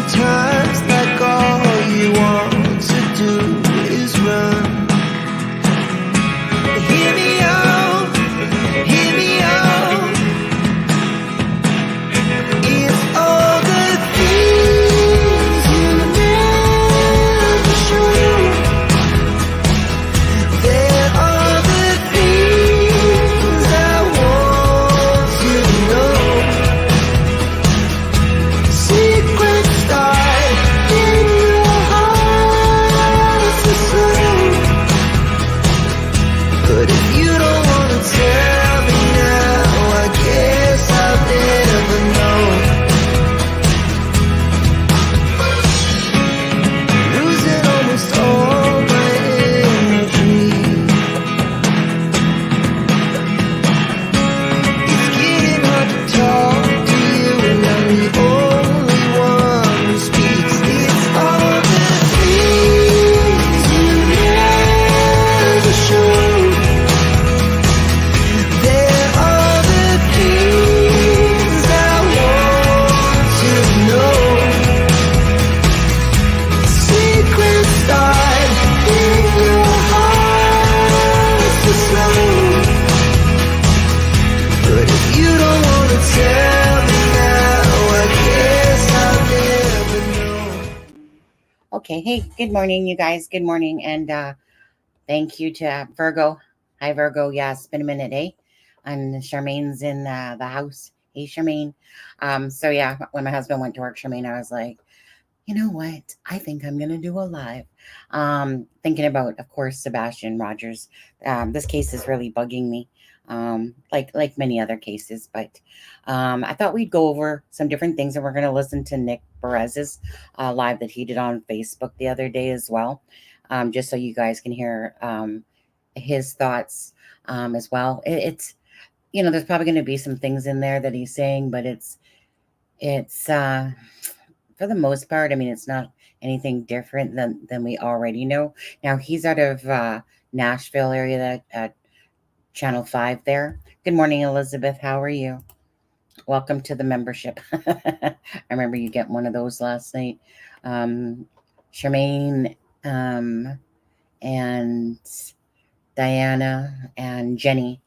sometimes like all you want to do is run. Hear me out, hear me out. It's all the things you never show. There are the things I want you to know. Secrets start in your heart to slow. But if you don't want to tell me now, I guess I'll never know. Losing almost all my energy. It's getting hard to talk to you, and I'm the only one who speaks. It's all the things you never show. There are the things I want to know. Secrets start in your heart to slow. But if you don't want to tell me now, I guess I'll never know. Okay, hey, good morning, you guys. Good morning, and thank you to Virgo. Hi, Virgo. Yeah, it's been a minute, eh? And Charmaine's in the house. Hey, Charmaine. So yeah, when my husband went to work, Charmaine, I was like, you know what? I think I'm gonna do a live. Thinking about, of course, Sebastian Rogers. This case is really bugging me. Like many other cases, but I thought we'd go over some different things, and we're going to listen to Nick Perez's live that he did on Facebook the other day as well, just so you guys can hear his thoughts as well. It's there's probably going to be some things in there that he's saying, but it's for the most part, I mean, it's not anything different than we already know. Now he's out of Nashville area, that Channel 5 there. Good morning, Elizabeth. How are you? Welcome to the membership. I remember you getting one of those last night. Charmaine and Diana and Jenny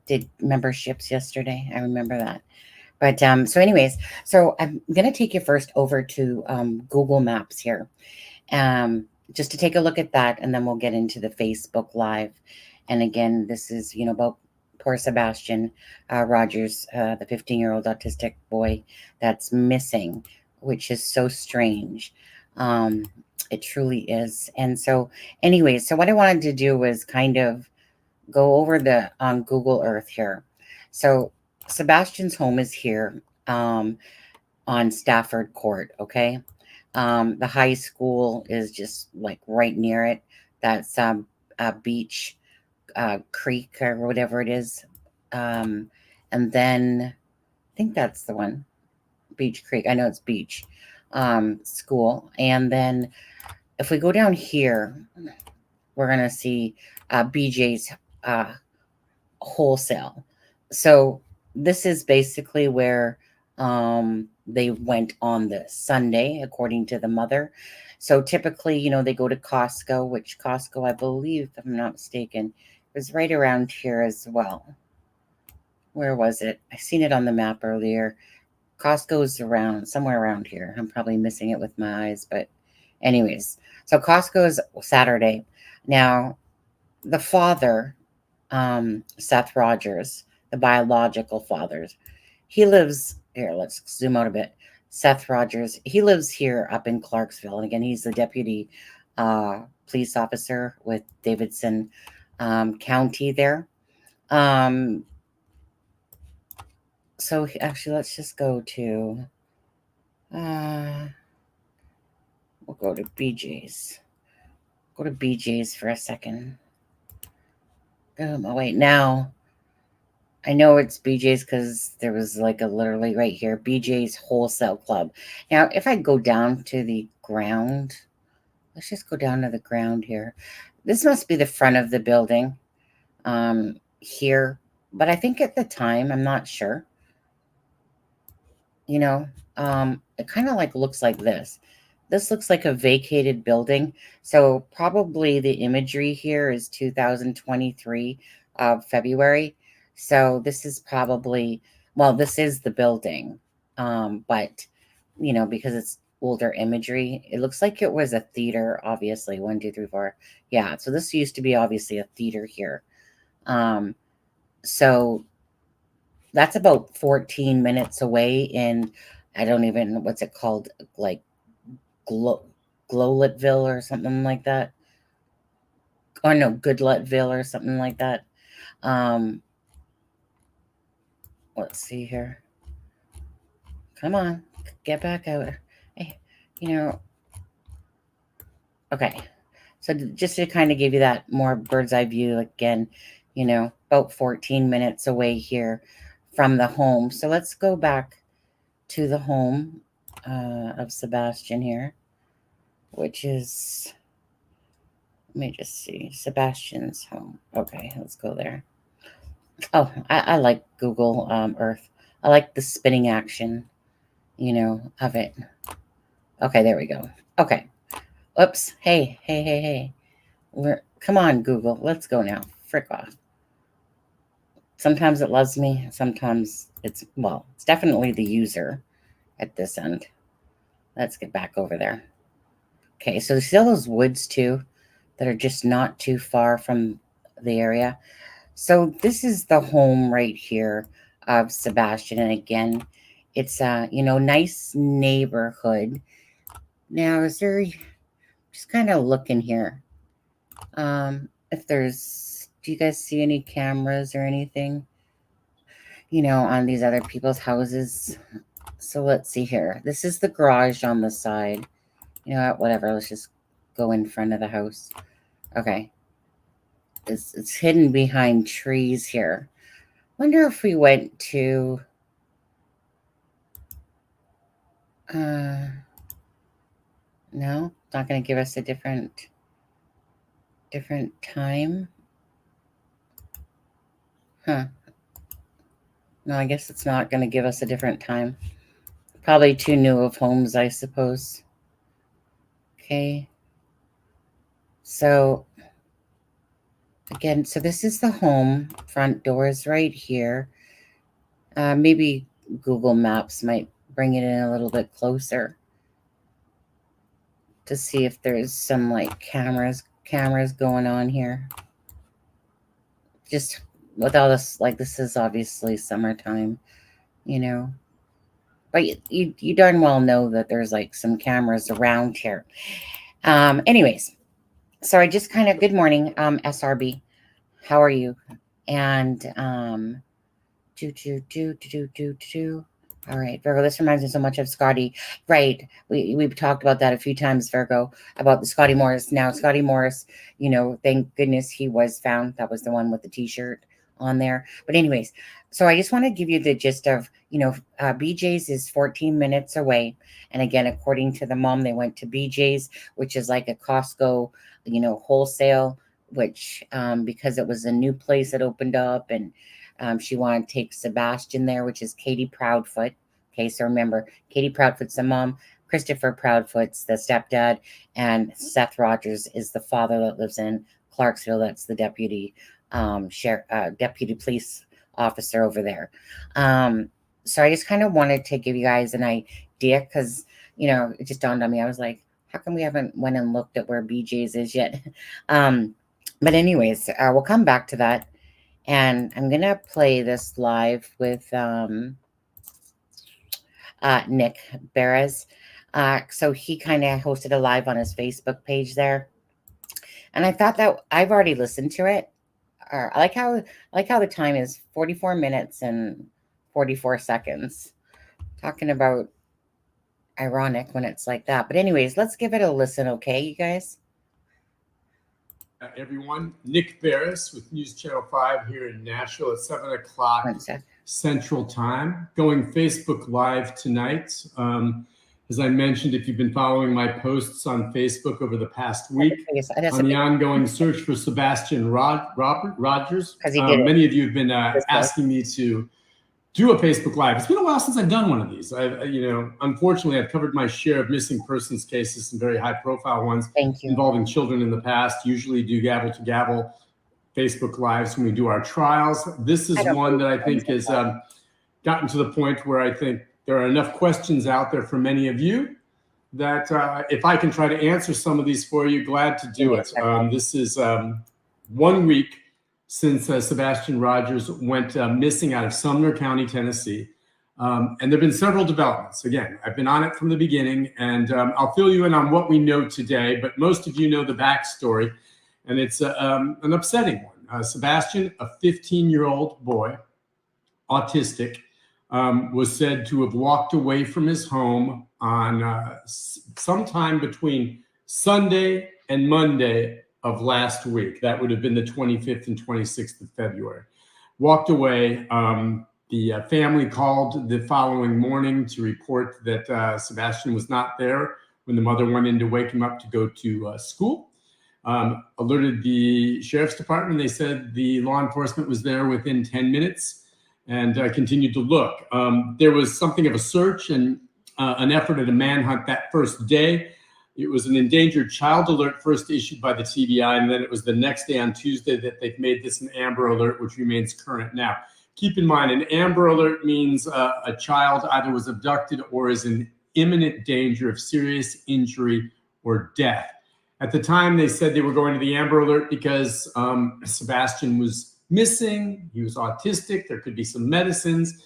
did memberships yesterday. I remember that. But so anyways, so I'm going to take you first over to Google Maps here, just to take a look at that, and then we'll get into the Facebook Live. And again, this is, about poor Sebastian Rogers, the 15-year-old autistic boy that's missing, which is so strange. It truly is. And so anyways, so what I wanted to do was kind of go over on Google Earth here. So Sebastian's home is here on Stafford Court, okay? The high school is just like right near it. That's a Beach Creek or whatever it is. And then I think that's the one, Beach Creek. I know it's Beach School. And then if we go down here, we're going to see BJ's Wholesale. So this is basically where they went on the Sunday, according to the mother. So typically, they go to Costco, which Costco, I believe, if I'm not mistaken, was right around here as well. Where was it? I seen it on the map earlier. Costco's around, somewhere around here. I'm probably missing it with my eyes, but anyways. So Costco is Saturday. Now, the father, Seth Rogers, the biological father, he lives here. Let's zoom out a bit. Seth Rogers, he lives here up in Clarksville. And again, he's the deputy police officer with Davidson County there. So actually, let's just go to, we'll go to BJ's. Go to BJ's for a second. Oh, wait, now I know it's BJ's because there was like a literally right here, BJ's Wholesale Club. Now, if I go down to the ground, let's just go down to the ground here. This must be the front of the building here, but I think at the time, I'm not sure. it kind of like looks like this. This looks like a vacated building. So probably the imagery here is 2023 February. So this is probably, well, this is the building. But, you know, because it's older imagery, it looks like it was a theater, obviously. 1, 2, 3, 4. Yeah, so this used to be obviously a theater here. So that's about 14 minutes away in, I don't even know what's it called, like Glowletville or something like that. Or no, Goodlettville or something like that. Let's see here. Come on, get back out. Hey, you know, okay. So just to kind of give you that more bird's eye view again, you know, about 14 minutes away here from the home. So let's go back to the home of Sebastian here, which is, let me just see, Sebastian's home. Okay, let's go there. Oh, I like Google Earth. I like the spinning action, you know, of it. Okay, there we go. Okay. Oops. Hey, hey, hey, hey. Come on, Google. Let's go now. Frick off. Sometimes it loves me. Sometimes it's, well, it's definitely the user at this end. Let's get back over there. Okay, so you see all those woods too that are just not too far from the area. So this is the home right here of Sebastian. And again, it's a, you know, nice neighborhood. Now, is there, just kind of looking here. If there's, do you guys see any cameras or anything, you know, on these other people's houses? So let's see here. This is the garage on the side. You know what, whatever, let's just go in front of the house. Okay. It's hidden behind trees here. Wonder if we went to no, not going to give us a different time. Huh. No, I guess it's not going to give us a different time. Probably too new of homes, I suppose. Okay. So again, so this is the home. Front doors right here. Maybe Google Maps might bring it in a little bit closer to see if there's some like cameras going on here. Just with all this, like, this is obviously summertime, you know, but you darn well know that there's like some cameras around here. Anyways, so I just kind of, good morning, SRB, how are you? And all right, Virgo, this reminds me so much of Scotty. Right. We've talked about that a few times, Virgo, about the Scotty Morris. Now, Scotty Morris, you know, thank goodness he was found. That was the one with the t-shirt on there. But anyways, so I just want to give you the gist of, you know, BJ's is 14 minutes away. And again, according to the mom, they went to BJ's, which is like a Costco, you know, wholesale, which because it was a new place that opened up, and she wanted to take Sebastian there, which is Katie Proudfoot. Okay, so remember, Katie Proudfoot's the mom, Christopher Proudfoot's the stepdad, and Seth Rogers is the father that lives in Clarksville. That's the deputy deputy police officer over there. So I just kind of wanted to give you guys an idea, because, you know, it just dawned on me. I was like, how come we haven't went and looked at where BJ's is yet? But anyways, we'll come back to that. And I'm going to play this live with Nick Beres. So he kind of hosted a live on his Facebook page there. And I thought that I've already listened to it. I like how the time is 44 minutes and 44 seconds. Talking about ironic when it's like that. But anyways, let's give it a listen, okay, you guys? Everyone, Nick Beres with News Channel 5 here in Nashville at 7 o'clock Central Time. Going Facebook Live tonight. As I mentioned, if you've been following my posts on Facebook over the past week, on the ongoing search for Sebastian Rogers, many of you have been asking me to do a Facebook Live. It's been a while since I've done one of these. Unfortunately, I've covered my share of missing persons cases, some very high-profile ones involving children in the past. Usually do gavel-to-gavel Facebook Lives when we do our trials. This is one that I think has gotten to the point where I think there are enough questions out there for many of you that if I can try to answer some of these for you, glad to do it. This is 1 week since Sebastian Rogers went missing out of Sumner County, Tennessee. And there have been several developments. Again, I've been on it from the beginning, and I'll fill you in on what we know today, but most of you know the backstory, and it's an upsetting one. Sebastian, a 15-year-old boy, autistic, was said to have walked away from his home on sometime between Sunday and Monday of last week. That would have been the 25th and 26th of February. Walked away. The family called the following morning to report that Sebastian was not there when the mother went in to wake him up to go to school. Alerted the sheriff's department. They said the law enforcement was there within 10 minutes and continued to look. There was something of a search and an effort at a manhunt that first day. It was an endangered child alert first issued by the TBI, and then it was the next day on Tuesday that they've made this an Amber Alert, which remains current now. Keep in mind, an Amber Alert means a child either was abducted or is in imminent danger of serious injury or death. At the time, they said they were going to the Amber Alert because Sebastian was missing. He was autistic. There could be some medicines.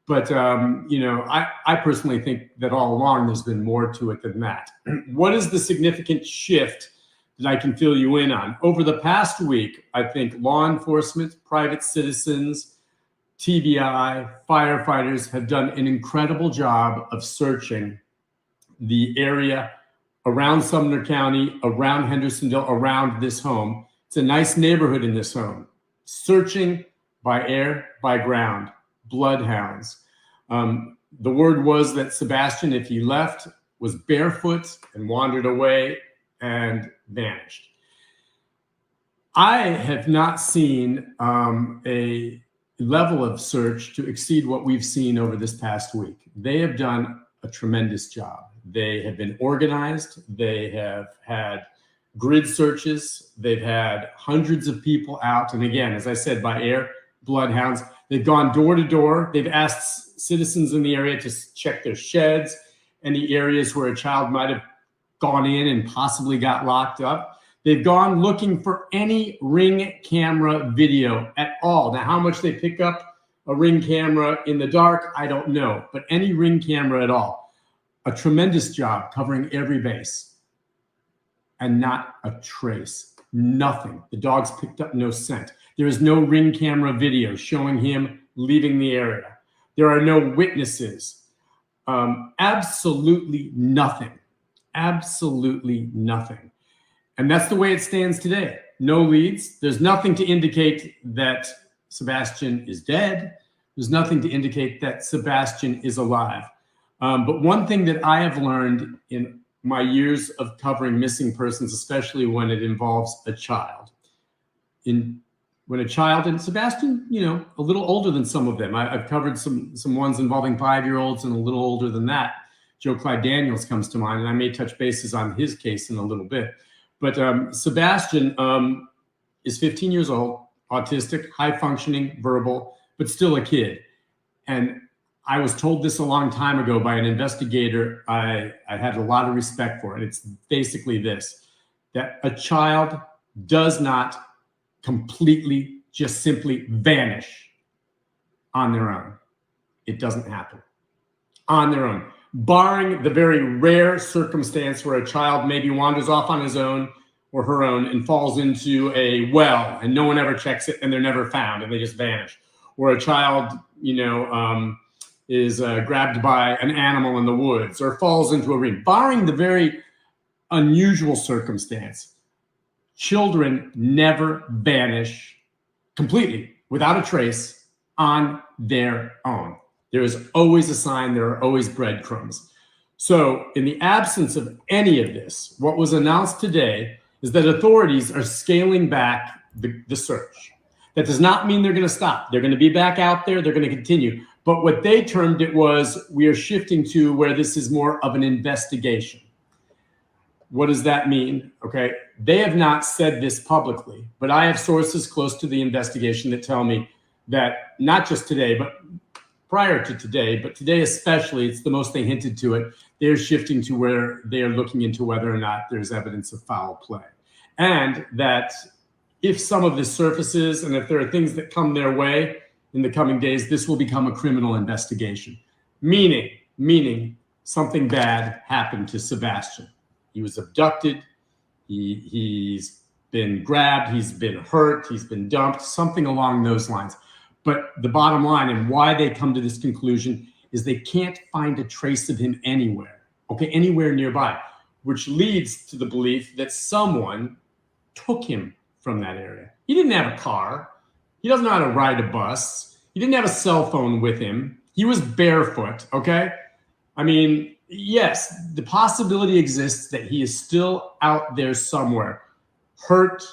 But, I personally think that all along there's been more to it than that. What is the significant shift that I can fill you in on? Over the past week, I think law enforcement, private citizens, TBI, firefighters have done an incredible job of searching the area around Sumner County, around Hendersonville, around this home. It's a nice neighborhood in this home. Searching by air, by ground. Bloodhounds. The word was that Sebastian, if he left, was barefoot and wandered away and vanished. I have not seen a level of search to exceed what we've seen over this past week. They have done a tremendous job. They have been organized. They have had grid searches. They've had hundreds of people out. And again, as I said, by air, bloodhounds. They've gone door to door. They've asked citizens in the area to check their sheds, any areas where a child might have gone in and possibly got locked up. They've gone looking for any Ring camera video at all. Now, how much they pick up a Ring camera in the dark, I don't know, but any Ring camera at all. A tremendous job covering every base and not a trace, nothing. The dogs picked up no scent. There is no Ring camera video showing him leaving the area. There are no witnesses. Absolutely nothing. Absolutely nothing. And that's the way it stands today. No leads. There's nothing to indicate that Sebastian is dead. There's nothing to indicate that Sebastian is alive. But one thing that I have learned in my years of covering missing persons, especially when it involves a child, when a child, and Sebastian, a little older than some of them. I've covered some ones involving 5-year-olds and a little older than that. Joe Clyde Daniels comes to mind, and I may touch bases on his case in a little bit. But Sebastian is 15 years old, autistic, high-functioning, verbal, but still a kid. And I was told this a long time ago by an investigator I had a lot of respect for. And it's basically this, that a child does not completely just simply vanish on their own. It doesn't happen on their own, barring the very rare circumstance where a child maybe wanders off on his own or her own and falls into a well and no one ever checks it and they're never found and they just vanish. Or a child, is grabbed by an animal in the woods or falls into a ring. Barring the very unusual circumstance, children never vanish completely without a trace on their own. There is always a sign. There are always breadcrumbs. So in the absence of any of this, what was announced today is that authorities are scaling back the search. That does not mean they're going to stop. They're going to be back out there. They're going to continue. But what they termed it was, we are shifting to where this is more of an investigation. What does that mean? Okay, they have not said this publicly, but I have sources close to the investigation that tell me that not just today, but prior to today, but today especially, it's the most they hinted to it. They're shifting to where they are looking into whether or not there's evidence of foul play. And that if some of this surfaces and if there are things that come their way in the coming days, this will become a criminal investigation. Meaning something bad happened to Sebastian. He was abducted. He's been grabbed. He's been hurt. He's been dumped, something along those lines. But the bottom line and why they come to this conclusion is they can't find a trace of him anywhere, okay, anywhere nearby, which leads to the belief that someone took him from that area. He didn't have a car. He doesn't know how to ride a bus. He didn't have a cell phone with him. He was barefoot, okay? I mean, yes, the possibility exists that he is still out there somewhere, hurt,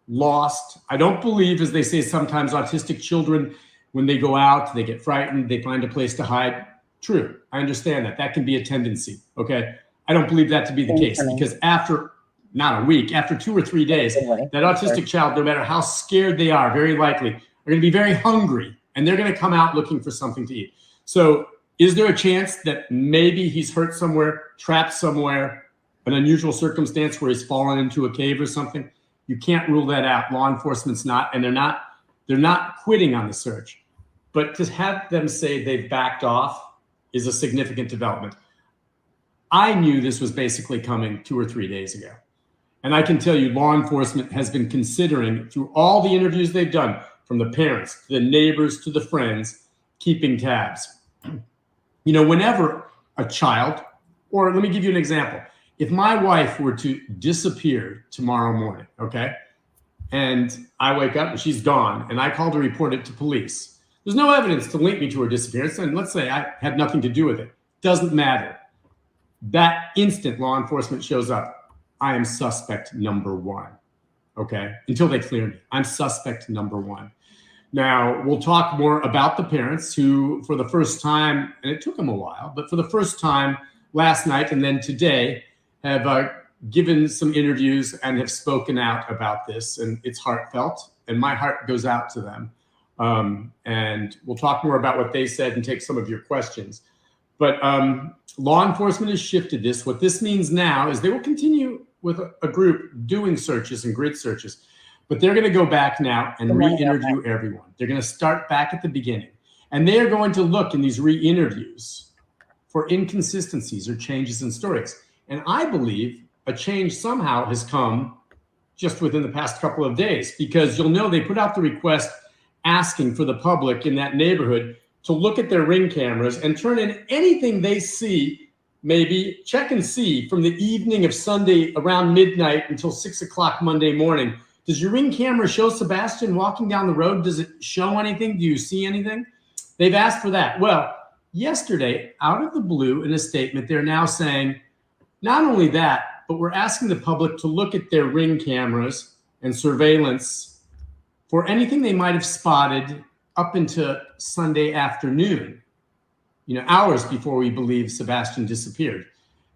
lost. I don't believe, as they say sometimes, autistic children, when they go out, they get frightened, they find a place to hide. True, I understand that. That can be a tendency, okay? I don't believe that to be the case, because after, not a week, after 2 or 3 days, that autistic child, no matter how scared they are, very likely, are going to be very hungry, and they're going to come out looking for something to eat. So is there a chance that maybe he's hurt somewhere, trapped somewhere, an unusual circumstance where he's fallen into a cave or something? You can't rule that out. Law enforcement's not, and they're not quitting on the search. But to have them say they've backed off is a significant development. I knew this was basically coming 2 or 3 days ago. And I can tell you, law enforcement has been considering, through all the interviews they've done, from the parents to the neighbors to the friends, keeping tabs. You know, whenever a child, or let me give you an example. If my wife were to disappear tomorrow morning, okay, and I wake up and she's gone, and I call to report it to police, there's no evidence to link me to her disappearance, and let's say I had nothing to do with it. Doesn't matter. That instant law enforcement shows up, I am suspect number 1, okay? Until they clear me, I'm suspect number 1. Now, we'll talk more about the parents who, for the first time, and it took them a while, but for the first time last night and then today, have given some interviews and have spoken out about this, and it's heartfelt, and my heart goes out to them. And we'll talk more about what they said and take some of your questions. But law enforcement has shifted this. What this means now is they will continue with a group doing searches and grid searches, but they're going to go back now and re-interview everyone. They're going to start back at the beginning, and they are going to look in these re-interviews for inconsistencies or changes in stories. And I believe a change somehow has come just within the past couple of days, because you'll know they put out the request asking for the public in that neighborhood to look at their Ring cameras and turn in anything they see, maybe check and see from the evening of Sunday around midnight until 6 o'clock Monday morning. Does your Ring camera show Sebastian walking down the road? Does it show anything? Do you see anything? They've asked for that. Well, yesterday, out of the blue, in a statement, they're now saying, not only that, but we're asking the public to look at their Ring cameras and surveillance for anything they might have spotted up into Sunday afternoon, you know, hours before we believe Sebastian disappeared.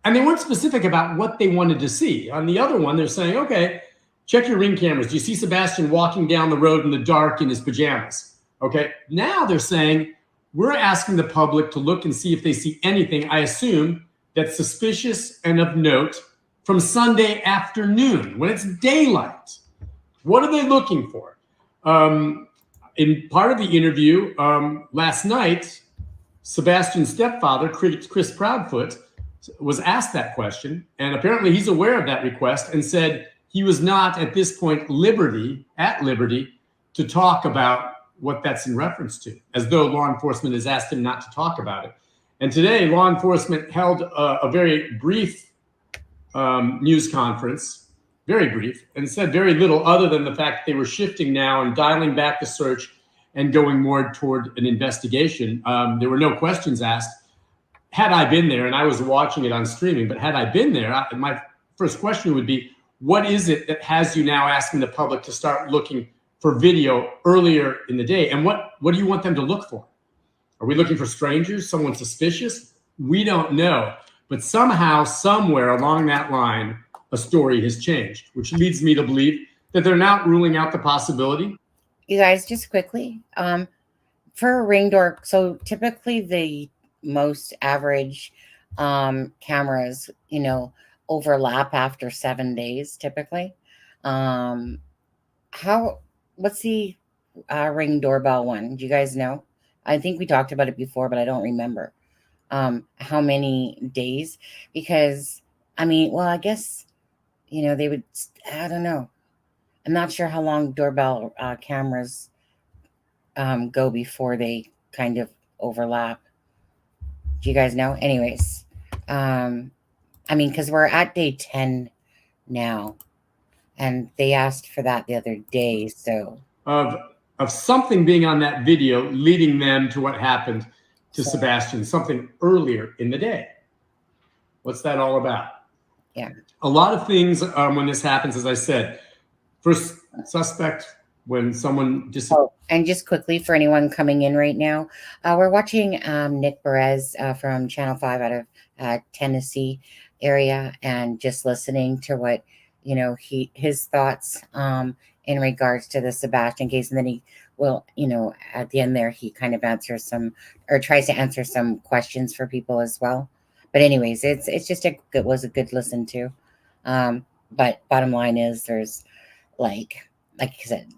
And they weren't specific about what they wanted to see. On the other one, they're saying, okay, check your Ring cameras. Do you see Sebastian walking down the road in the dark in his pajamas? Okay, now they're saying, we're asking the public to look and see if they see anything, I assume, that's suspicious and of note from Sunday afternoon when it's daylight. What are they looking for? In part of the interview last night, Sebastian's stepfather, Chris Proudfoot, was asked that question, and apparently he's aware of that request and said he was not at this point at liberty to talk about what that's in reference to, as though law enforcement has asked him not to talk about it. And today, law enforcement held a very brief news conference, very brief, and said very little other than the fact that they were shifting now and dialing back the search and going more toward an investigation. There were no questions asked. Had I been there, and I was watching it on streaming, but had I been there, my first question would be, what is it that has you now asking the public to start looking for video earlier in the day? And what do you want them to look for? Are we looking for strangers, someone suspicious? We don't know. But somehow, somewhere along that line, a story has changed, which leads me to believe that they're not ruling out the possibility. You guys, just quickly, for a ring door, so typically the most average cameras, you know, overlap after 7 days, typically. What's the ring doorbell one? Do you guys know? I think we talked about it before, but I don't remember how many days, because I mean, well, I guess, you know, they would, I don't know. I'm not sure how long doorbell cameras go before they kind of overlap. Do you guys know? Anyways, I mean, because we're at day 10 now, and they asked for that the other day. So of something being on that video leading them to what happened to Sebastian, something earlier in the day. What's that all about? Yeah, a lot of things when this happens, as I said, first suspect, when someone just and just quickly for anyone coming in right now, we're watching Nick Perez from Channel 5 out of Tennessee area, and just listening to what, you know, his thoughts in regards to the Sebastian case. And then he will, you know, at the end there, he kind of answers some, or tries to answer some questions for people as well. But anyways, it's just it was a good listen to. But bottom line is, there's like I said,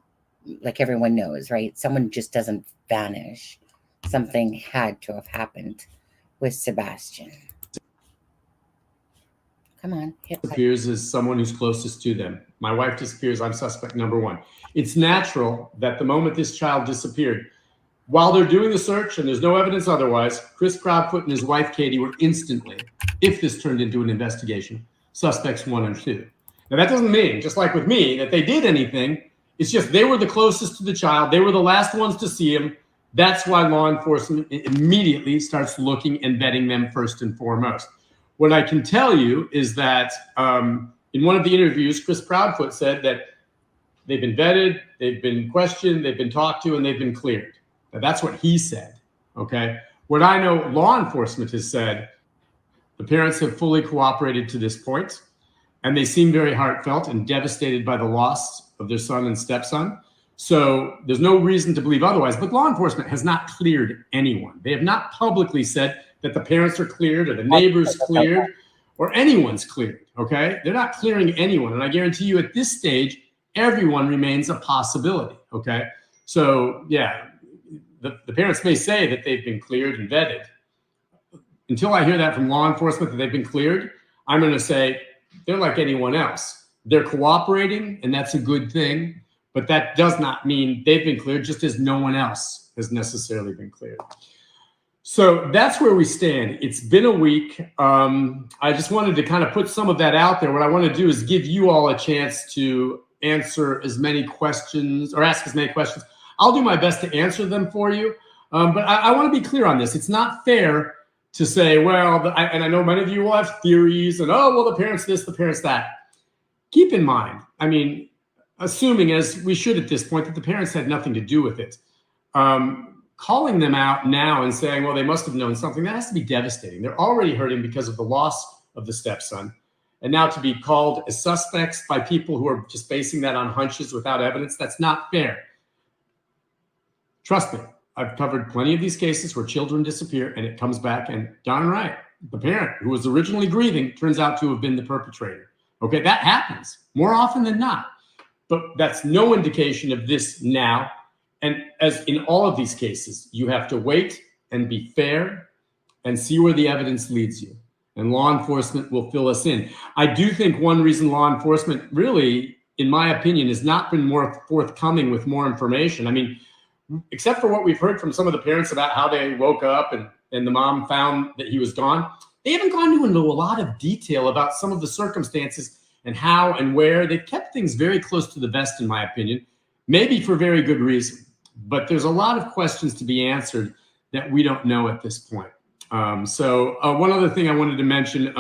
like everyone knows, right? Someone just doesn't vanish. Something had to have happened with Sebastian. Come on. Disappears as someone who's closest to them. My wife disappears, I'm suspect number one. It's natural that the moment this child disappeared, while they're doing the search and there's no evidence otherwise, Chris Proudfoot and his wife Katie were instantly, if this turned into an investigation, suspects 1 and 2. Now that doesn't mean, just like with me, that they did anything. It's just they were the closest to the child. They were the last ones to see him. That's why law enforcement immediately starts looking and vetting them first and foremost. What I can tell you is that in one of the interviews, Chris Proudfoot said that they've been vetted, they've been questioned, they've been talked to, and they've been cleared. Now, that's what he said, okay? What I know law enforcement has said, the parents have fully cooperated to this point, and they seem very heartfelt and devastated by the loss of their son and stepson. So there's no reason to believe otherwise, but law enforcement has not cleared anyone. They have not publicly said that the parents are cleared or the neighbors cleared or anyone's cleared, okay? They're not clearing anyone. And I guarantee you at this stage, everyone remains a possibility, okay? So yeah, the parents may say that they've been cleared and vetted. Until I hear that from law enforcement that they've been cleared, I'm gonna say they're like anyone else. They're cooperating, and that's a good thing, but that does not mean they've been cleared, just as no one else has necessarily been cleared. So that's where we stand. It's been a week. I just wanted to kind of put some of that out there. What I want to do is give you all a chance to answer as many questions or ask as many questions. I'll do my best to answer them for you. But I want to be clear on this. It's not fair to say, well, and I know many of you will have theories and, oh, well, the parents this, the parents that. Keep in mind, I mean, assuming as we should at this point that the parents had nothing to do with it, calling them out now and saying, well, they must have known something, that has to be devastating. They're already hurting because of the loss of the stepson. And now to be called as suspects by people who are just basing that on hunches without evidence, that's not fair. Trust me, I've covered plenty of these cases where children disappear and it comes back and darn right, the parent who was originally grieving turns out to have been the perpetrator. Okay, that happens more often than not, but that's no indication of this now. And as in all of these cases, you have to wait and be fair and see where the evidence leads you. And law enforcement will fill us in. I do think one reason law enforcement really, in my opinion, has not been more forthcoming with more information. I mean, except for what we've heard from some of the parents about how they woke up and the mom found that he was gone, they haven't gone into a lot of detail about some of the circumstances and how and where. They've kept things very close to the vest, in my opinion, maybe for very good reason. But there's a lot of questions to be answered that we don't know at this point. So one other thing I wanted to mention,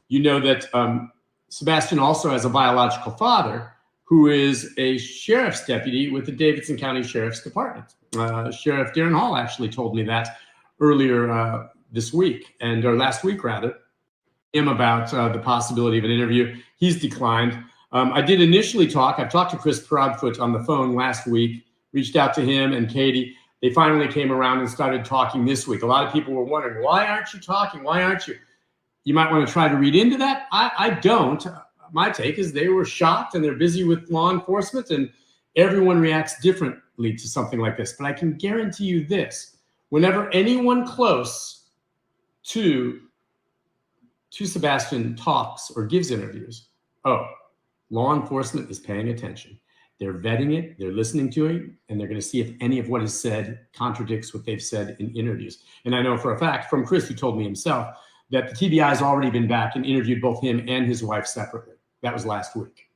you know that Sebastian also has a biological father who is a sheriff's deputy with the Davidson County Sheriff's Department. Sheriff Darren Hall actually told me that earlier this week, or last week rather, him about the possibility of an interview. He's declined. I did initially talk. I've talked to Chris Proudfoot on the phone last week, reached out to him and Katie. They finally came around and started talking this week. A lot of people were wondering, why aren't you talking? Why aren't you? You might want to try to read into that. I don't. My take is they were shocked and they're busy with law enforcement, and everyone reacts differently to something like this. But I can guarantee you this: whenever anyone close to Sebastian talks or gives interviews, law enforcement is paying attention. They're vetting it, they're listening to it, and they're going to see if any of what is said contradicts what they've said in interviews. And I know for a fact from Chris, who told me himself, that the TBI has already been back and interviewed both him and his wife separately. That was last week.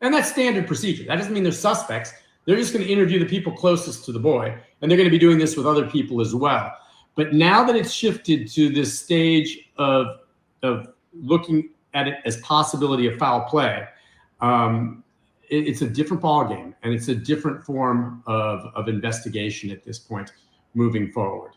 And that's standard procedure. That doesn't mean they're suspects. They're just going to interview the people closest to the boy, and they're going to be doing this with other people as well. But now that it's shifted to this stage of looking at it as possibility of foul play, it's a different ballgame, and it's a different form of investigation at this point moving forward.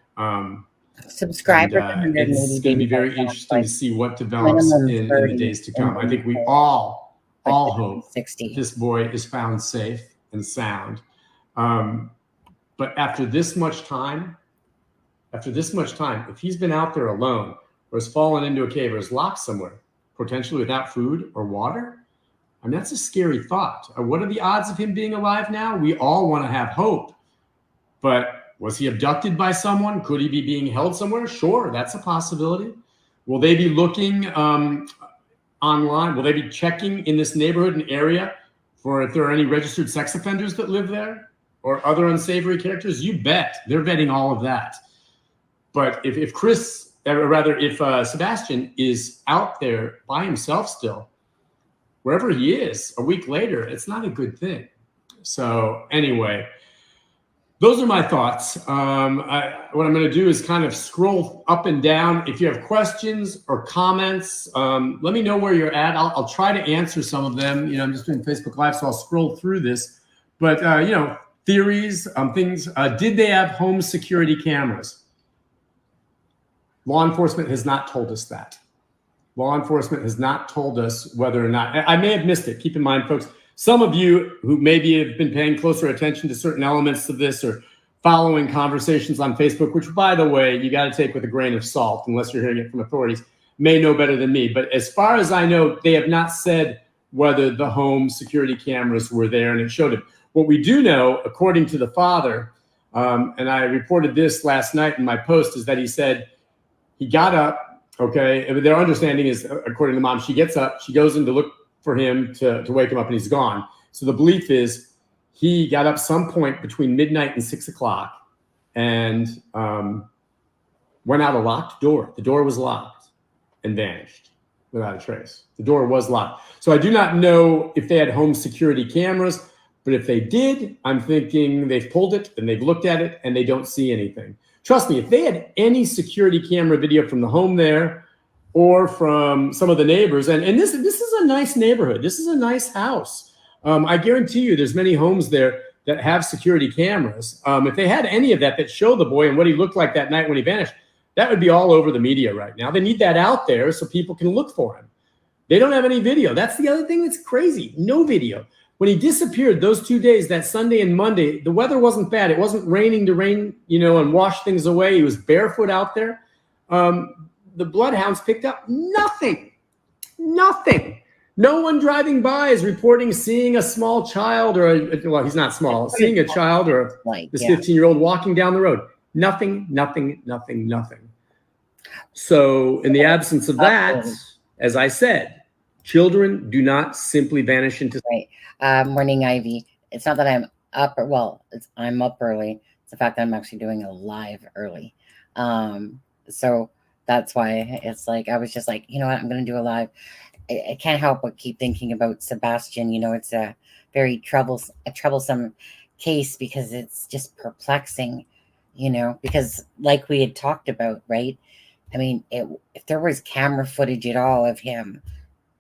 Subscriber. It's going to be very interesting to see what develops in the days to come. I think we all hope this boy is found safe and sound. But after this much time, if he's been out there alone, or has fallen into a cave, or is locked somewhere, potentially without food or water, I mean, that's a scary thought. What are the odds of him being alive now? We all want to have hope. But was he abducted by someone? Could he be being held somewhere? Sure, that's a possibility. Will they be looking online? Will they be checking in this neighborhood and area for if there are any registered sex offenders that live there or other unsavory characters? You bet. They're vetting all of that. But if Sebastian is out there by himself still, wherever he is a week later, it's not a good thing. So anyway, those are my thoughts. What I'm going to do is kind of scroll up and down. If you have questions or comments, let me know where you're at. I'll try to answer some of them. I'm just doing Facebook Live, so I'll scroll through this. But, theories, things. Did they have home security cameras? Law enforcement has not told us that. Law enforcement has not told us whether or not. I may have missed it. Keep in mind, folks, some of you who maybe have been paying closer attention to certain elements of this or following conversations on Facebook, which, by the way, you got to take with a grain of salt unless you're hearing it from authorities, may know better than me. But as far as I know, they have not said whether the home security cameras were there, and it showed it. What we do know, according to the father, and I reported this last night in my post, is that he said he got up, okay? Their understanding is, according to mom, she gets up, she goes in to look for him to wake him up, and he's gone. So the belief is he got up some point between midnight and 6 o'clock and went out a locked door. The door was locked and vanished without a trace. The door was locked. So I do not know if they had home security cameras, but if they did, I'm thinking they've pulled it and they've looked at it and they don't see anything. Trust me, if they had any security camera video from the home there or from some of the neighbors, and this is a nice neighborhood. This is a nice house. I guarantee you there's many homes there that have security cameras. If they had any of that show the boy and what he looked like that night when he vanished, that would be all over the media right now. They need that out there so people can look for him. They don't have any video. That's the other thing that's crazy. No video. When he disappeared those 2 days, that Sunday and Monday, the weather wasn't bad. It wasn't raining to rain, and wash things away. He was barefoot out there. The bloodhounds picked up nothing. No one driving by is reporting seeing a small child well, he's not small, seeing a child or this 15-year-old walking down the road. Nothing. So in the absence of that, as I said, children do not simply vanish into. Right. Morning, Ivy. It's not that I'm up, I'm up early. It's the fact that I'm actually doing a live early. So that's why it's like, I was just like, you know what, I'm going to do a live. I can't help but keep thinking about Sebastian. It's a very troublesome case because it's just perplexing, because like we had talked about, right? I mean, if there was camera footage at all of him,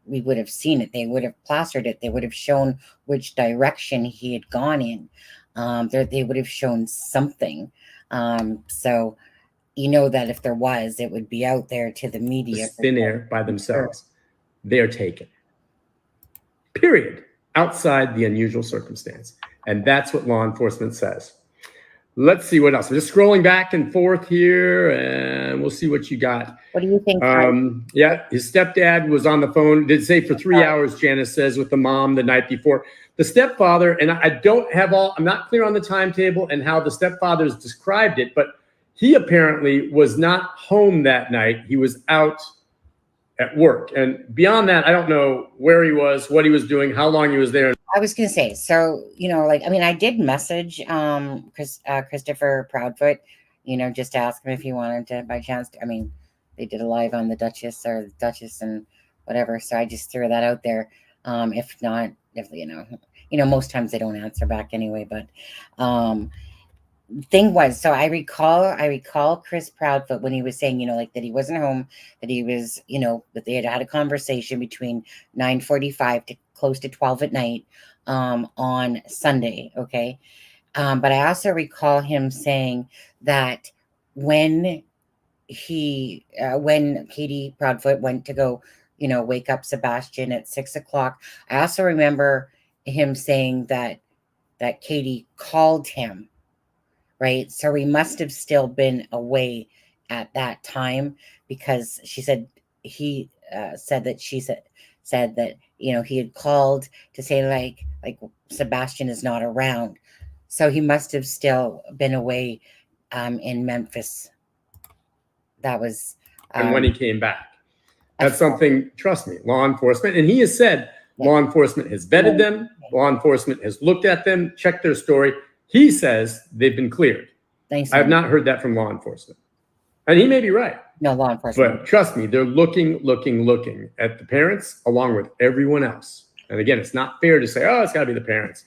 we would have seen it. They would have plastered it. They would have shown which direction he had gone in. They would have shown something. So you know that if there was, it would be out there to the media. Thin air by themselves. They're taken. Period. Outside the unusual circumstance. And that's what law enforcement says. Let's see what else. I'm just scrolling back and forth here, and we'll see what you got. What do you think? Yeah, his stepdad was on the phone. Did say for 3 hours, Janice says, with the mom the night before. The stepfather, and I don't have I'm not clear on the timetable and how the stepfathers described it, but he apparently was not home that night. He was out at work. And beyond that, I don't know where he was, what he was doing, how long he was there. I was going to say, so, you know, like, I mean, I did message Christopher Proudfoot, you know, just to ask him if he wanted to, by chance, I mean, they did a live on the Duchess and whatever. So I just threw that out there. If not, if, you know, most times they don't answer back anyway, but, thing was, so I recall Chris Proudfoot when he was saying, you know, like that he wasn't home, that he was, you know, that they had a conversation between 9:45 to close to 12 at night on Sunday. Okay. But I also recall him saying that when Katie Proudfoot went to go, you know, wake up Sebastian at 6 o'clock, I also remember him saying that Katie called him. Right. So we must have still been away at that time, because she said he said that she said that, you know, he had called to say like Sebastian is not around. So he must have still been away in Memphis. That was and when he came back. That's something, trust me, law enforcement. And he has said law enforcement has vetted them. Law enforcement has looked at them, checked their story. He says they've been cleared. Thanks. I have not heard that from law enforcement. And he may be right. No, law enforcement. But trust me, they're looking at the parents along with everyone else. And again, it's not fair to say, oh, it's got to be the parents,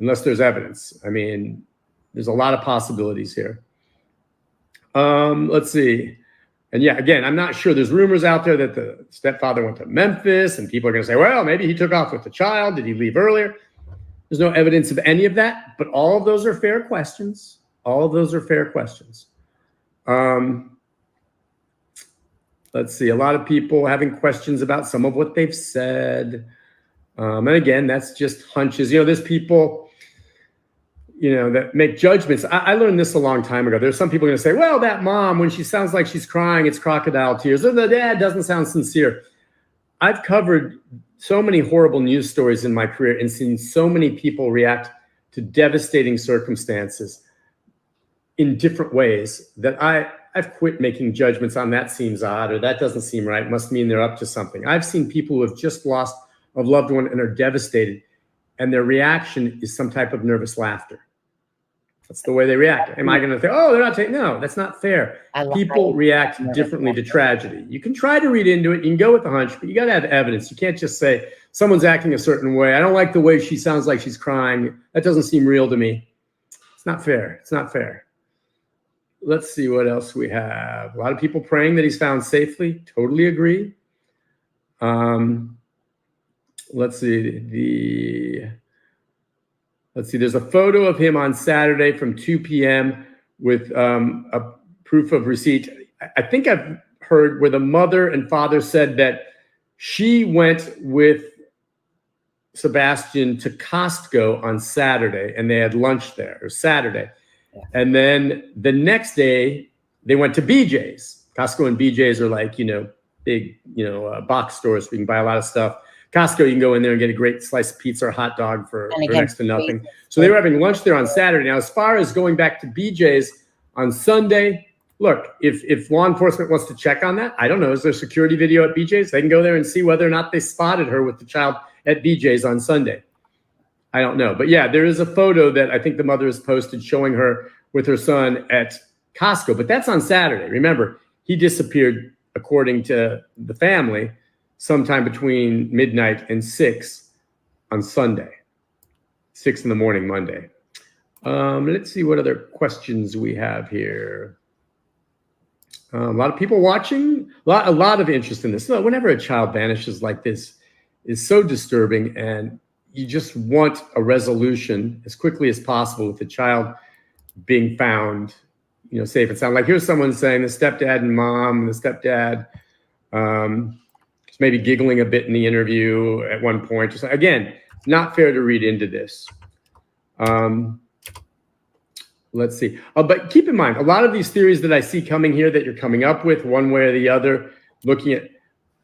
unless there's evidence. I mean, there's a lot of possibilities here. Let's see. And yeah, again, I'm not sure. There's rumors out there that the stepfather went to Memphis, and people are going to say, well, maybe he took off with the child. Did he leave earlier? There's no evidence of any of that, but all of those are fair questions. All of those are fair questions. Let's see. A lot of people having questions about some of what they've said. And again, that's just hunches. You know, there's people, you know, that make judgments. I learned this a long time ago. There's some people going to say, well, that mom, when she sounds like she's crying, it's crocodile tears. Or the dad doesn't sound sincere. I've covered so many horrible news stories in my career and seen so many people react to devastating circumstances in different ways that I've quit making judgments on that seems odd or that doesn't seem right. Must mean they're up to something. I've seen people who have just lost a loved one and are devastated, and their reaction is some type of nervous laughter. That's the way they react. Am I going to think, oh, they're not taking? No, that's not fair. People react differently to tragedy. You can try to read into it. You can go with a hunch, but you got to have evidence. You can't just say someone's acting a certain way. I don't like the way she sounds like she's crying. That doesn't seem real to me. It's not fair. It's not fair. Let's see what else we have. A lot of people praying that he's found safely. Totally agree. Let's see. There's a photo of him on Saturday from 2 p.m. with a proof of receipt. I think I've heard where the mother and father said that she went with Sebastian to Costco on Saturday and they had lunch there, or Saturday. Yeah. And then the next day they went to BJ's. Costco and BJ's are like, you know, big, you know, box stores where you can buy a lot of stuff. Costco, you can go in there and get a great slice of pizza or hot dog for next to nothing. So they were having lunch there on Saturday. Now, as far as going back to BJ's on Sunday, look, if law enforcement wants to check on that, I don't know. Is there security video at BJ's? They can go there and see whether or not they spotted her with the child at BJ's on Sunday. I don't know. But yeah, there is a photo that I think the mother has posted showing her with her son at Costco. But that's on Saturday. Remember, he disappeared, according to the family, sometime between midnight and 6 on Sunday, 6 in the morning, Monday. Let's see what other questions we have here. A lot of people watching, a lot of interest in this. So whenever a child vanishes like this, is so disturbing, and you just want a resolution as quickly as possible with the child being found, safe and sound. Like here's someone saying the stepdad and mom, the stepdad just maybe giggling a bit in the interview at one point. Just again, not fair to read into this. Let's see. But keep in mind, a lot of these theories that I see coming here that you're coming up with one way or the other, looking at,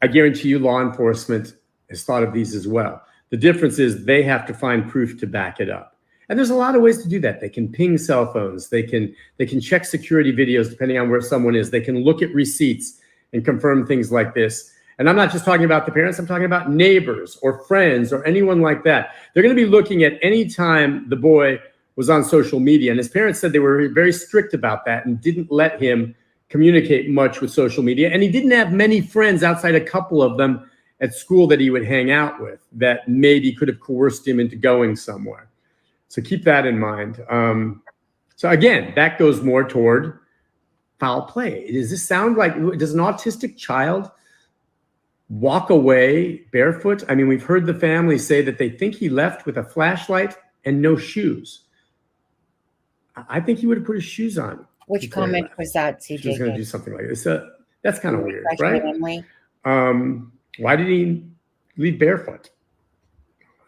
I guarantee you law enforcement has thought of these as well. The difference is they have to find proof to back it up. And there's a lot of ways to do that. They can ping cell phones. They can check security videos depending on where someone is. They can look at receipts and confirm things like this. And I'm not just talking about the parents. I'm talking about neighbors or friends or anyone like that. They're going to be looking at any time the boy was on social media. And his parents said they were very strict about that and didn't let him communicate much with social media. And he didn't have many friends outside a couple of them at school that he would hang out with that maybe could have coerced him into going somewhere. So keep that in mind. So again, that goes more toward foul play. Does this sound like, does an autistic child walk away barefoot? I mean, we've heard the family say that they think he left with a flashlight and no shoes. I think he would have put his shoes on. Which comment was that, CJ? He was going to do something like this. That's kind of weird, Refresh right? Why did he leave barefoot?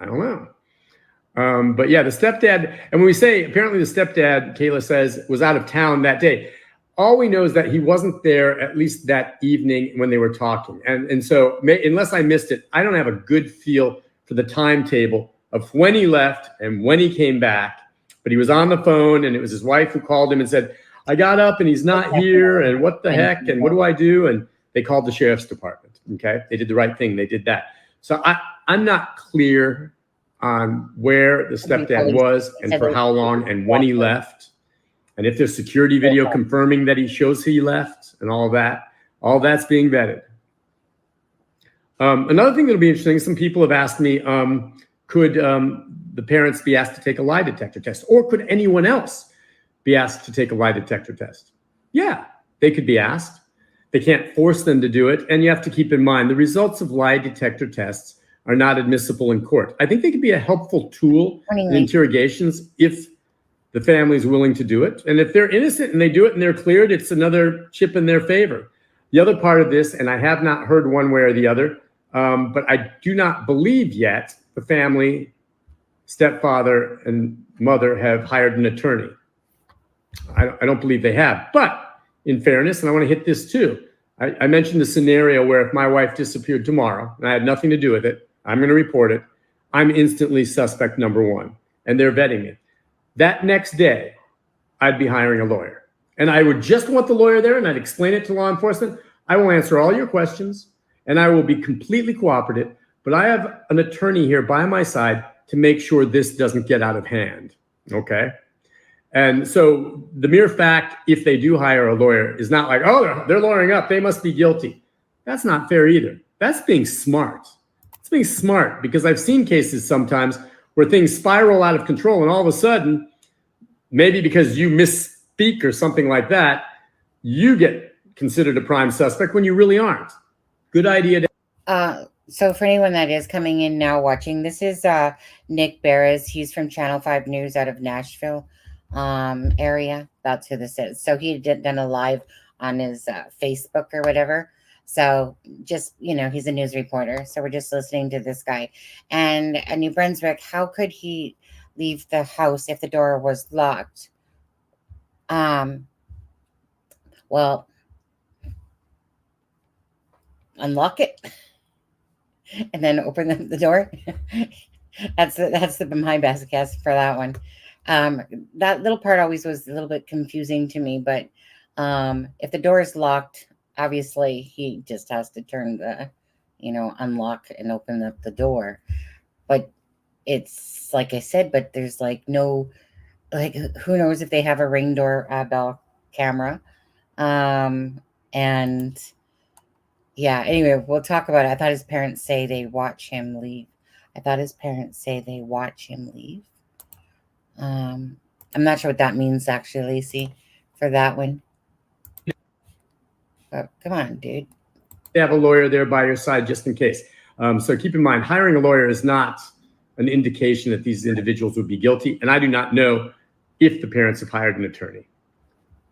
I don't know. But yeah, the stepdad, and when we say apparently the stepdad, Kayla says, was out of town that day. All we know is that he wasn't there at least that evening when they were talking. And so unless I missed it, I don't have a good feel for the timetable of when he left and when he came back. But he was on the phone, and it was his wife who called him and said, I got up and he's not here, and what the heck, and what do I do? And they called the sheriff's department, okay? They did the right thing. They did that. So I'm not clear on where the stepdad was and for how long and when he left. And if there's security video confirming that he shows he left and all that's being vetted. Another thing that'll be interesting, some people have asked me, could the parents be asked to take a lie detector test, or could anyone else be asked to take a lie detector test? Yeah, they could be asked. They can't force them to do it. And you have to keep in mind, the results of lie detector tests are not admissible in court. I think they could be a helpful tool in interrogations if the family's willing to do it. And if they're innocent and they do it and they're cleared, it's another chip in their favor. The other part of this, and I have not heard one way or the other, but I do not believe yet the family, stepfather and mother have hired an attorney. I don't believe they have. But in fairness, and I want to hit this too, I mentioned the scenario where if my wife disappeared tomorrow and I had nothing to do with it, I'm going to report it. I'm instantly suspect number one, and they're vetting me. That next day, I'd be hiring a lawyer. And I would just want the lawyer there, and I'd explain it to law enforcement. I will answer all your questions, and I will be completely cooperative. But I have an attorney here by my side to make sure this doesn't get out of hand, okay? And so the mere fact, if they do hire a lawyer, is not like, oh, they're lawyering up, they must be guilty. That's not fair either. That's being smart. It's being smart, because I've seen cases sometimes where things spiral out of control, and all of a sudden, maybe because you misspeak or something like that, you get considered a prime suspect when you really aren't. Good idea. So for anyone that is coming in now watching, this is Nick Barras. He's from Channel 5 News out of Nashville area. That's who this is. So he did done a live on his Facebook or whatever. So just, he's a news reporter. So we're just listening to this guy. And New Brunswick, how could he leave the house if the door was locked? Well, unlock it and then open the door. That's my best guess for that one. That little part always was a little bit confusing to me, but if the door is locked, obviously he just has to turn the, unlock and open up the door. But it's like I said, but there's no, who knows if they have a Ring doorbell camera. And yeah, anyway, we'll talk about it. I thought his parents say they watch him leave. I'm not sure what that means actually, Lacey, for that one. But come on, dude. They have a lawyer there by your side just in case. So keep in mind, hiring a lawyer is not an indication that these individuals would be guilty. And I do not know if the parents have hired an attorney.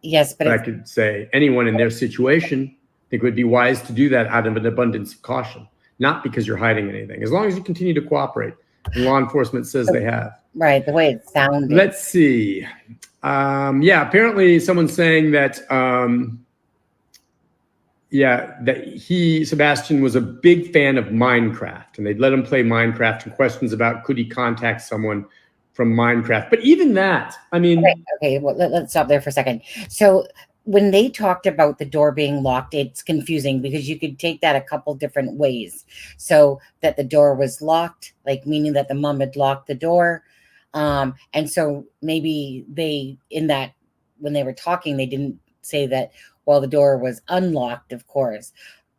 Yes, but I could say anyone in their situation, I think it would be wise to do that out of an abundance of caution, not because you're hiding anything. As long as you continue to cooperate, and law enforcement says they have. Right, the way it sounded. Let's see. Yeah, apparently someone's saying that, Sebastian was a big fan of Minecraft, and they'd let him play Minecraft, and questions about could he contact someone from Minecraft. But even that, I mean... Okay, well, let's stop there for a second. So when they talked about the door being locked, it's confusing because you could take that a couple different ways. So that the door was locked, like meaning that the mom had locked the door. And so maybe when they were talking, they didn't say that, well, the door was unlocked, of course.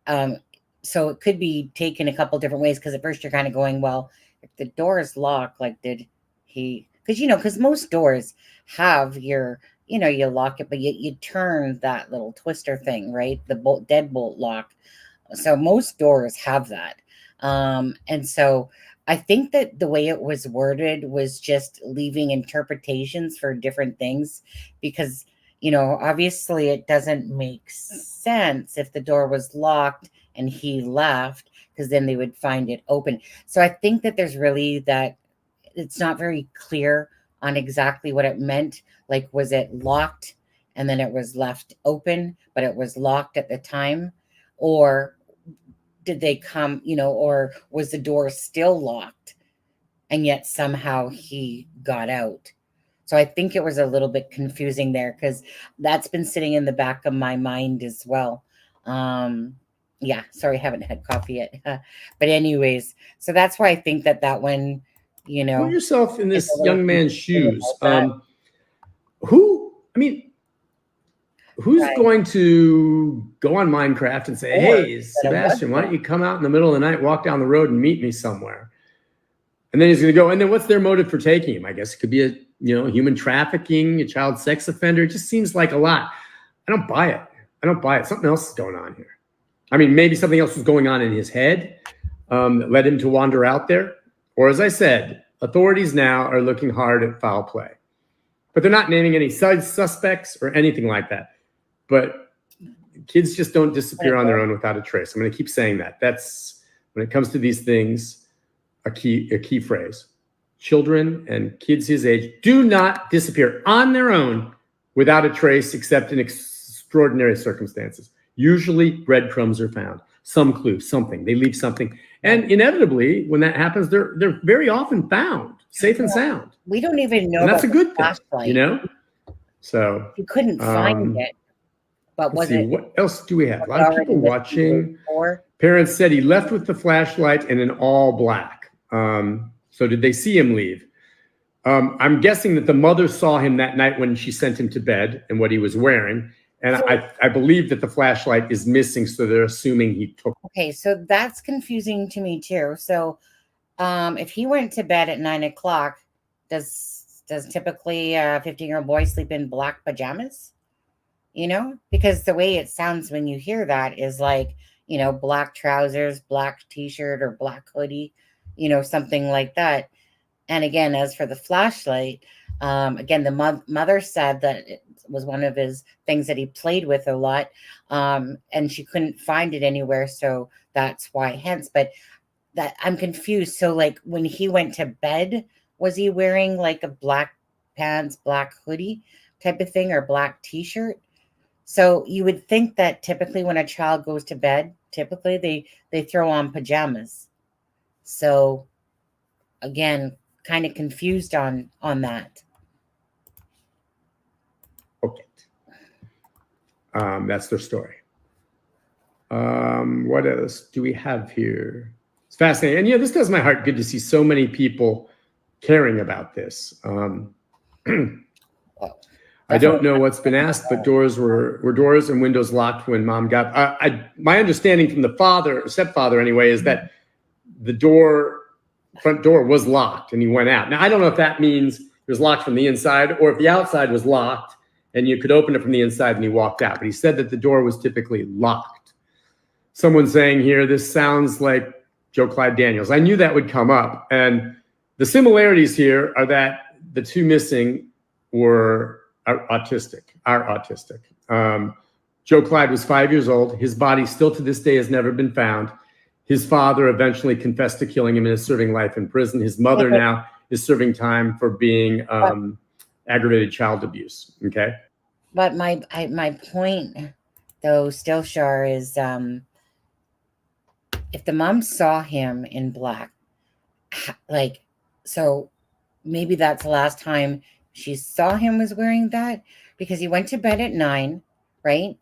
So it could be taken a couple different ways, because at first you're kind of going, well, if the door is locked, like did he... Because most doors have your, you lock it, but you turn that little twister thing, right? The deadbolt lock. So most doors have that. And so I think that the way it was worded was just leaving interpretations for different things, because, obviously it doesn't make sense if the door was locked and he left, because then they would find it open. So I think that there's really that it's not very clear on exactly what it meant. Like, was it locked and then it was left open, but it was locked at the time? Or did they come, or was the door still locked and yet somehow he got out? So I think it was a little bit confusing there, because that's been sitting in the back of my mind as well. Yeah, sorry, I haven't had coffee yet. But anyways, so that's why I think that one, Put yourself in this young man's shoes. Who's going to go on Minecraft and say, hey, Sebastian, why don't you come out in the middle of the night, walk down the road and meet me somewhere? And then he's going to go, and then what's their motive for taking him? I guess it could be human trafficking, a child sex offender. It just seems like a lot. I don't buy it. Something else is going on here. I mean, maybe something else was going on in his head that led him to wander out there. Or, as I said, authorities now are looking hard at foul play. But they're not naming any suspects or anything like that. But kids just don't disappear on their own without a trace. I'm going to keep saying that. That's, when it comes to these things, a key phrase. Children and kids his age do not disappear on their own without a trace, except in extraordinary circumstances. Usually breadcrumbs are found, some clue, something. They leave something. And inevitably, when that happens, they're very often found, safe and sound. We don't even know. And that's a good thing, So you couldn't find it. But what else do we have? A lot of people watching. Parents said he left with the flashlight and in all black. So did they see him leave? I'm guessing that the mother saw him that night when she sent him to bed and what he was wearing. And I believe that the flashlight is missing, so they're assuming he took it. Okay, so that's confusing to me too. So if he went to bed at 9 o'clock, does typically a 15-year-old boy sleep in black pajamas? Because the way it sounds when you hear that is like, black trousers, black t-shirt, or black hoodie, something like that. And again, as for the flashlight, again, the mother said that it was one of his things that he played with a lot, and she couldn't find it anywhere, so that's why. Hence, but that I'm confused. So, like, when he went to bed, was he wearing like a black pants, black hoodie type of thing, or black t-shirt? So you would think that typically when a child goes to bed, typically they throw on pajamas. So again, kind of confused on that. Okay. That's their story. What else do we have here? It's fascinating. And this does my heart good to see so many people caring about this. I don't know what's been asked, but were doors and windows locked when mom got... my understanding from the stepfather anyway, is that the front door was locked and he went out. Now, I don't know if that means it was locked from the inside or if the outside was locked and you could open it from the inside and he walked out. But he said that the door was typically locked. Someone's saying here, this sounds like Joe Clyde Daniels. I knew that would come up. And the similarities here are that the two missing were autistic. Joe Clyde was 5 years old. His body still to this day has never been found. His father eventually confessed to killing him and is serving life in prison. His mother now is serving time for being aggravated child abuse. Okay. But my point, though, still, Shar, is if the mom saw him in black, like, so maybe that's the last time she saw him was wearing that, because he went to bed at 9, right?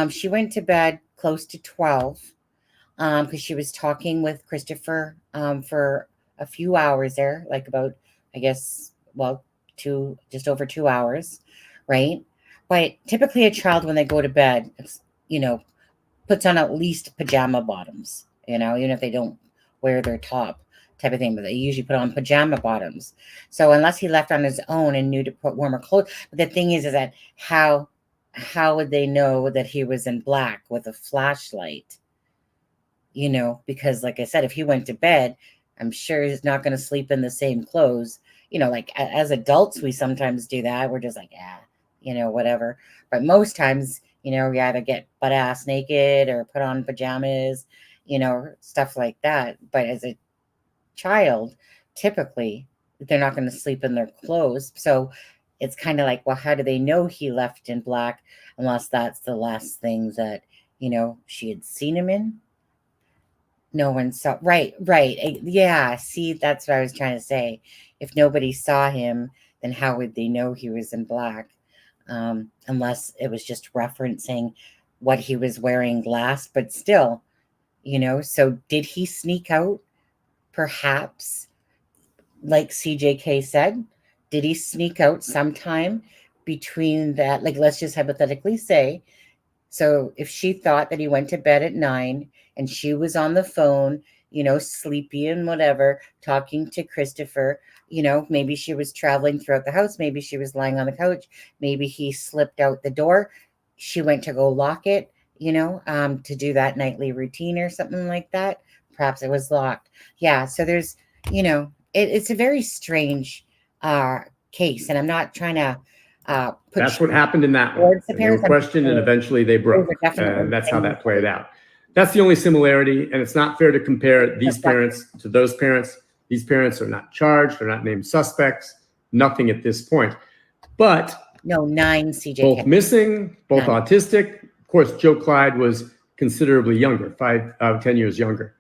She went to bed close to 12 because she was talking with Christopher for a few hours there, like about, I guess, well, just over 2 hours, right? But typically a child, when they go to bed, you know, puts on at least pajama bottoms, you know, even if they don't wear their top type of thing, but they usually put on pajama bottoms. So unless he left on his own and knew to put warmer clothes, but the thing is that how would they know that he was in black with a flashlight? You know, because like I said, if he went to bed, I'm sure he's not going to sleep in the same clothes. You know, like as adults, we sometimes do that. We're just like, you know, whatever. But most times, you know, we either get butt ass naked or put on pajamas, you know, stuff like that. But as a child, typically, they're not going to sleep in their clothes. So it's kind of like, well, how do they know he left in black unless that's the last thing that, you know, she had seen him in? No one saw. Right. Yeah. See, that's what I was trying to say. If nobody saw him, then how would they know he was in black? Unless it was just referencing what he was wearing last, but still, you know, so did he sneak out? Perhaps, like CJK said, did he sneak out sometime between that? Like, let's just hypothetically say, so if she thought that he went to bed at 9 and she was on the phone, you know, sleepy and whatever, talking to Christopher, you know, maybe she was traveling throughout the house. Maybe she was lying on the couch. Maybe he slipped out the door. She went to go lock it, you know, to do that nightly routine or something like that. Perhaps it was locked. Yeah. So there's, you know, it's a very strange case. And I'm not trying to that's what happened in that one. They were questioned and eventually they broke. And that's how that played out. That's the only similarity. And it's not fair to compare these parents to those parents. These parents are not charged. They're not named suspects. Nothing at this point. But no, 9 CJK. Both missing, both autistic. Of course, Joe Clyde was considerably younger, 10 years younger.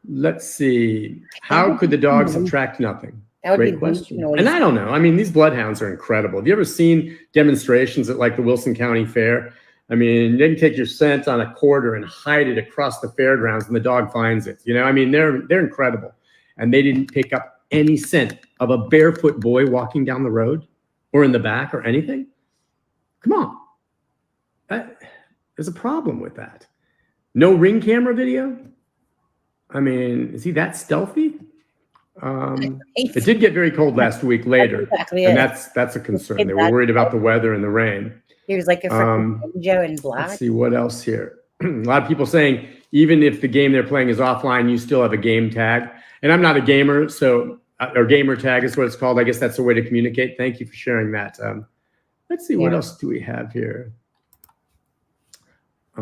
Let's see. How could the dogs have tracked nothing? Great question. And I don't know. I mean, these bloodhounds are incredible. Have you ever seen demonstrations at like the Wilson County Fair? I mean, they can take your scent on a quarter and hide it across the fairgrounds and the dog finds it. You know, I mean, they're incredible. And they didn't pick up any scent of a barefoot boy walking down the road or in the back or anything. Come on. There's a problem with that. No Ring camera video? I mean, is he that stealthy? It did get very cold last week later, and that's a concern. They were worried about the weather and the rain. He was like a ninja in black. Let's see what else here. A lot of people saying even if the game they're playing is offline, you still have a game tag. And I'm not a gamer, so or gamer tag is what it's called. I guess that's a way to communicate. Thank you for sharing that. Let's see what else do we have here. A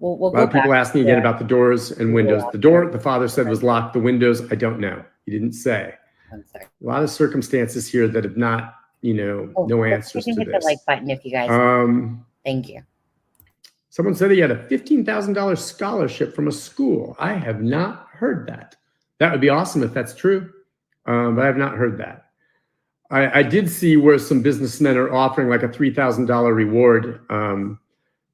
lot of people asking again about the doors and windows. The door, the father said, was locked. The windows, I don't know. He didn't say. A lot of circumstances here that have not, you know, no answers to this. Hit the like button if you guys. Thank you. Someone said he had a $15,000 scholarship from a school. I have not heard that. That would be awesome if that's true, but I have not heard that. I did see where some businessmen are offering like a $3,000 reward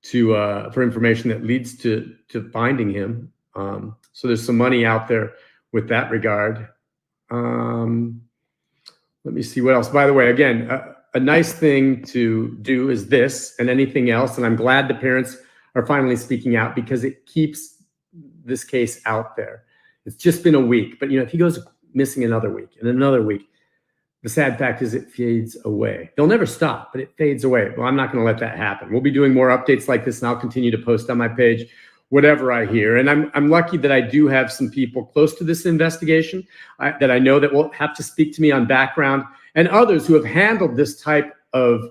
for information that leads to finding him. So there's some money out there with that regard. Let me see what else. By the way, again, a nice thing to do is this and anything else. And I'm glad the parents are finally speaking out because it keeps this case out there. It's just been a week, but you know, if he goes missing another week and another week, the sad fact is it fades away. They'll never stop, but it fades away. Well, I'm not going to let that happen. We'll be doing more updates like this, and I'll continue to post on my page whatever I hear. And I'm lucky that I do have some people close to this investigation that I know that will have to speak to me on background and others who have handled this type of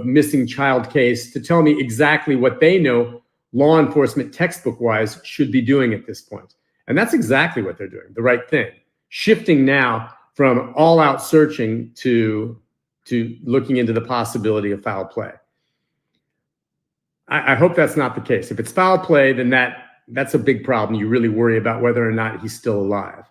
missing child case to tell me exactly what they know law enforcement textbook-wise should be doing at this point. And that's exactly what they're doing, the right thing. Shifting now from all-out searching to looking into the possibility of foul play. I hope that's not the case. If it's foul play, then that's a big problem. You really worry about whether or not he's still alive.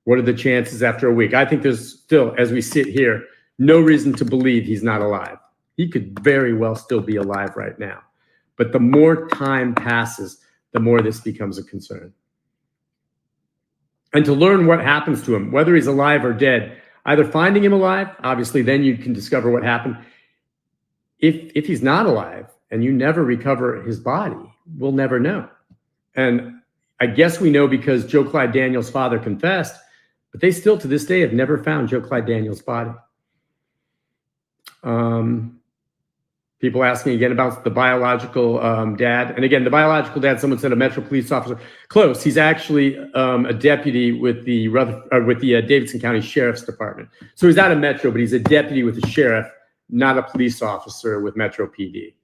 What are the chances after a week? I think there's still, as we sit here, no reason to believe he's not alive. He could very well still be alive right now. But the more time passes, the more this becomes a concern. And to learn what happens to him, whether he's alive or dead, either finding him alive, obviously then you can discover what happened. If he's not alive and you never recover his body, we'll never know. And I guess we know because Joe Clyde Daniels' father confessed, but they still to this day have never found Joe Clyde Daniels' body. People ask me again about the biological dad. And again, the biological dad, someone said a Metro police officer. Close. He's actually a deputy with the Davidson County Sheriff's Department. So he's not a Metro, but he's a deputy with the sheriff, not a police officer with Metro PD.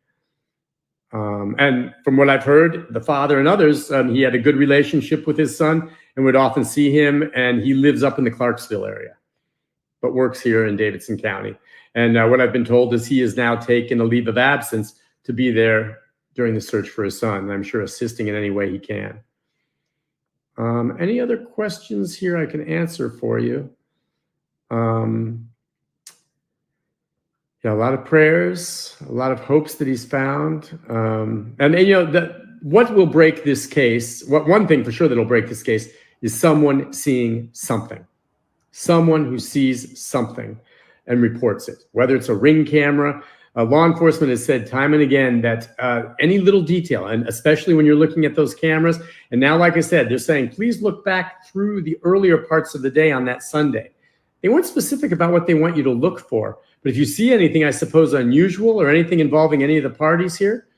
And from what I've heard, the father and others, he had a good relationship with his son and would often see him. And he lives up in the Clarksville area, but works here in Davidson County. And what I've been told is he has now taken a leave of absence to be there during the search for his son. I'm sure assisting in any way he can. Any other questions here I can answer for you? Yeah, a lot of prayers, a lot of hopes that he's found. And you know, what will break this case, one thing for sure that'll break this case is someone seeing something. Someone who sees something and reports it, whether it's a Ring camera. Law enforcement has said time and again that any little detail, and especially when you're looking at those cameras, and now, like I said, they're saying, please look back through the earlier parts of the day on that Sunday. They weren't specific about what they want you to look for, but if you see anything, I suppose, unusual or anything involving any of the parties here,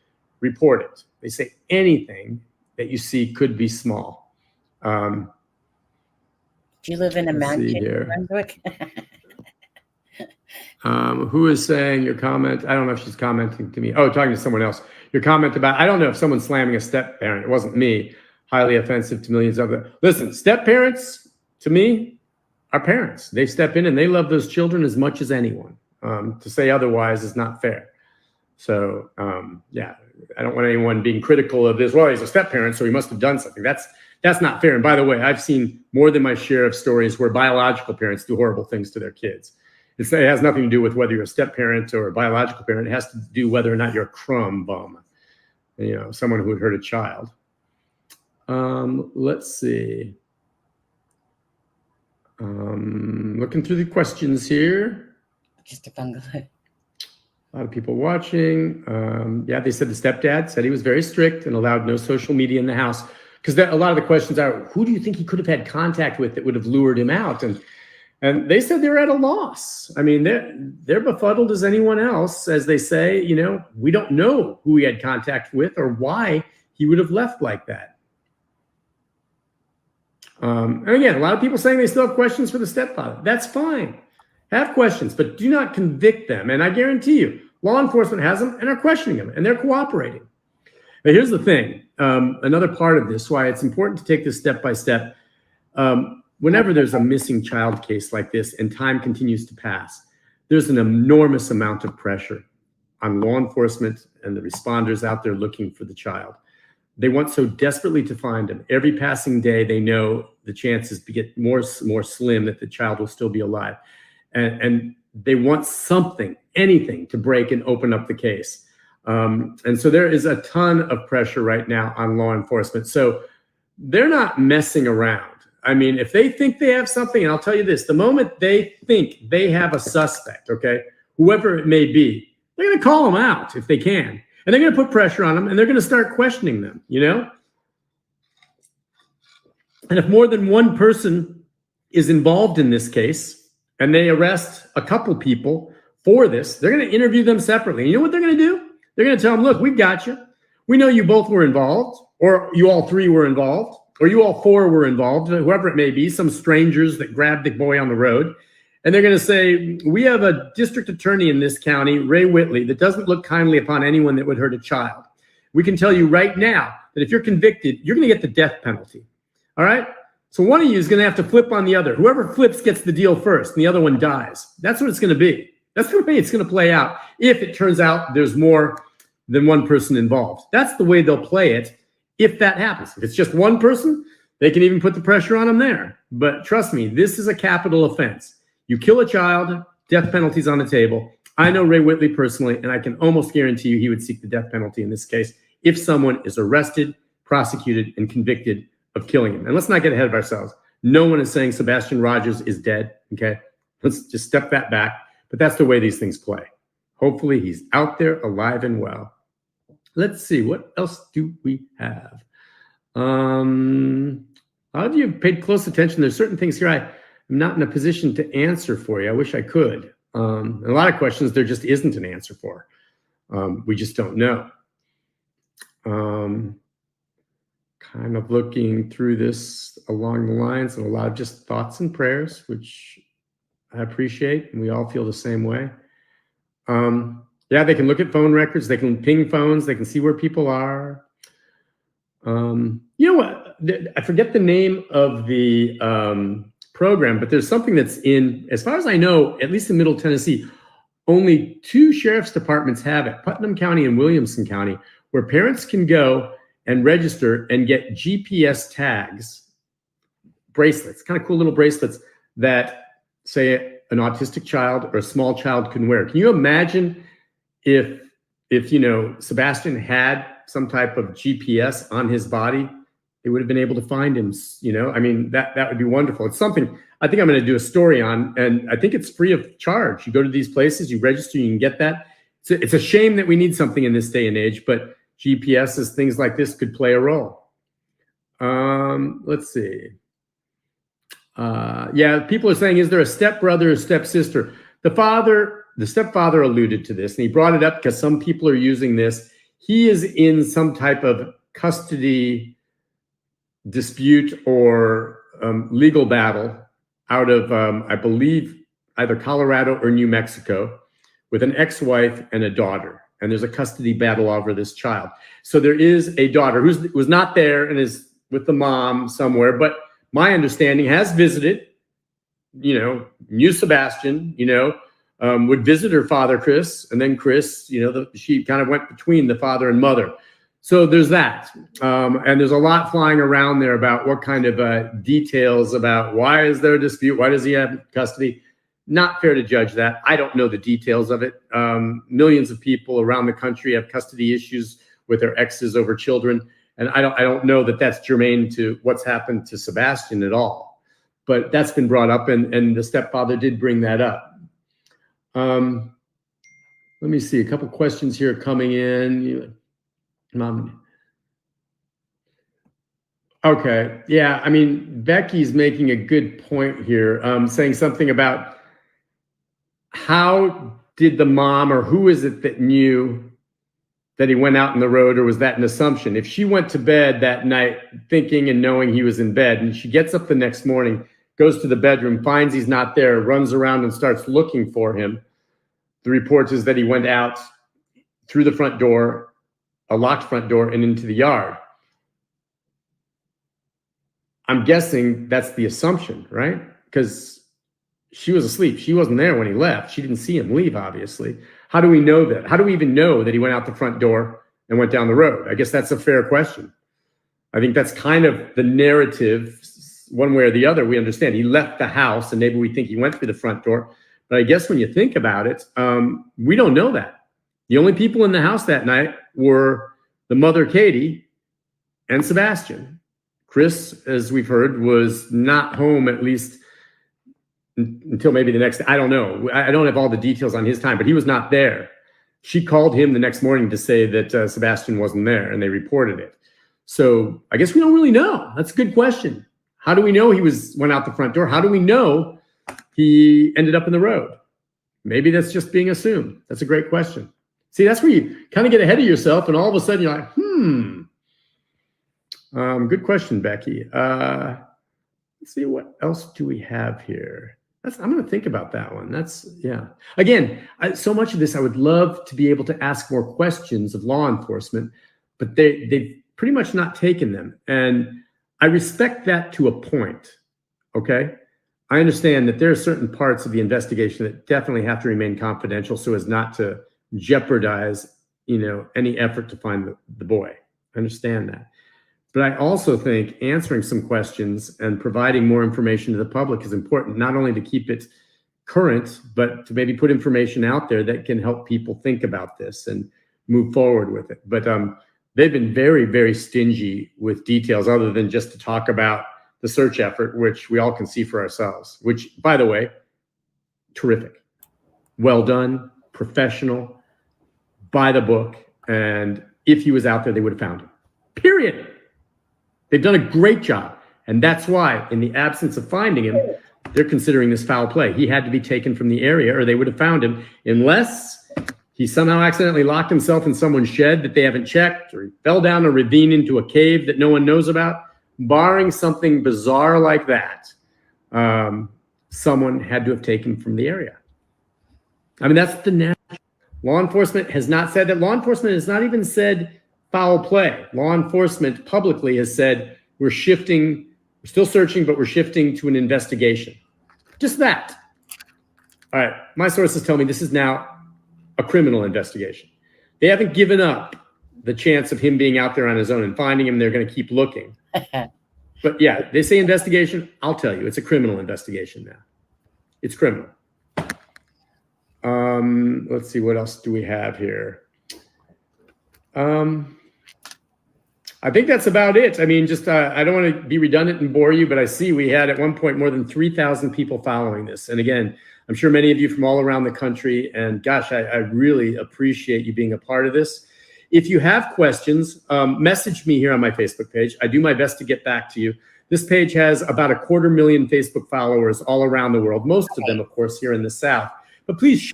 report it. They say anything that you see could be small. Do you live in a mansion in Brunswick? Who is saying your comment? I don't know if she's commenting to me. Oh, talking to someone else. Your comment about, I don't know if someone's slamming a step parent. It wasn't me. Highly offensive to millions of them. Listen, step parents, to me, are parents. They step in and they love those children as much as anyone. To say otherwise is not fair. So, yeah, I don't want anyone being critical of this. Well, he's a step parent, so he must have done something. That's not fair. And by the way, I've seen more than my share of stories where biological parents do horrible things to their kids. It has nothing to do with whether you're a step parent or a biological parent. It has to do whether or not you're a crumb bum, you know, someone who would hurt a child. Let's see. Looking through the questions here. Just a fungal. A lot of people watching. Yeah, they said the stepdad said he was very strict and allowed no social media in the house. Because a lot of the questions are, who do you think he could have had contact with that would have lured him out? And they said they're at a loss. I mean, they're befuddled as anyone else, as they say, you know, we don't know who he had contact with or why he would have left like that. And again, a lot of people saying they still have questions for the stepfather. That's fine. Have questions, but do not convict them. And I guarantee you, law enforcement has them and are questioning them and they're cooperating. But here's the thing. Another part of this, why it's important to take this step by step. Whenever there's a missing child case like this and time continues to pass, there's an enormous amount of pressure on law enforcement and the responders out there looking for the child. They want so desperately to find him. Every passing day, they know the chances get more slim that the child will still be alive. And they want something, anything to break and open up the case. And so there is a ton of pressure right now on law enforcement. So they're not messing around. I mean, if they think they have something, and I'll tell you this, the moment they think they have a suspect, okay, whoever it may be, they're going to call them out if they can. And they're going to put pressure on them, and they're going to start questioning them, you know? And if more than one person is involved in this case, and they arrest a couple people for this, they're going to interview them separately. And you know what they're going to do? They're going to tell them, look, we've got you. We know you both were involved, or you all three were involved, or you all four were involved, whoever it may be, some strangers that grabbed the boy on the road. and they're going to say, we have a district attorney in this county, Ray Whitley, that doesn't look kindly upon anyone that would hurt a child. We can tell you right now that if you're convicted, you're going to get the death penalty. All right? So one of you is going to have to flip on the other. Whoever flips gets the deal first, and the other one dies. That's what it's going to be. That's the way it's going to play out if it turns out there's more than one person involved. That's the way they'll play it if that happens. If it's just one person, they can even put the pressure on them there. But trust me, this is a capital offense. You kill a child, death penalty's on the table. I know Ray Whitley personally, and I can almost guarantee you he would seek the death penalty in this case if someone is arrested, prosecuted, and convicted of killing him. And let's not get ahead of ourselves. No one is saying Sebastian Rogers is dead, okay? Let's just step that back. But that's the way these things play. Hopefully he's out there alive and well. Let's see, what else do we have? A lot of you have paid close attention. There's certain things here I'm not in a position to answer for you. I wish I could. A lot of questions there just isn't an answer for. We just don't know. Kind of looking through this along the lines of a lot of just thoughts and prayers, which I appreciate, and we all feel the same way. Yeah, they can look at phone records, they can ping phones, they can see where people are. You know what? I forget the name of the program, but there's something that's in, as far as I know, at least in Middle Tennessee, only 2 sheriff's departments have it, Putnam County and Williamson County, where parents can go and register and get GPS tags, bracelets, kind of cool little bracelets that say an autistic child or a small child can wear. Can you imagine if you know, Sebastian had some type of GPS on his body, they would have been able to find him, you know? I mean, that would be wonderful. It's something I think I'm going to do a story on, and I think it's free of charge. You go to these places, you register, you can get that. It's a shame that we need something in this day and age, but GPSs, things like this could play a role. Let's see. Yeah, people are saying, is there a stepbrother or stepsister? The stepfather alluded to this, and he brought it up because some people are using this. He is in some type of custody dispute or legal battle out of, I believe, either Colorado or New Mexico with an ex-wife and a daughter. And there's a custody battle over this child. So there is a daughter who was not there and is with the mom somewhere, but my understanding has visited, you know, knew Sebastian, you know, would visit her father, Chris, and then Chris, you know, she kind of went between the father and mother. So there's that. And there's a lot flying around there about what kind of details about why is there a dispute? Why does he have custody? Not fair to judge that. I don't know the details of it. Millions of people around the country have custody issues with their exes over children. And I don't know that that's germane to what's happened to Sebastian at all. But that's been brought up, and the stepfather did bring that up. Let me see, a couple questions here coming in. Mom. Okay, yeah, I mean, Becky's making a good point here, saying something about how did the mom, or who is it that knew that he went out on the road, or was that an assumption? If she went to bed that night thinking and knowing he was in bed, and she gets up the next morning, goes to the bedroom, finds he's not there, runs around and starts looking for him, the report is that he went out through the front door, a locked front door, and into the yard. I'm guessing that's the assumption, right? Because she was asleep. She wasn't there when he left. She didn't see him leave, obviously. How do we know that? How do we even know that he went out the front door and went down the road? I guess that's a fair question. I think that's kind of the narrative, one way or the other. We understand he left the house, and maybe we think he went through the front door. But I guess when you think about it, we don't know that. The only people in the house that night were the mother, Katie, and Sebastian. Chris, as we've heard, was not home at least until maybe the next day. I don't know. I don't have all the details on his time, but he was not there. She called him the next morning to say that Sebastian wasn't there, and they reported it. So I guess we don't really know. That's a good question. How do we know he went out the front door? How do we know he ended up in the road? Maybe that's just being assumed. That's a great question. See, that's where you kind of get ahead of yourself, and all of a sudden you're like, good question, Becky. Let's see, what else do we have here? I'm going to think about that one. Yeah. Again, so much of this, I would love to be able to ask more questions of law enforcement, but they've pretty much not taken them. And I respect that to a point. Okay. I understand that there are certain parts of the investigation that definitely have to remain confidential so as not to jeopardize, any effort to find the boy. I understand that. But I also think answering some questions and providing more information to the public is important, not only to keep it current, but to maybe put information out there that can help people think about this and move forward with it. But they've been very, very stingy with details other than just to talk about the search effort, which we all can see for ourselves, which, by the way, terrific. Well done, professional, by the book. And if he was out there, they would have found him. Period. They've done a great job. And that's why, in the absence of finding him, they're considering this foul play. He had to be taken from the area or they would have found him, unless he somehow accidentally locked himself in someone's shed that they haven't checked, or he fell down a ravine into a cave that no one knows about. Barring something bizarre like that, someone had to have taken from the area. I mean, that's the natural. Law enforcement has not said that. Law enforcement has not even said foul play. Law enforcement publicly has said, we're still searching, but we're shifting to an investigation. Just that. All right, my sources tell me this is now a criminal investigation. They haven't given up the chance of him being out there on his own and finding him. They're going to keep looking. But yeah, they say investigation. I'll tell you, it's a criminal investigation now. It's criminal. Let's see, what else do we have here? I think that's about it. I mean, just I don't want to be redundant and bore you, but I see we had at one point more than 3,000 people following this. And again, I'm sure many of you from all around the country. And gosh, I really appreciate you being a part of this. If you have questions, message me here on my Facebook page. I do my best to get back to you. This page has about 250,000 Facebook followers all around the world. Most of them, of course, here in the South. But please.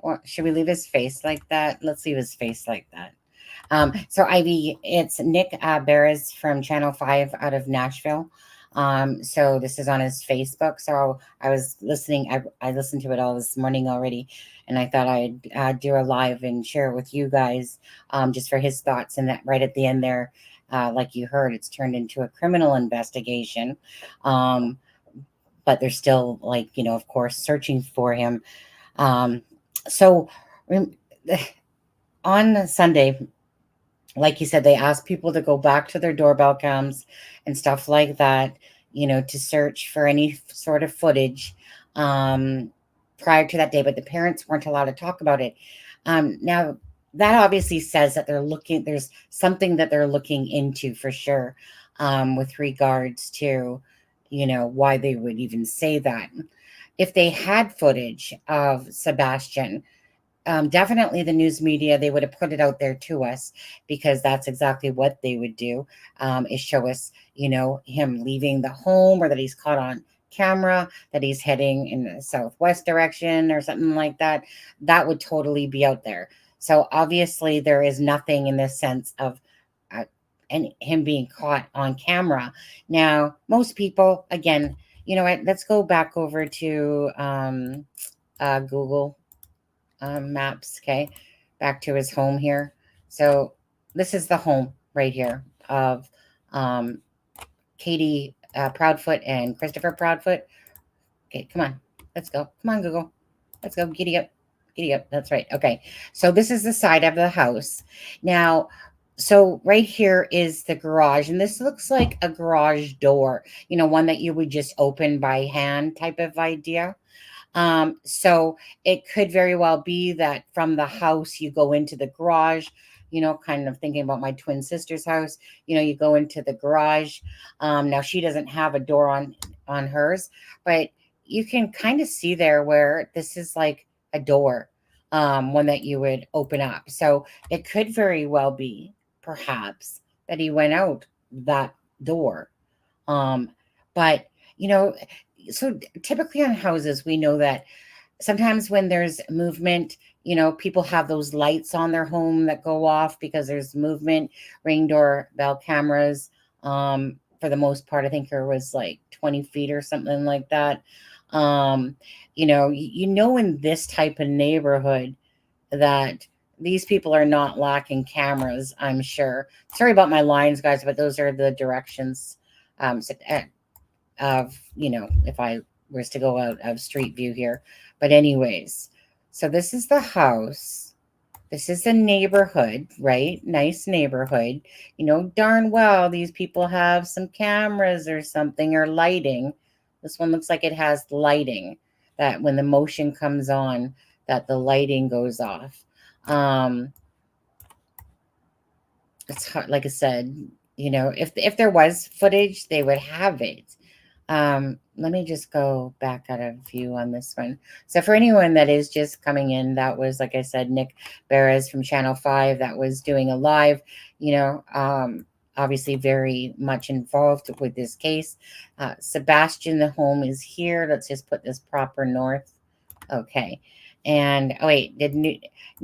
Well, should we leave his face like that? Let's leave his face like that. So Ivy, it's Nick Barris from Channel 5 out of Nashville. So this is on his Facebook. So I was listening. I listened to it all this morning already, and I thought I'd do a live and share it with you guys, just for his thoughts. And that right at the end there, like you heard, it's turned into a criminal investigation. But they're still, like, of course, searching for him. So on Sunday, like you said, they asked people to go back to their doorbell cams and stuff like that, to search for any sort of footage prior to that day. But the parents weren't allowed to talk about it. Now, that obviously says that there's something that they're looking into for sure, with regards to, why they would even say that. If they had footage of Sebastian, definitely the news media, they would have put it out there to us, because that's exactly what they would do, is show us, him leaving the home, or that he's caught on camera, that he's heading in the southwest direction or something like that. That would totally be out there. So obviously there is nothing in the sense of him being caught on camera. Now, most people, again, let's go back over to Google Maps. Okay, back to his home here. So this is the home right here of Katie Proudfoot and Christopher Proudfoot. Okay, come on, let's go. Come on, Google, let's go. Giddy up, giddy up. That's right. Okay, so this is the side of the house. Now, so right here is the garage, and this looks like a garage door, one that you would just open by hand type of idea. So it could very well be that from the house you go into the garage, kind of thinking about my twin sister's house, you go into the garage. Now she doesn't have a door on hers, but you can kind of see there where this is like a door, one that you would open up. So it could very well be perhaps that he went out that door. But, so typically on houses, we know that sometimes when there's movement, people have those lights on their home that go off because there's movement. Ring doorbell cameras, for the most part, I think there was like 20 feet or something like that. In this type of neighborhood that these people are not lacking cameras, I'm sure. Sorry about my lines, guys, but those are the directions of, if I was to go out of street view here. But anyways, so this is the house. This is the neighborhood, right? Nice neighborhood. Darn well these people have some cameras or something, or lighting. This one looks like it has lighting, that when the motion comes on, that the lighting goes off. It's hard, like I said, if there was footage, they would have it. Let me just go back out of view on this one. So for anyone that is just coming in, that was, like I said, Nick Beres from Channel 5 that was doing a live, obviously very much involved with this case. Sebastian, the home is here. Let's just put this proper north. Okay. And, oh wait, did New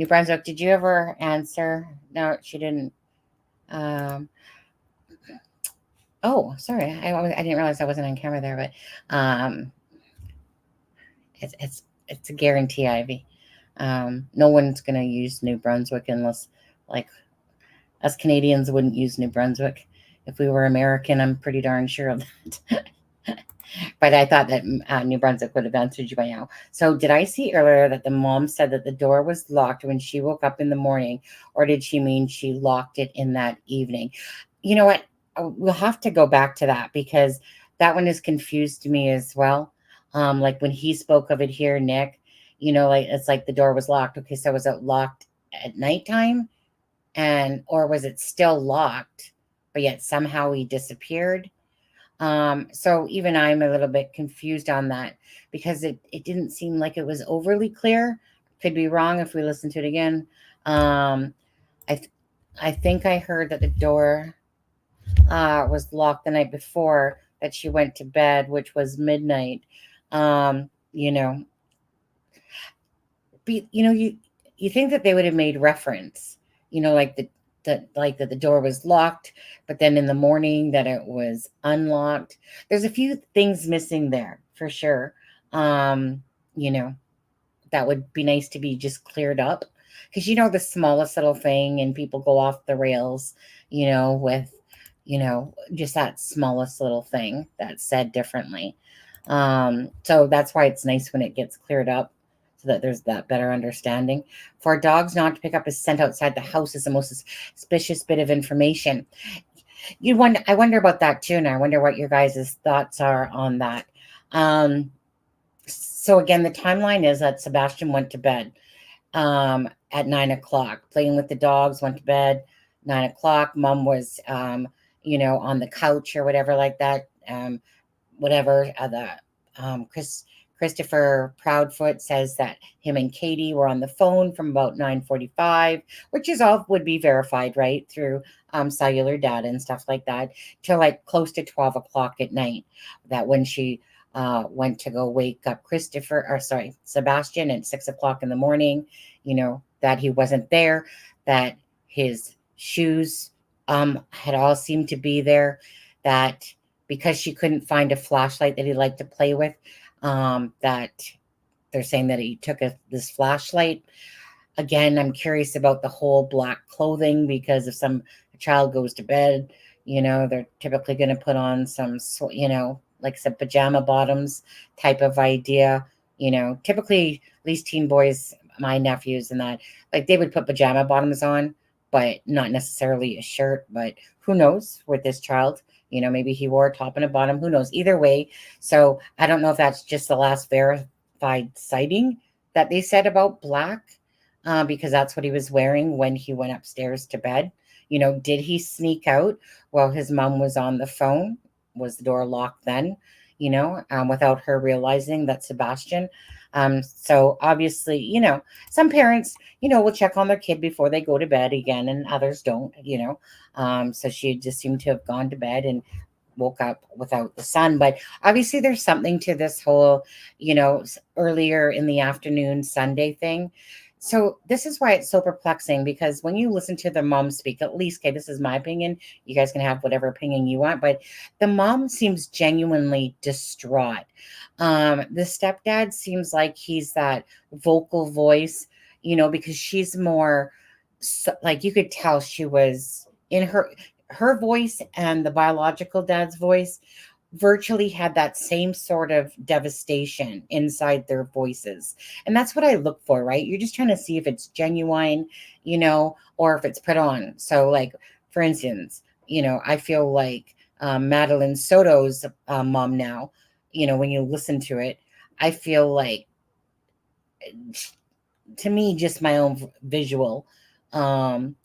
Brunswick, did you ever answer? No, she didn't. Oh, sorry. I didn't realize I wasn't on camera there, but it's a guarantee, Ivy. No one's gonna use New Brunswick unless, like, us Canadians wouldn't use New Brunswick. If we were American, I'm pretty darn sure of that. But I thought that New Brunswick would have answered you by now. So did I see earlier that the mom said that the door was locked when she woke up in the morning, or did she mean she locked it in that evening? You know what? We'll have to go back to that, because that one has confused me as well. Like when he spoke of it here, Nick, like it's like the door was locked. Okay, so was it locked at nighttime, or was it still locked, but yet somehow he disappeared? So even I'm a little bit confused on that, because it didn't seem like it was overly clear. Could be wrong if we listen to it again. I think I heard that the door was locked the night before that she went to bed, which was midnight. You think that they would have made reference, like that the door was locked, but then in the morning that it was unlocked. There's a few things missing there for sure. You know, that would be nice to be just cleared up, because the smallest little thing and people go off the rails, with just that smallest little thing that's said differently. So that's why it's nice when it gets cleared up, so that there's that better understanding. For dogs not to pick up a scent outside the house is the most suspicious bit of information. I wonder about that too, and I wonder what your guys' thoughts are on that. So again, the timeline is that Sebastian went to bed at 9 o'clock, playing with the dogs, went to bed 9 o'clock. Mom was, on the couch or whatever like that. Christopher Proudfoot says that him and Katie were on the phone from about 9:45, which is all would be verified, right, through cellular data and stuff like that, till like close to 12 o'clock at night. That when she went to go wake up Sebastian at 6 o'clock in the morning, that he wasn't there, that his shoes had all seemed to be there, that because she couldn't find a flashlight that he liked to play with, that they're saying that he took this flashlight. Again, I'm curious about the whole black clothing, because if a child goes to bed, they're typically going to put on some, like some pajama bottoms type of idea. Typically, at least teen boys, my nephews and that, like they would put pajama bottoms on, but not necessarily a shirt. But who knows with this child? Maybe he wore a top and a bottom. Who knows? Either way. So I don't know if that's just the last verified sighting that they said about black, because that's what he was wearing when he went upstairs to bed. Did he sneak out while his mom was on the phone? Was the door locked then, without her realizing that Sebastian? So obviously, some parents, will check on their kid before they go to bed again, and others don't, so she just seemed to have gone to bed and woke up without the son. But obviously there's something to this whole, earlier in the afternoon Sunday thing. So this is why it's so perplexing, because when you listen to the mom speak, at least, okay, this is my opinion. You guys can have whatever opinion you want, but the mom seems genuinely distraught. The stepdad seems like he's that vocal voice, because she's more like, you could tell she was in her voice, and the biological dad's voice virtually had that same sort of devastation inside their voices. And that's what I look for, right? You're just trying to see if it's genuine, or if it's put on. So, like, for instance, I feel like Madeline Soto's mom now, when you listen to it, I feel like, to me, just my own visual, um,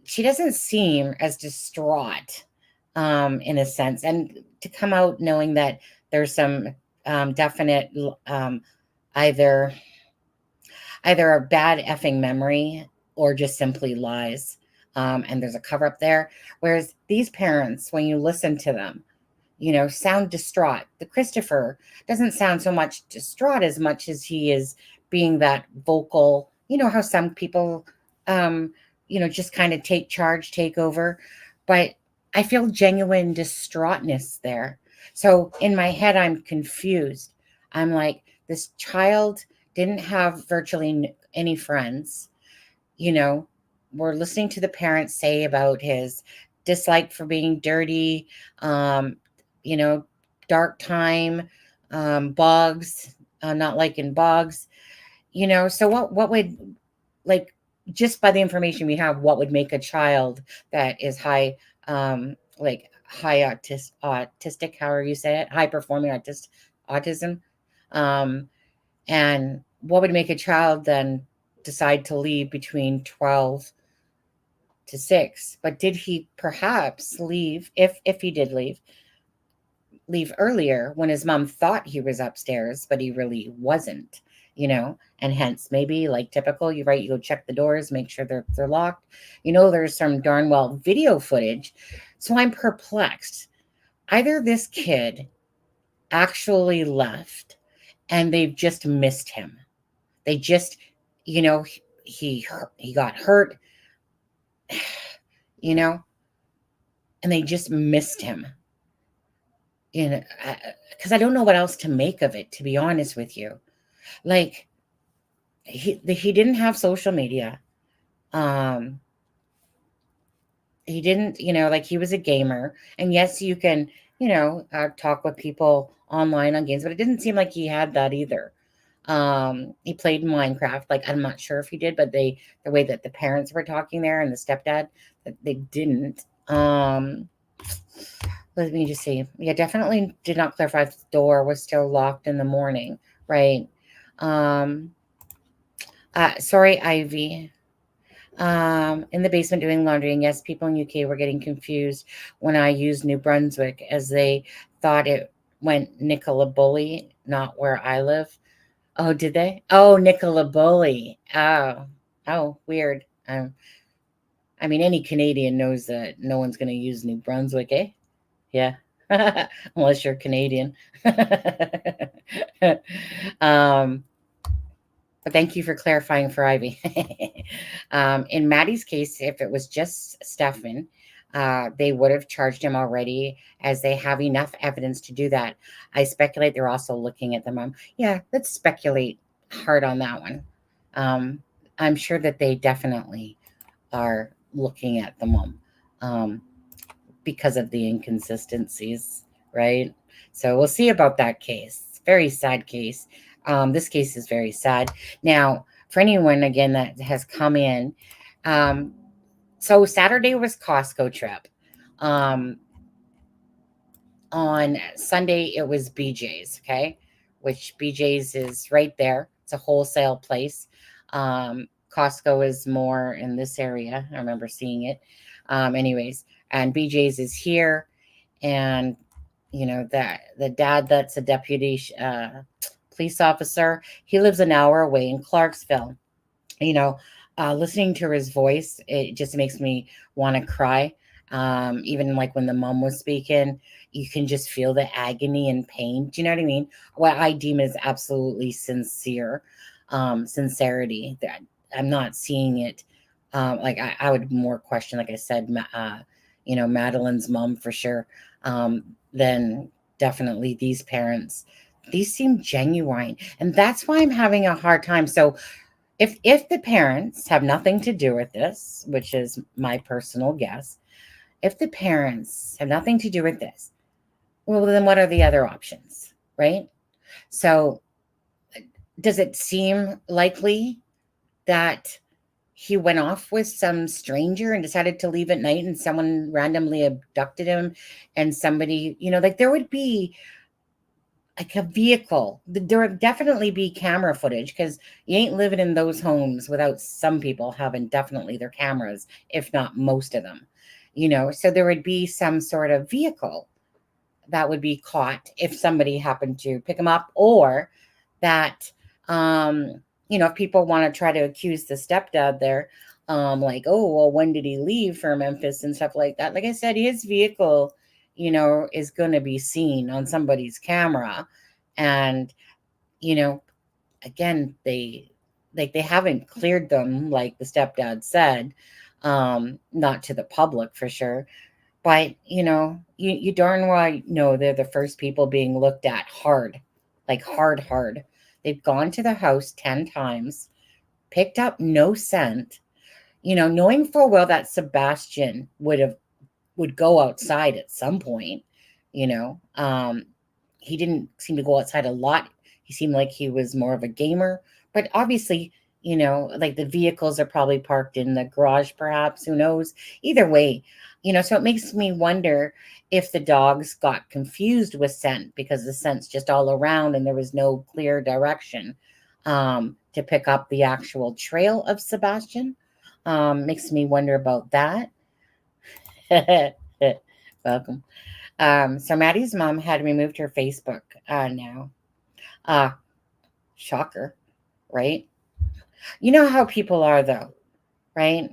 she doesn't seem as distraught, in a sense, and to come out knowing that there's some definite, either a bad effing memory, or just simply lies, and there's a cover up there. Whereas these parents, when you listen to them, sound distraught. The Christopher doesn't sound so much distraught as much as he is being that vocal. You know how some people, just kind of take charge, take over. But I feel genuine distraughtness there. So in my head, I'm confused. I'm like, this child didn't have virtually any friends. We're listening to the parents say about his dislike for being dirty, um, you know, dark time, bogs, not liking bogs, so what would, like, just by the information we have, what would make a child that is high, like high autistic, however you say it, high performing autism, um, and what would make a child then decide to leave between 12 to 6? But did he perhaps leave, if he did leave earlier, when his mom thought he was upstairs, but he really wasn't, and hence, maybe, like typical, you're right, you go check the doors, make sure they're locked. There's some darn well video footage. So I'm perplexed. Either this kid actually left and they've just missed him. They just, you know, he got hurt, and they just missed him. Because I don't know what else to make of it, to be honest with you. Like, he didn't have social media. He didn't, like, he was a gamer, and yes, you can, talk with people online on games, but it didn't seem like he had that either. He played Minecraft. Like, I'm not sure if he did, but the way that the parents were talking there, and the stepdad, that they didn't. Let me just see. Yeah, definitely did not clarify if the door was still locked in the morning, right? Sorry, Ivy. In the basement doing laundry, and yes, people in UK were getting confused when I used New Brunswick, as they thought it went Nicola Bully, not where I live. Oh, did they? Oh, Nicola Bully. Oh, weird. I mean, any Canadian knows that no one's going to use New Brunswick, eh? Yeah. Unless you're Canadian. But thank you for clarifying for Ivy. In Maddie's case, if it was just Stefan, they would have charged him already, as they have enough evidence to do that. I speculate they're also looking at the mom. Yeah, let's speculate hard on that one. I'm sure that they definitely are looking at the mom, because of the inconsistencies, right? So we'll see about that case. Very sad case. This case is very sad. Now, for anyone, again, that has come in, so Saturday was Costco trip. On Sunday, it was BJ's, okay? Which BJ's is right there. It's a wholesale place. Costco is more in this area. I remember seeing it. Anyways, and BJ's is here. And, that the dad, that's a deputy police officer, he lives an hour away in Clarksville. Listening to his voice, it just makes me want to cry. Even like when the mom was speaking, you can just feel the agony and pain. Do you know what I mean? What I deem is absolutely sincere. sincerity. That I'm not seeing it. Like I would more question, like I said, Madeline's mom for sure. Than definitely these parents. These seem genuine, and that's why I'm having a hard time. So if the parents have nothing to do with this, which is my personal guess, if the parents have nothing to do with this, well, then what are the other options, right? So does it seem likely that he went off with some stranger and decided to leave at night and someone randomly abducted him and somebody, like there would be like a vehicle. There would definitely be camera footage because you ain't living in those homes without some people having definitely their cameras, if not most of them. So there would be some sort of vehicle that would be caught if somebody happened to pick him up, or that, if people want to try to accuse the stepdad there, like, oh, well, when did he leave for Memphis and stuff like that? Like I said, his vehicle, is going to be seen on somebody's camera. And, again, they haven't cleared them like the stepdad said, not to the public for sure. But, you darn well know they're the first people being looked at hard, like hard. They've gone to the house 10 times, picked up no scent, knowing full well that Sebastian would go outside at some point, you know. He didn't seem to go outside a lot. He seemed like he was more of a gamer, but obviously, like the vehicles are probably parked in the garage, perhaps, who knows? Either way, so it makes me wonder if the dogs got confused with scent because the scent's just all around and there was no clear direction to pick up the actual trail of Sebastian. Makes me wonder about that. Welcome. So Maddie's mom had removed her Facebook now. Shocker, right? You know how people are though, right?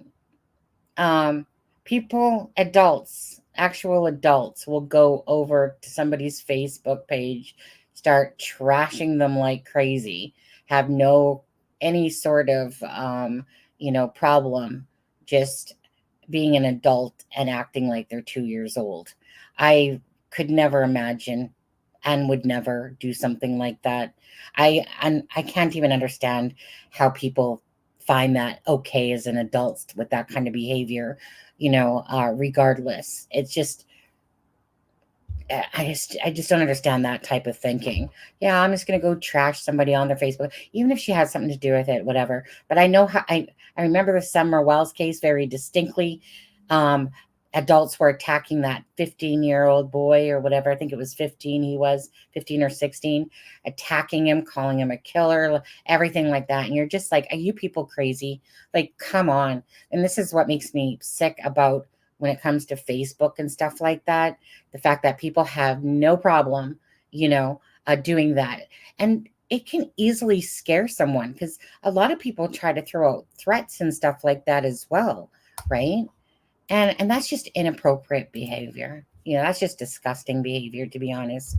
Actual adults will go over to somebody's Facebook page, start trashing them like crazy, have no any sort of problem just being an adult and acting like they're 2 years old. I could never imagine and would never do something like that. I can't even understand how people find that okay as an adult with that kind of behavior, regardless. It's just I just don't understand that type of thinking. Yeah, I'm just gonna go trash somebody on their Facebook, even if she has something to do with it, whatever. But I know how I remember the Summer Wells case very distinctly. Um, Adults were attacking that 15-year-old boy or whatever. I think it was 15. He was 15 or 16, attacking him, calling him a killer, everything like that. And you're just like, are you people crazy? Like, come on. And this is what makes me sick about when it comes to Facebook and stuff like that, the fact that people have no problem, doing that. And it can easily scare someone because a lot of people try to throw out threats and stuff like that as well, right? And that's just inappropriate behavior. That's just disgusting behavior, to be honest.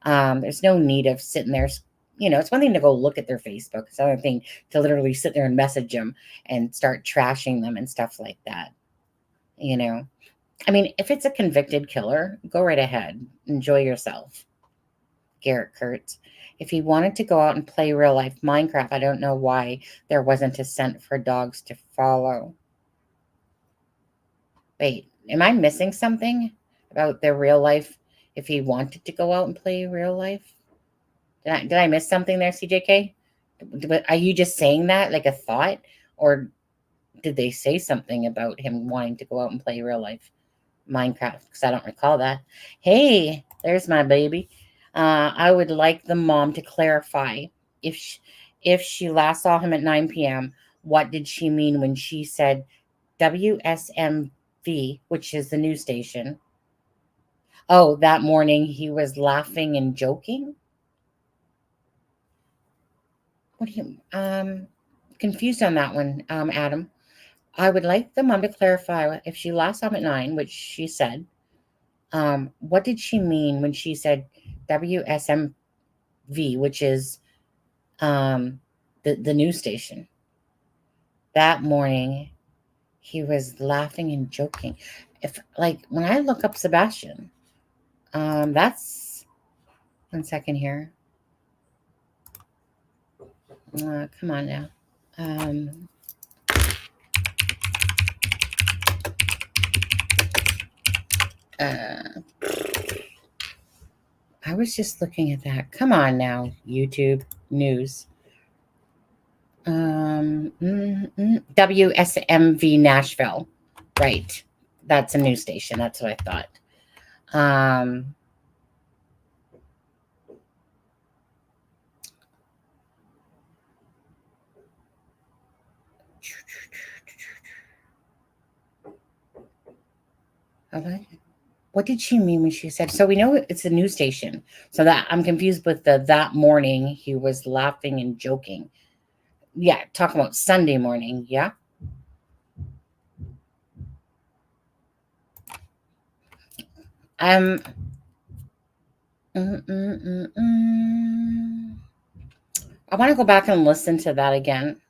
There's no need of sitting there. It's one thing to go look at their Facebook. It's another thing to literally sit there and message them and start trashing them and stuff like that. I mean, if it's a convicted killer, go right ahead. Enjoy yourself. Garrett Kurtz. If he wanted to go out and play real life Minecraft, I don't know why there wasn't a scent for dogs to follow. Wait, am I missing something about their real life? If he wanted to go out and play real life? Did I miss something there, CJK? Are you just saying that like a thought? Or did they say something about him wanting to go out and play real life Minecraft? Because I don't recall that. Hey, there's my baby. I would like the mom to clarify if she last saw him at 9 p.m. What did she mean when she said WSMV, which is the news station? Oh, that morning he was laughing and joking. What do you confused on that one, Adam? I would like the mom to clarify if she last saw him at 9, which she said. What did she mean when she said WSMV, which is the the news station. That morning, he was laughing and joking. If like when I look up Sebastian, that's 1 second here. Come on now. I was just looking at that. Come on now, YouTube news. WSMV Nashville. Right. That's a news station. That's what I thought. What did she mean when she said, so we know it's a news station. So that I'm confused with that morning he was laughing and joking. Yeah, talking about Sunday morning. Yeah. I want to go back and listen to that again.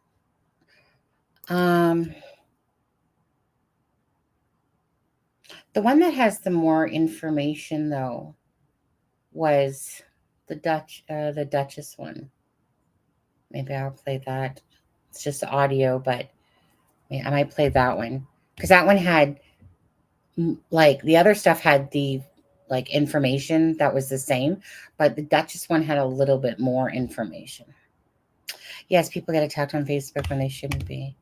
The one that has the more information though was the Duchess one. Maybe I'll play that. It's just audio, but I might play that one because that one had like the other stuff had the like information that was the same, but the Duchess one had a little bit more information. Yes, people get attacked on Facebook when they shouldn't be.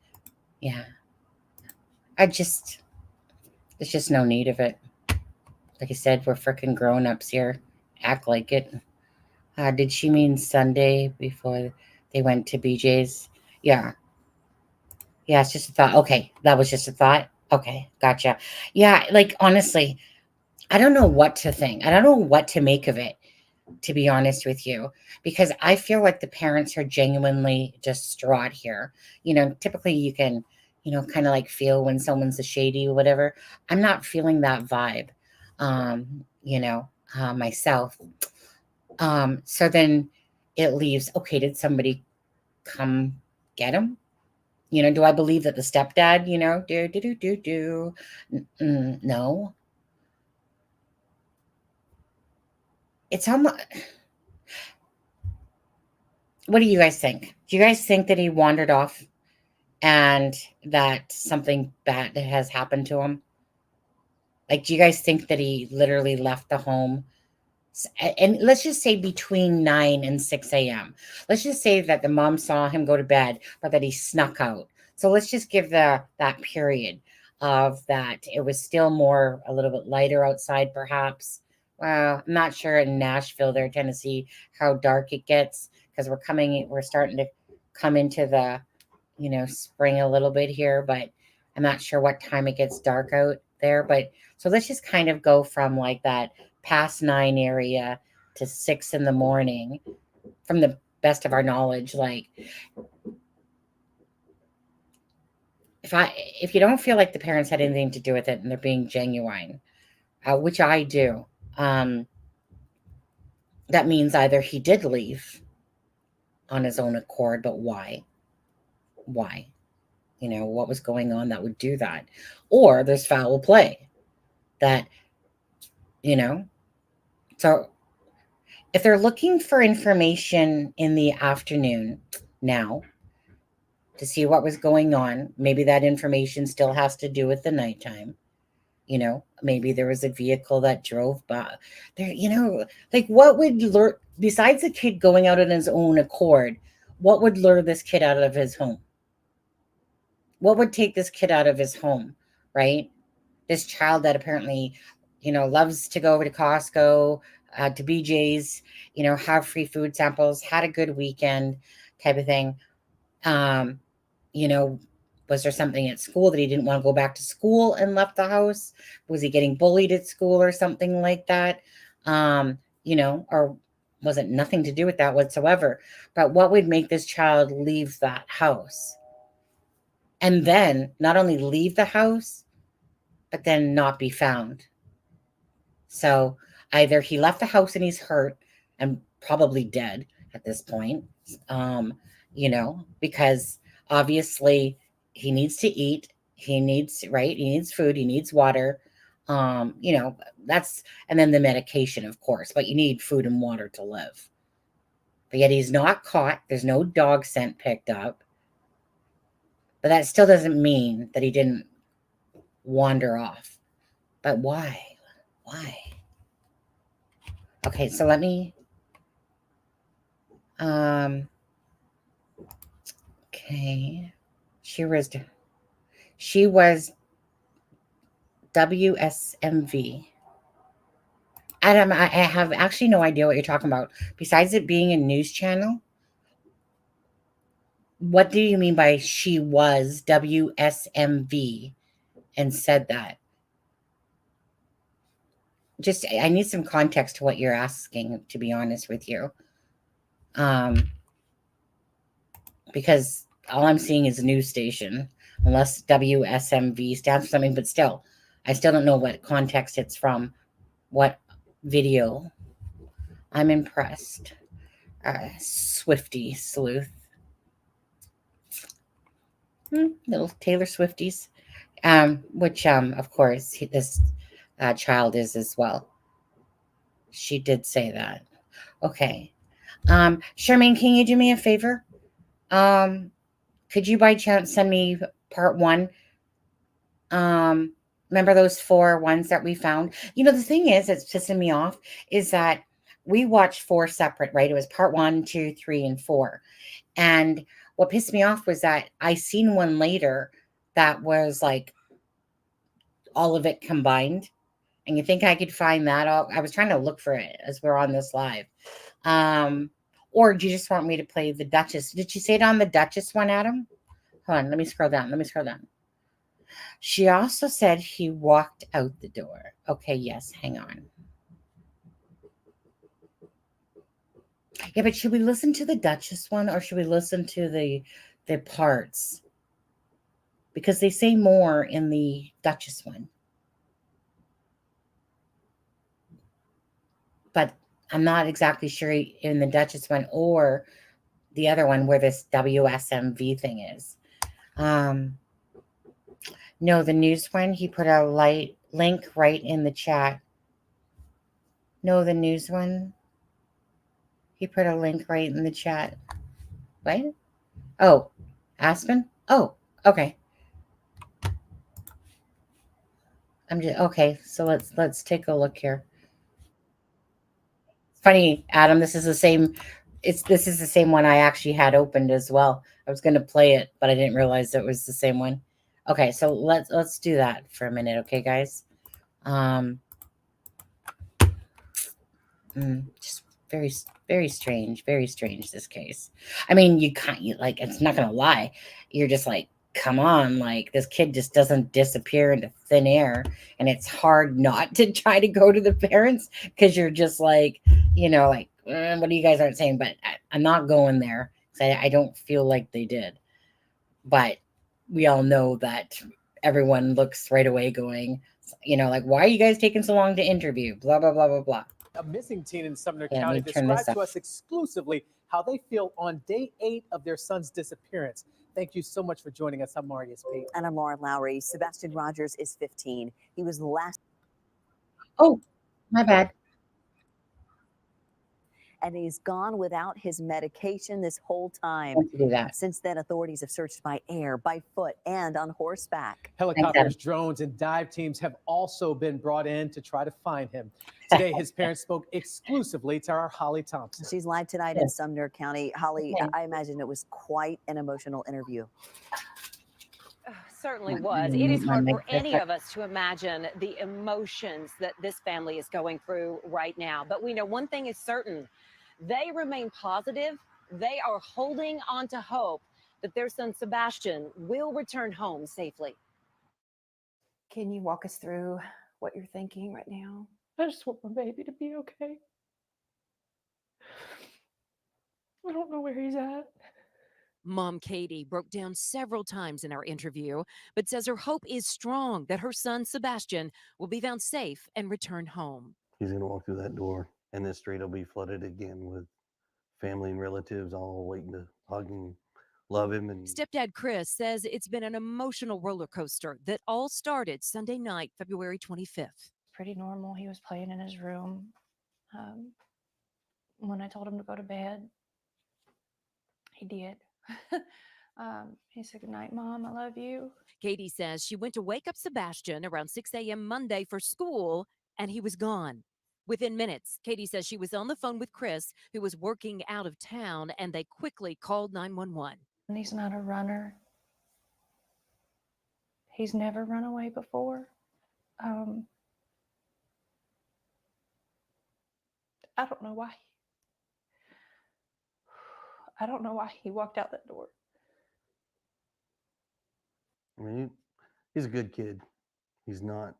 Yeah. There's just no need of it. Like I said, we're freaking grown-ups here. Act like it. Did she mean Sunday before they went to BJ's? Yeah. Yeah, it's just a thought. Okay, that was just a thought. Okay, gotcha. Yeah, like honestly, I don't know what to think. I don't know what to make of it, to be honest with you, because I feel like the parents are genuinely distraught here. Typically you can, kind of like feel when someone's a shady or whatever. I'm not feeling that vibe, myself. So then it leaves, okay, did somebody come get him? Do I believe that the stepdad, no. It's almost, what do you guys think? Do you guys think that he wandered off and that something bad has happened to him? Like, do you guys think that he literally left the home? And let's just say between 9 and 6 a.m. Let's just say that the mom saw him go to bed, but that he snuck out. So let's just give that period of that. It was still a little bit lighter outside, perhaps. Well, I'm not sure in Nashville, there, Tennessee, how dark it gets because we're starting to come into the, spring a little bit here, but I'm not sure what time it gets dark out there. But so let's just kind of go from like that past 9 area to 6 in the morning from the best of our knowledge. Like if you don't feel like the parents had anything to do with it and they're being genuine, which I do, that means either he did leave on his own accord, but why? What was going on that would do that? Or there's foul play that, so if they're looking for information in the afternoon now to see what was going on, maybe that information still has to do with the nighttime. Maybe there was a vehicle that drove by there, like what would lure, besides the kid going out on his own accord, what would lure this kid out of his home? What would take this kid out of his home, right? This child that apparently, loves to go over to Costco, to BJ's, have free food samples, had a good weekend type of thing. Was there something at school that he didn't want to go back to school and left the house? Was he getting bullied at school or something like that? Or was it nothing to do with that whatsoever? But what would make this child leave that house? And then not only leave the house, but then not be found. So either he left the house and he's hurt and probably dead at this point, because obviously he needs to eat. He needs, right? He needs food. He needs water. That's, and then the medication, of course, but you need food and water to live. But yet he's not caught. There's no dog scent picked up. But that still doesn't mean that he didn't wander off. But why? Why? Okay, so let me okay. She was WSMV. Adam, I have actually no idea what you're talking about. Besides it being a news channel, what do you mean by she was WSMV and said that? Just, I need some context to what you're asking, to be honest with you. Because all I'm seeing is a news station, unless WSMV stands for something, but still, I still don't know what context it's from, what video. I'm impressed. Swifty sleuth. Little Taylor Swifties. Which, of course, this child is as well. She did say that. Okay. Charmaine, can you do me a favor? Could you by chance send me part 1? Remember those 4 ones that we found? The thing is, it's pissing me off is that we watched 4 separate, right? It was part 1, 2, 3, and 4. And what pissed me off was that I seen one later that was like all of it combined. And you think I could find that all? I was trying to look for it as we're on this live. Or do you just want me to play the Duchess? Did she say it on the Duchess one, Adam? Hold on, let me scroll down. She also said he walked out the door. Okay, yes, hang on. Yeah, but should we listen to the Duchess one or should we listen to the parts? Because they say more in the Duchess one. But I'm not exactly sure in the Duchess one or the other one where this WSMV thing is. No, the news one, he put a link right in the chat. No, the news one, he put a link right in the chat. What? Oh, Aspen? Oh, okay. I'm just okay. So let's take a look here. Funny, Adam. This is the same. This is the same one I actually had opened as well. I was going to play it, but I didn't realize it was the same one. Okay, so let's do that for a minute, okay, guys. Just very, very strange, this case. I mean, you like, it's not gonna lie, you're just like, come on, like this kid just doesn't disappear into thin air, and it's hard not to try to go to the parents because you're just like, like, what do you guys aren't saying? But I'm not going there because I don't feel like they did. But we all know that everyone looks right away going, like, why are you guys taking so long to interview? Blah, blah, blah, blah, blah. A missing teen in Sumner County described to us exclusively how they feel on day 8 of their son's disappearance. Thank you so much for joining us. I'm Marius Pete. And I'm Lauren Lowry. Sebastian Rogers is 15. He was last. Oh, my bad. And he's gone without his medication this whole time. Do that. Since then, authorities have searched by air, by foot, and on horseback. Helicopters, drones, and dive teams have also been brought in to try to find him. Today, his parents spoke exclusively to our Holly Thompson. She's live tonight in Sumner County. Holly, I imagine it was quite an emotional interview. Certainly was. It is hard for any of us to imagine the emotions that this family is going through right now. But we know one thing is certain. They remain positive. They are holding on to hope that their son Sebastian will return home safely. Can you walk us through what you're thinking right now? I just want my baby to be okay. I don't know where he's at. Mom Katie broke down several times in our interview, but says her hope is strong that her son Sebastian will be found safe and return home. He's going to walk through that door, and this street will be flooded again with family and relatives all waiting to hug and love him. And Stepdad Chris says it's been an emotional roller coaster that all started Sunday night, February 25th. Pretty normal. He was playing in his room. When I told him to go to bed, he did. He said, "Good night, Mom. I love you." Katie says she went to wake up Sebastian around 6 a.m. Monday for school, and he was gone. Within minutes, Katie says she was on the phone with Chris, who was working out of town, and they quickly called 911. And he's not a runner. He's never run away before. I don't know why. I don't know why he walked out that door. I mean, he's a good kid. He's not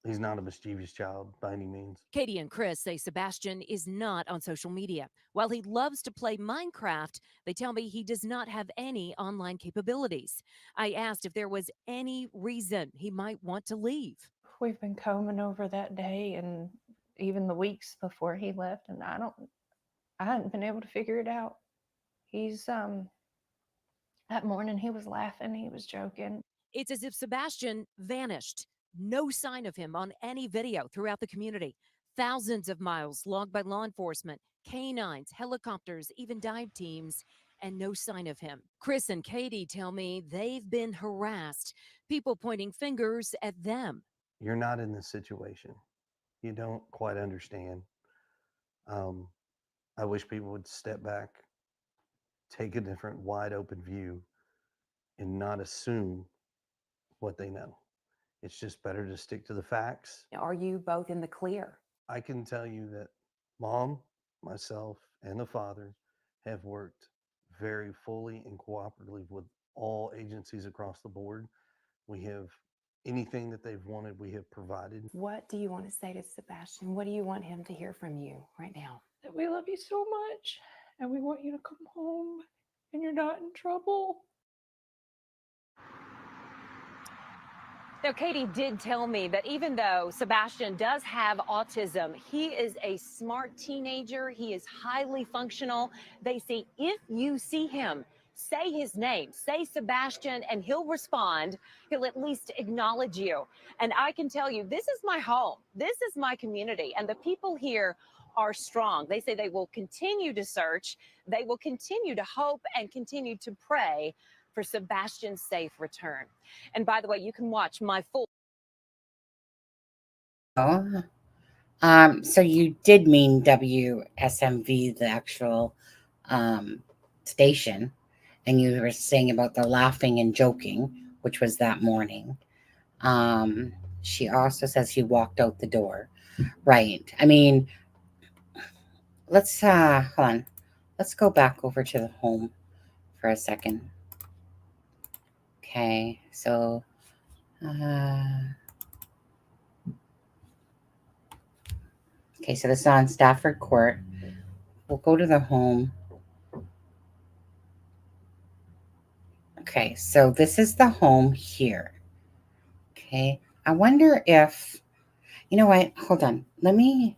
a mischievous child by any means. Katie and Chris say Sebastian is not on social media. While he loves to play Minecraft, they tell me he does not have any online capabilities. I asked if there was any reason he might want to leave. We've been combing over that day and even the weeks before he left, and I hadn't been able to figure it out. He's that morning he was laughing, he was joking. It's as if Sebastian vanished. No sign of him on any video throughout the community. Thousands of miles logged by law enforcement, canines, helicopters, even dive teams, and no sign of him. Chris and Katie tell me they've been harassed, people pointing fingers at them. You're not in this situation. You don't quite understand. I wish people would step back, take a different wide open view, and not assume what they know. It's just better to stick to the facts. Are you both in the clear? I can tell you that Mom, myself, and the father have worked very fully and cooperatively with all agencies across the board. We have anything that they've wanted, we have provided. What do you want to say to Sebastian? What do you want him to hear from you right now? That we love you so much and we want you to come home and you're not in trouble. Now, Katie did tell me that even though Sebastian does have autism, he is a smart teenager. He is highly functional. They say if you see him, say his name, say Sebastian, and he'll respond. He'll at least acknowledge you. And I can tell you, this is my home. This is my community. And the people here are strong. They say they will continue to search. They will continue to hope and continue to pray for Sebastian's safe return. And by the way, you can watch my full. Oh, so you did mean WSMV, the actual station, and you were saying about the laughing and joking, which was that morning. She also says he walked out the door. Right. I mean, let's hold on. Let's go back over to the home for a second. Okay, so okay, so this is on Stafford Court. We'll go to the home. Okay, so this is the home here. Okay, I wonder if, you know what, hold on. Let me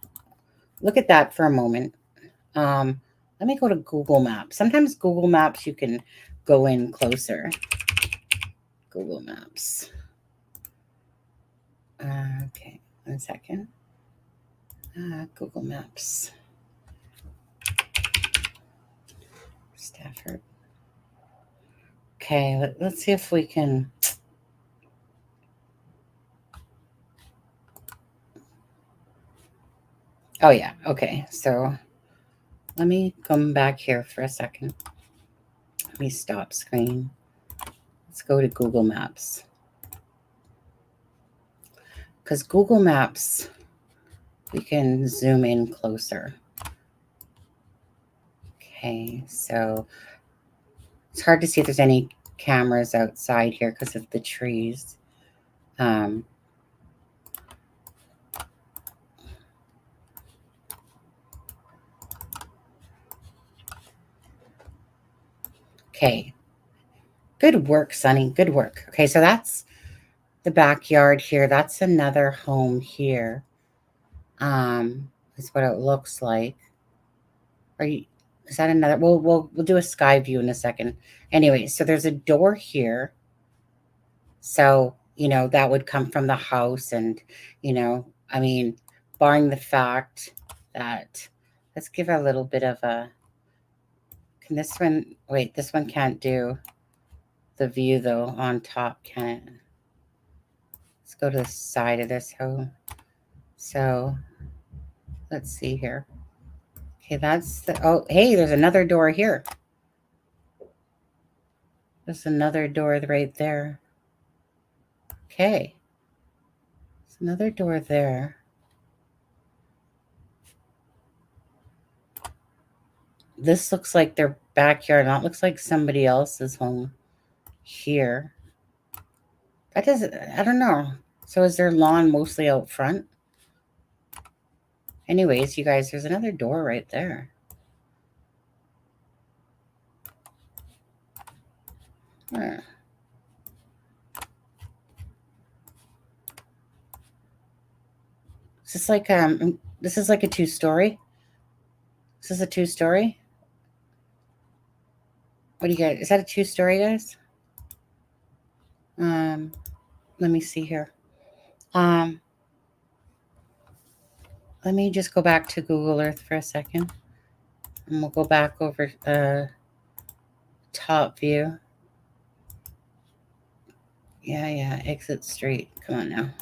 look at that for a moment. Let me go to Google Maps. Sometimes Google Maps, you can go in closer. Google Maps. Okay, 1 second. Google Maps. Stafford. Okay, let's see if we can. Oh, yeah. Okay, so let me come back here for a second. Let me stop screen. Let's go to Google Maps. Because Google Maps, we can zoom in closer. Okay, so it's hard to see if there's any cameras outside here because of the trees. Okay. Good work, Sonny. Good work. Okay, so that's the backyard here. That's another home here. Is what it looks like. Is that another? We'll do a sky view in a second. Anyway, so there's a door here. So, you know, that would come from the house. And, you know, I mean, barring the fact that, let's give a little bit of a, can this one, wait, this one can't do the view though on top, can it? Let's go to the side of this home. So let's see here. Okay, that's the, oh, hey, there's another door here. There's another door right there. Okay. There's another door there. This looks like their backyard. That looks like somebody else's home here. That doesn't, I don't know. So is their lawn mostly out front? Anyways, you guys, there's another door right there. Huh. Is this like this is like a 2-story? This is a 2-story? What do you guys, is that a 2-story, guys? Let me see here. Let me just go back to Google Earth for a second. And we'll go back over top view. Yeah, exit street. Come on now.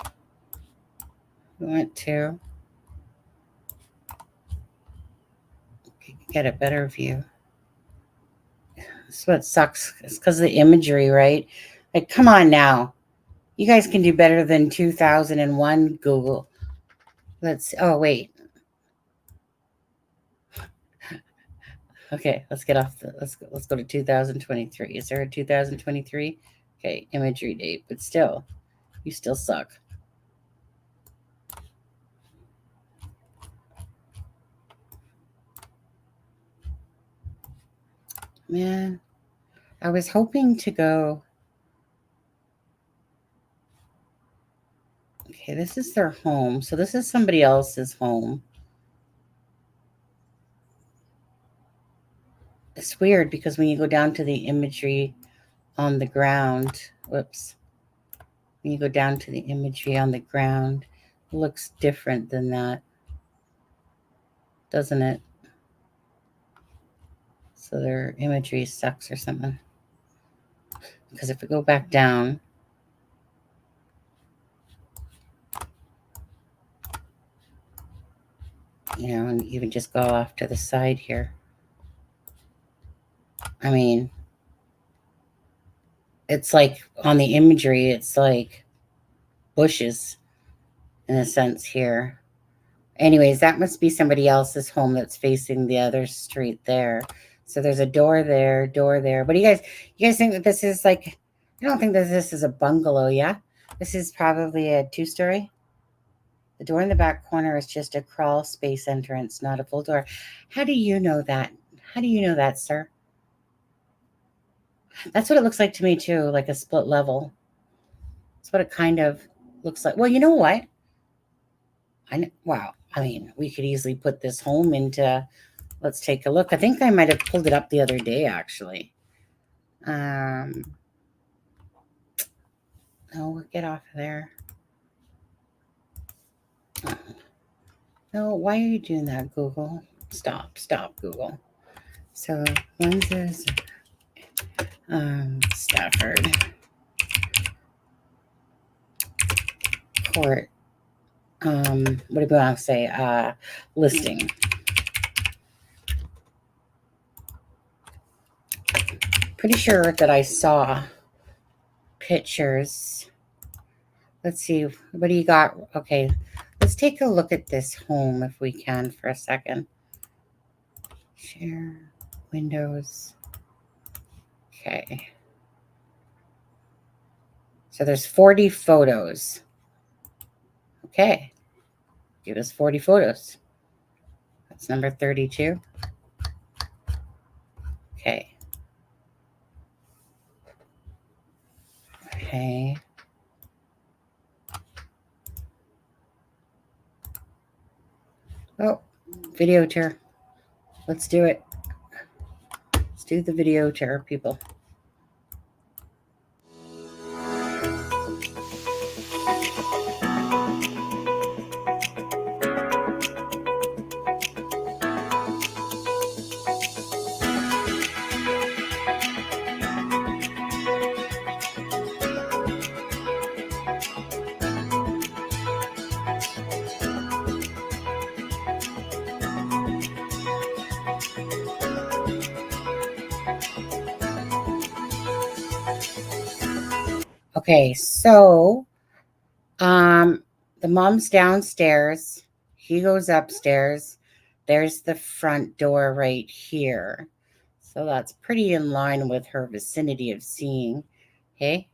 We went to get a better view. That's what sucks. It's because of the imagery, right? Like, come on now. You guys can do better than 2001 Google. Oh, wait. Okay, let's get off let's go to 2023. Is there a 2023? Okay, imagery date, but still, you still suck. Man, I was hoping to go. Okay, this is their home. So this is somebody else's home. It's weird because when you go down to the imagery on the ground, whoops. When you go down to the imagery on the ground, it looks different than that, doesn't it? So their imagery sucks or something. Because if we go back down, you know, and even just go off to the side here. I mean, it's like on the imagery, it's like bushes in a sense here. Anyways, that must be somebody else's home that's facing the other street there. So there's a door there, door there. But you guys think that this is like, I don't think that this is a bungalow, yeah? This is probably a 2-story. The door in the back corner is just a crawl space entrance, not a full door. How do you know that? How do you know that, sir? That's what it looks like to me too, like a split level. That's what it kind of looks like. Well, you know what? Wow. I mean, we could easily put this home into, let's take a look. I think I might have pulled it up the other day, actually. No, we'll get off of there. No, why are you doing that, Google? Stop, Google. So, one's is Stafford Court. What do we want to say? Listing. Pretty sure that I saw pictures. Let's see. What do you got? Okay. Let's take a look at this home if we can for a second. Share windows. Okay. So there's 40 photos. Okay. Give us 40 photos. That's number 32. Okay. Okay. Oh, video tour. Let's do it. Let's do the video terror, people. Okay, so the mom's downstairs. He goes upstairs. There's the front door right here. So that's pretty in line with her vicinity of seeing. Okay.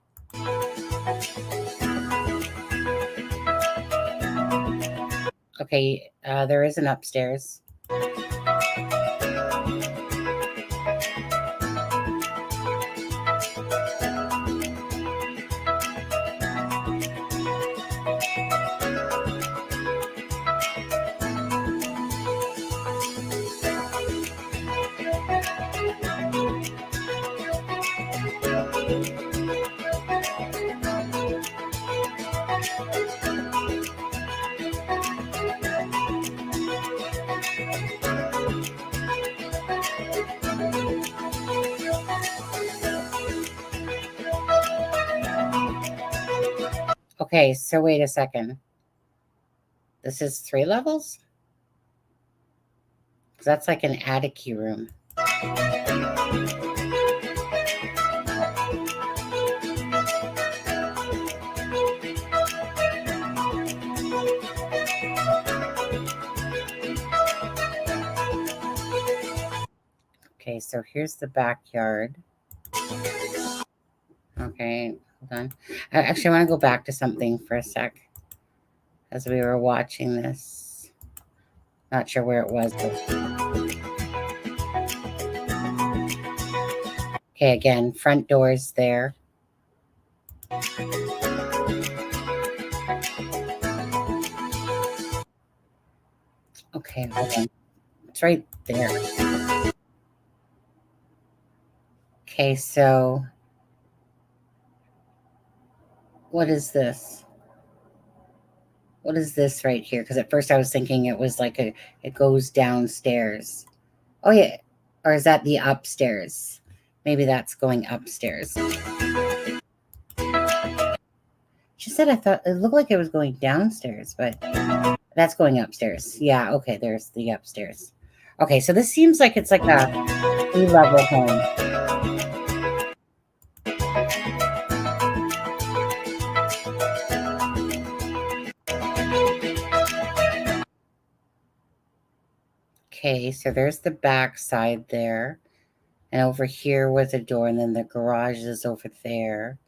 Okay, there is an upstairs. Okay, so wait a second. This is 3 levels? That's like an attic-y room. Okay, so here's the backyard. Okay, hold on. Actually, I want to go back to something for a sec as we were watching this. Not sure where it was. But... Okay, again, front door's there. Okay, hold on. It's right there. Okay, so what is this? What is this right here? Because at first I was thinking it was like it goes downstairs. Oh, yeah. Or is that the upstairs? Maybe that's going upstairs. She said I thought it looked like it was going downstairs, but that's going upstairs. Yeah, okay, there's the upstairs. Okay, so this seems like it's like a 3-level home. Okay, so there's the back side there. And over here was a door, and then the garage is over there.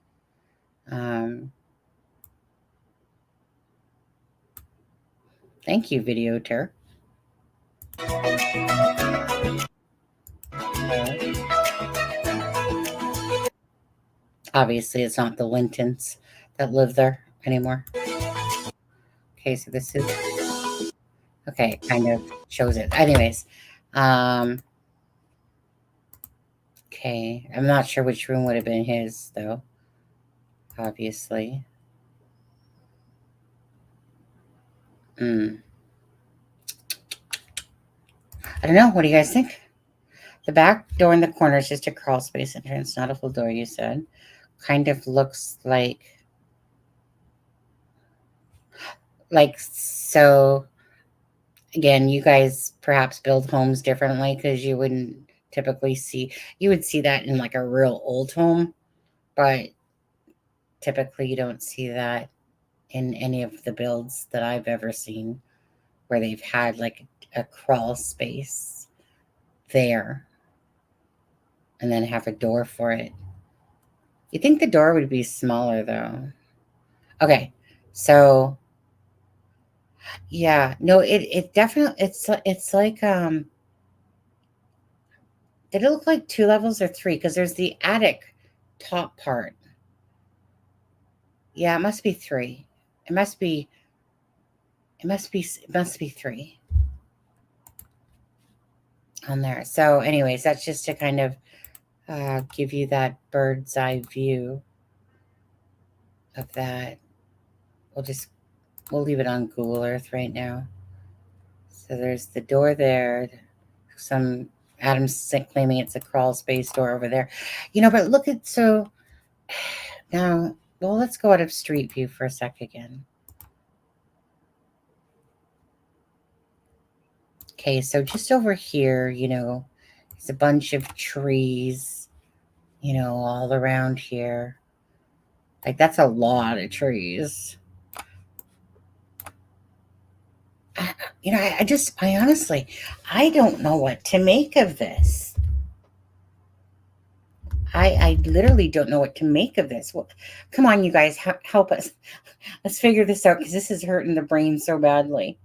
Thank you, Video Ter. Okay. Obviously, it's not the Lintons that live there anymore. Okay, so this is... Okay, it kind of shows it. Anyways, okay, I'm not sure which room would have been his, though. Obviously. I don't know. What do you guys think? The back door in the corner is just a crawl space entrance, not a full door, you said. Kind of looks like so. Again, you guys perhaps build homes differently because you wouldn't typically see, you would see that in like a real old home, but typically you don't see that in any of the builds that I've ever seen where they've had like a crawl space there and then have a door for it. You think the door would be smaller though. Okay, so yeah, no, it definitely, it's like did it look like 2 levels or 3? Because there's the attic top part. Yeah, it must be 3. It must be 3. on there. So anyways, that's just to kind of give you that bird's eye view of that. We'll leave it on Google Earth right now. So there's the door there. Some Adam's claiming it's a crawl space door over there. But look at, so now, well, let's go out of street view for a sec again. Okay, so just over here, there's a bunch of trees, all around here. Like, that's a lot of trees. I honestly, I don't know what to make of this. I literally don't know what to make of this. Well, come on, you guys, help us. Let's figure this out, because this is hurting the brain so badly.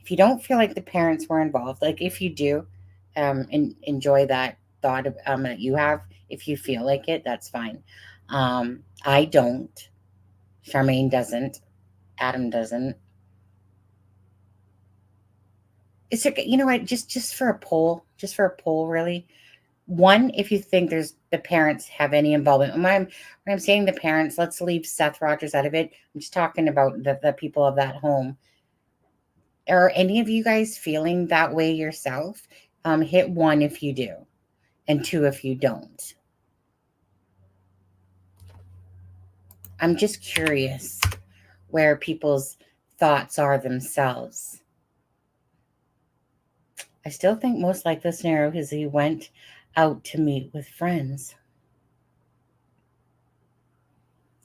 If you don't feel like the parents were involved, like if you do, enjoy that thought that you have. If you feel like it, that's fine. I don't. Charmaine doesn't. Adam doesn't. Is there, what? Just for a poll, really. One, if you think the parents have any involvement. When I'm saying the parents, let's leave Seth Rogers out of it. I'm just talking about the people of that home. Are any of you guys feeling that way yourself? Hit 1 if you do, and 2 if you don't. I'm just curious where people's thoughts are themselves. I still think most likely scenario is he went out to meet with friends.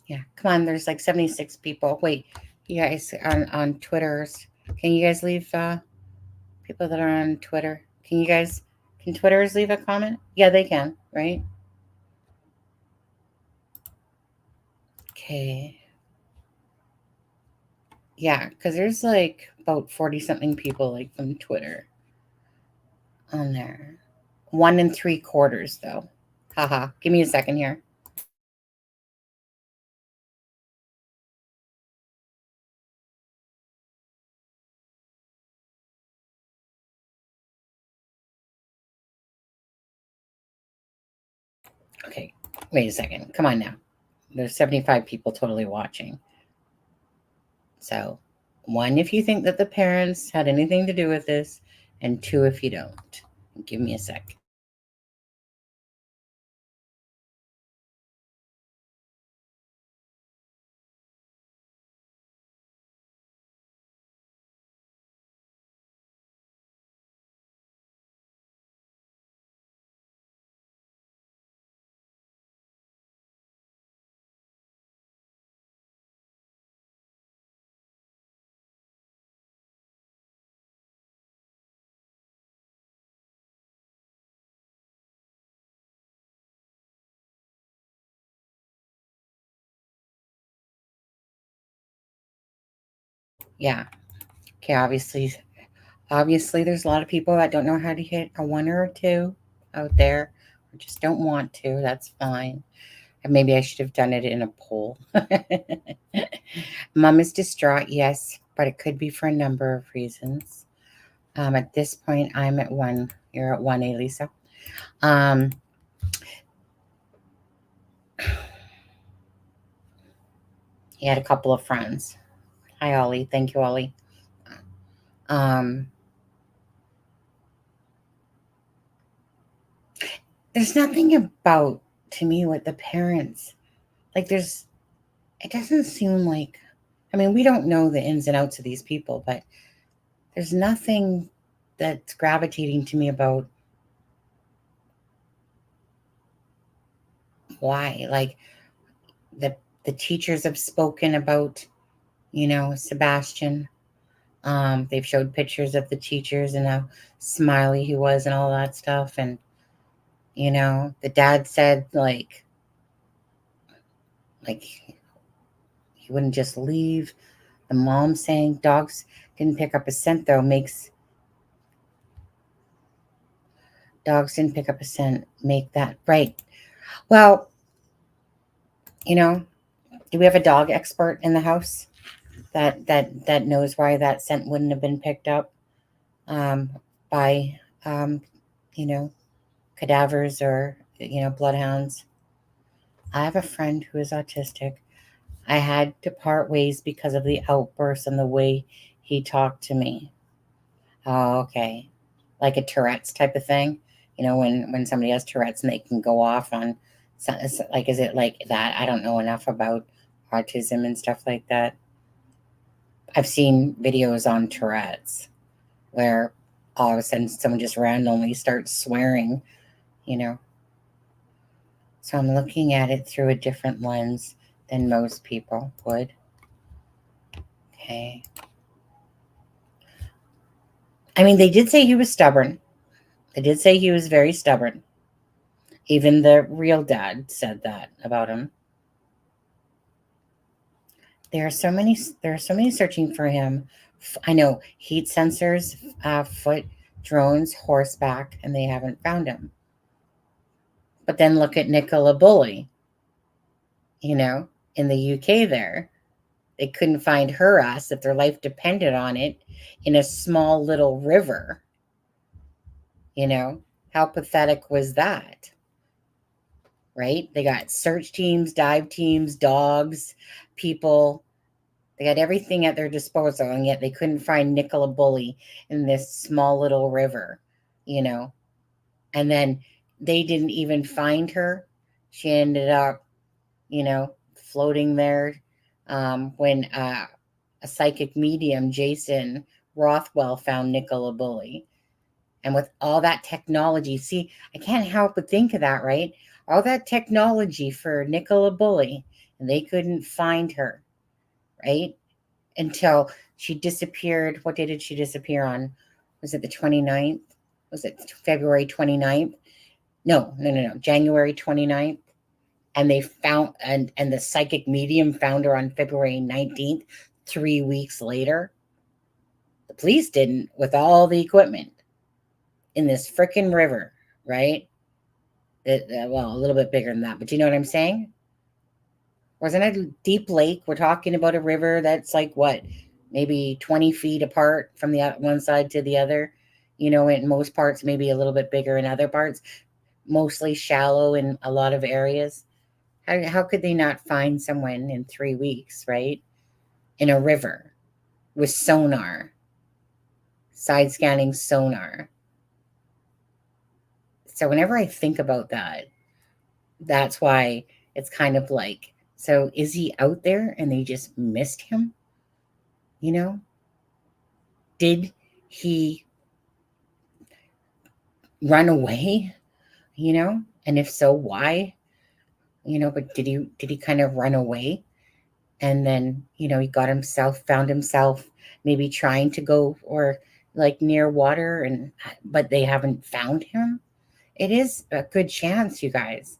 Yeah, come on, there's like 76 people. Wait, you guys on Twitters. Can you guys leave people that are on Twitter? Can Twitters leave a comment? Yeah, they can, right? Okay. Yeah, because there's like about 40-something people like from Twitter on there. 1 3/4 though. Haha. Give me a second here. Okay, wait a second. Come on now. There's 75 people totally watching. So 1 if you think that the parents had anything to do with this, and 2 if you don't. Give me a sec. Yeah. Okay, obviously there's a lot of people that don't know how to hit a 1 or a 2 out there, or just don't want to. That's fine. And maybe I should have done it in a poll. Mom is distraught, yes, but it could be for a number of reasons. At this point, I'm at 1. You're at 1, Elisa. He had a couple of friends. Hi, Ollie. Thank you, Ollie. There's nothing about, to me, what the parents, like it doesn't seem like, we don't know the ins and outs of these people, but there's nothing that's gravitating to me about why. Like the teachers have spoken about, Sebastian. They've showed pictures of the teachers and how smiley he was and all that stuff. And, the dad said like he wouldn't just leave. The mom saying dogs didn't pick up a scent, though, dogs didn't pick up a scent, make that right. Well, do we have a dog expert in the house that knows why that scent wouldn't have been picked up by you know, cadavers or, bloodhounds. I have a friend who is autistic. I had to part ways because of the outbursts and the way he talked to me. Oh, okay. Like a Tourette's type of thing. When somebody has Tourette's and they can go off on, like, is it like that? I don't know enough about autism and stuff like that. I've seen videos on Tourette's where all of a sudden someone just randomly starts swearing, So I'm looking at it through a different lens than most people would. Okay. I mean, they did say he was stubborn. They did say he was very stubborn. Even the real dad said that about him. There are so many searching for him. I know, heat sensors, foot, drones, horseback, and they haven't found him. But then look at Nicola Bully, in the UK there. They couldn't find her ass if their life depended on it in a small little river. How pathetic was that? Right? They got search teams, dive teams, dogs, people. They had everything at their disposal, and yet they couldn't find Nicola Bully in this small little river, And then they didn't even find her. She ended up, floating there when a psychic medium, Jason Rothwell, found Nicola Bully. And with all that technology, see, I can't help but think of that, right? All that technology for Nicola Bully, and they couldn't find her, right? Until she disappeared. What day did she disappear on? Was it the 29th? Was it February 29th? No. January 29th. And they found, and the psychic medium found her on February 19th, 3 weeks later. The police didn't, with all the equipment in this frickin' river, right? Well, a little bit bigger than that, but you know what I'm saying? Wasn't it a deep lake? We're talking about a river that's like what, maybe 20 feet apart from the one side to the other. In most parts, maybe a little bit bigger in other parts, mostly shallow in a lot of areas. How could they not find someone in 3 weeks, right? In a river with sonar, side scanning sonar. So whenever I think about that, that's why it's kind of like, so is he out there and they just missed him? Did he run away? And if so, why? But did he kind of run away? And then, he found himself maybe trying to go or like near water, but they haven't found him. It is a good chance, you guys.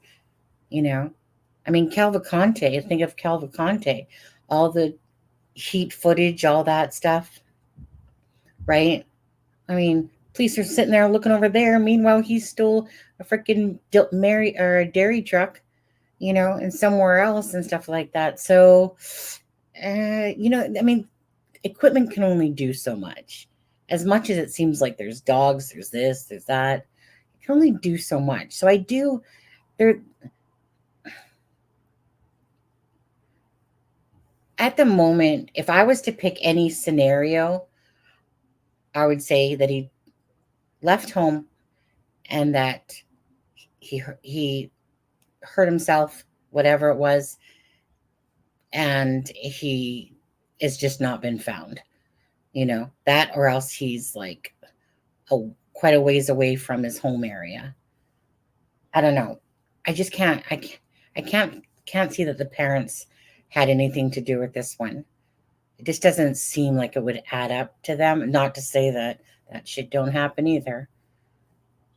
I mean, Cavalcante, think of Cavalcante, all the heat footage, all that stuff, right? I mean, police are sitting there looking over there. Meanwhile, he stole a freaking dairy truck, and somewhere else and stuff like that. So, I mean, equipment can only do so much. As much as it seems like there's dogs, there's this, there's that, it can only do so much. So at the moment, if I was to pick any scenario, I would say that he left home and that he hurt himself, whatever it was, and he has just not been found. That, or else he's like quite a ways away from his home area. I don't know. I just can't. I can't see that the parents had anything to do with this one. It just doesn't seem like it would add up to them. Not to say that shit don't happen either.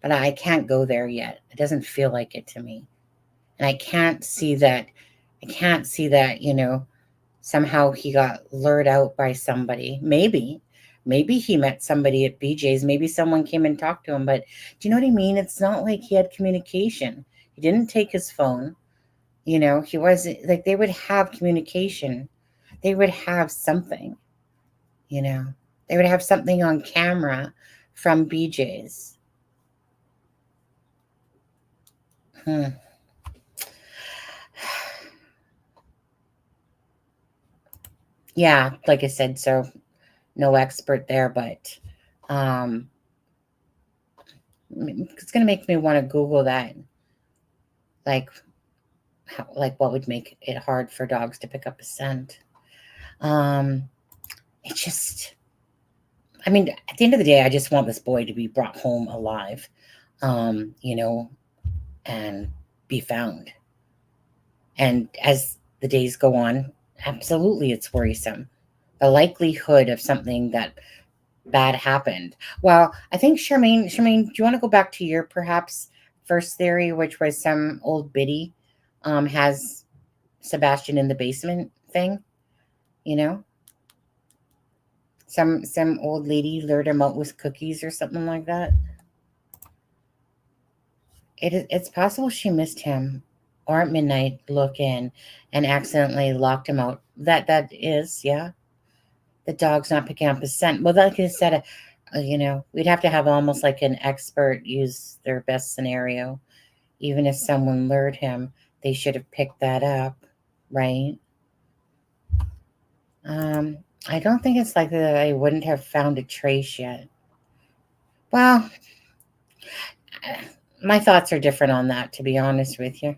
But I can't go there yet. It doesn't feel like it to me. And I can't see that, somehow he got lured out by somebody. Maybe he met somebody at BJ's. Maybe someone came and talked to him. But do you know what I mean? It's not like he had communication. He didn't take his phone. He wasn't like, they would have communication. They would have something, they would have something on camera from BJ's. Yeah, like I said, so no expert there, but it's gonna make me want to Google that. Like, what would make it hard for dogs to pick up a scent? It just, I mean, at the end of the day, I just want this boy to be brought home alive, and be found. And as the days go on, absolutely, it's worrisome. The likelihood of something that bad happened. Well, I think Charmaine, do you want to go back to your perhaps first theory, which was some old biddy has Sebastian in the basement thing? Some old lady lured him out with cookies or something like that. It's possible she missed him, or at midnight look in and accidentally locked him out. That is, yeah. The dog's not picking up his scent. Well, like I said, we'd have to have almost like an expert use their best scenario. Even if someone lured him, they should have picked that up, right? I don't think it's likely that I wouldn't have found a trace yet. Well, my thoughts are different on that, to be honest with you.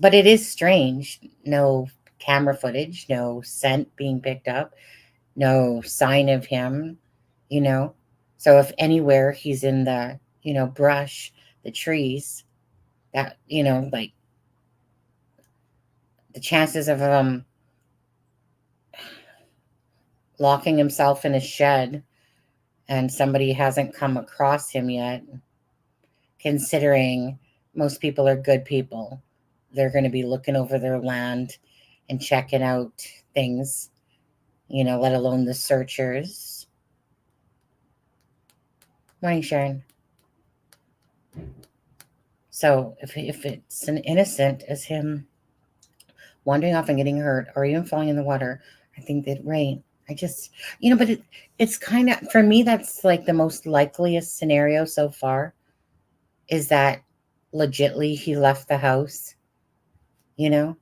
But it is strange. No camera footage, no scent being picked up, no sign of him, you know. So if anywhere he's in the, brush, the trees, that, like the chances of locking himself in a shed and somebody hasn't come across him yet, considering most people are good people. They're going to be looking over their land and checking out things, let alone the searchers. Morning, Sharon. So if it's an innocent as him wandering off and getting hurt or even falling in the water, I think that, right. I just, but it's kind of, for me, that's like the most likeliest scenario so far, is that legitly he left the house, and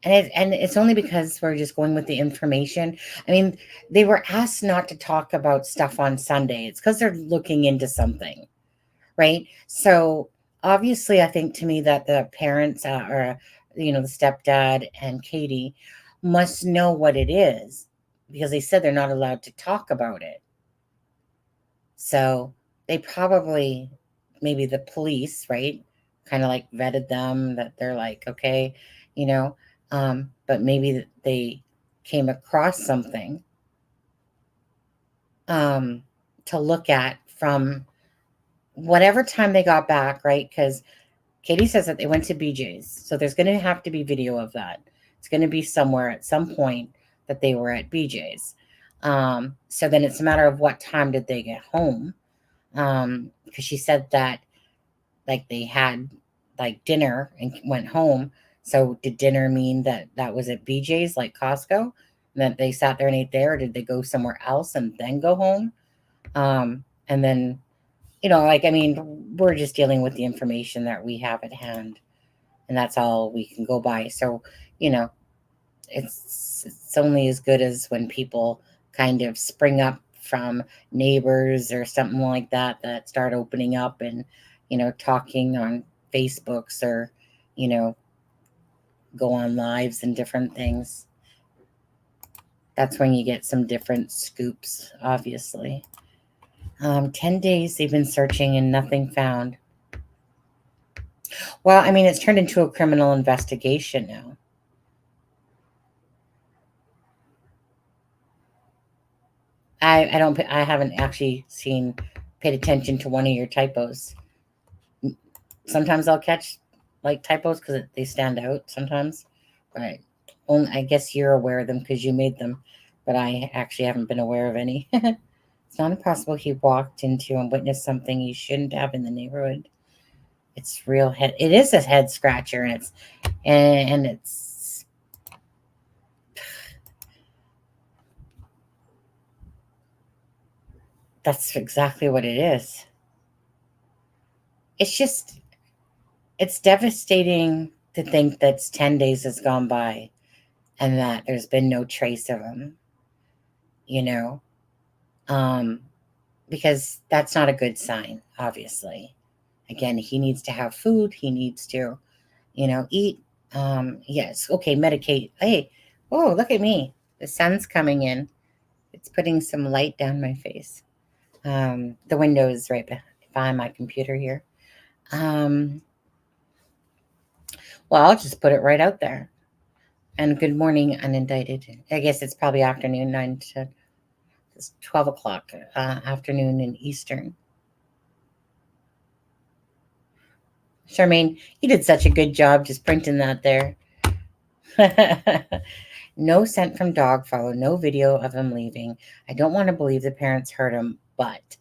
it's only because we're just going with the information. I mean, they were asked not to talk about stuff on Sunday. It's because they're looking into something, right? So obviously, I think to me that the parents or the stepdad and Katie must know what it is, because they said they're not allowed to talk about it. So they probably, maybe the police, right, kind of like vetted them, that they're like, okay, but maybe they came across something to look at from whatever time they got back, right? Because Katie says that they went to BJ's, so there's going to have to be video of that. It's going to be somewhere at some point that they were at BJ's. So then it's a matter of what time did they get home, because she said that like they had like dinner and went home. So did dinner mean that was at BJ's, like Costco, and that they sat there and ate there, or did they go somewhere else and then go home? And then, I mean, we're just dealing with the information that we have at hand, and that's all we can go by. So, it's only as good as when people kind of spring up from neighbors or something like that start opening up and, talking on Facebooks or, go on lives and different things. That's when you get some different scoops, obviously. 10 days they've been searching and nothing found. Well, I mean, it's turned into a criminal investigation now. I haven't actually paid attention to one of your typos. Sometimes I'll catch like typos because they stand out sometimes, but I guess you're aware of them because you made them, but I actually haven't been aware of any. It's not impossible he walked into and witnessed something he shouldn't have in the neighborhood. It is a head scratcher, and it's that's exactly what it is. it's devastating to think that 10 days has gone by and that there's been no trace of him, because that's not a good sign, obviously. Again, he needs to have food. He needs to, eat. Yes. Okay. Medicate. Hey, oh, look at me. The sun's coming in. It's putting some light down my face. The window is right behind my computer here. Well, I'll just put it right out there. And good morning, unindicted. I guess it's probably afternoon, 9 to 12 o'clock afternoon in Eastern. Charmaine, you did such a good job just printing that there. No scent from dog follow, no video of him leaving. I don't want to believe the parents heard him, but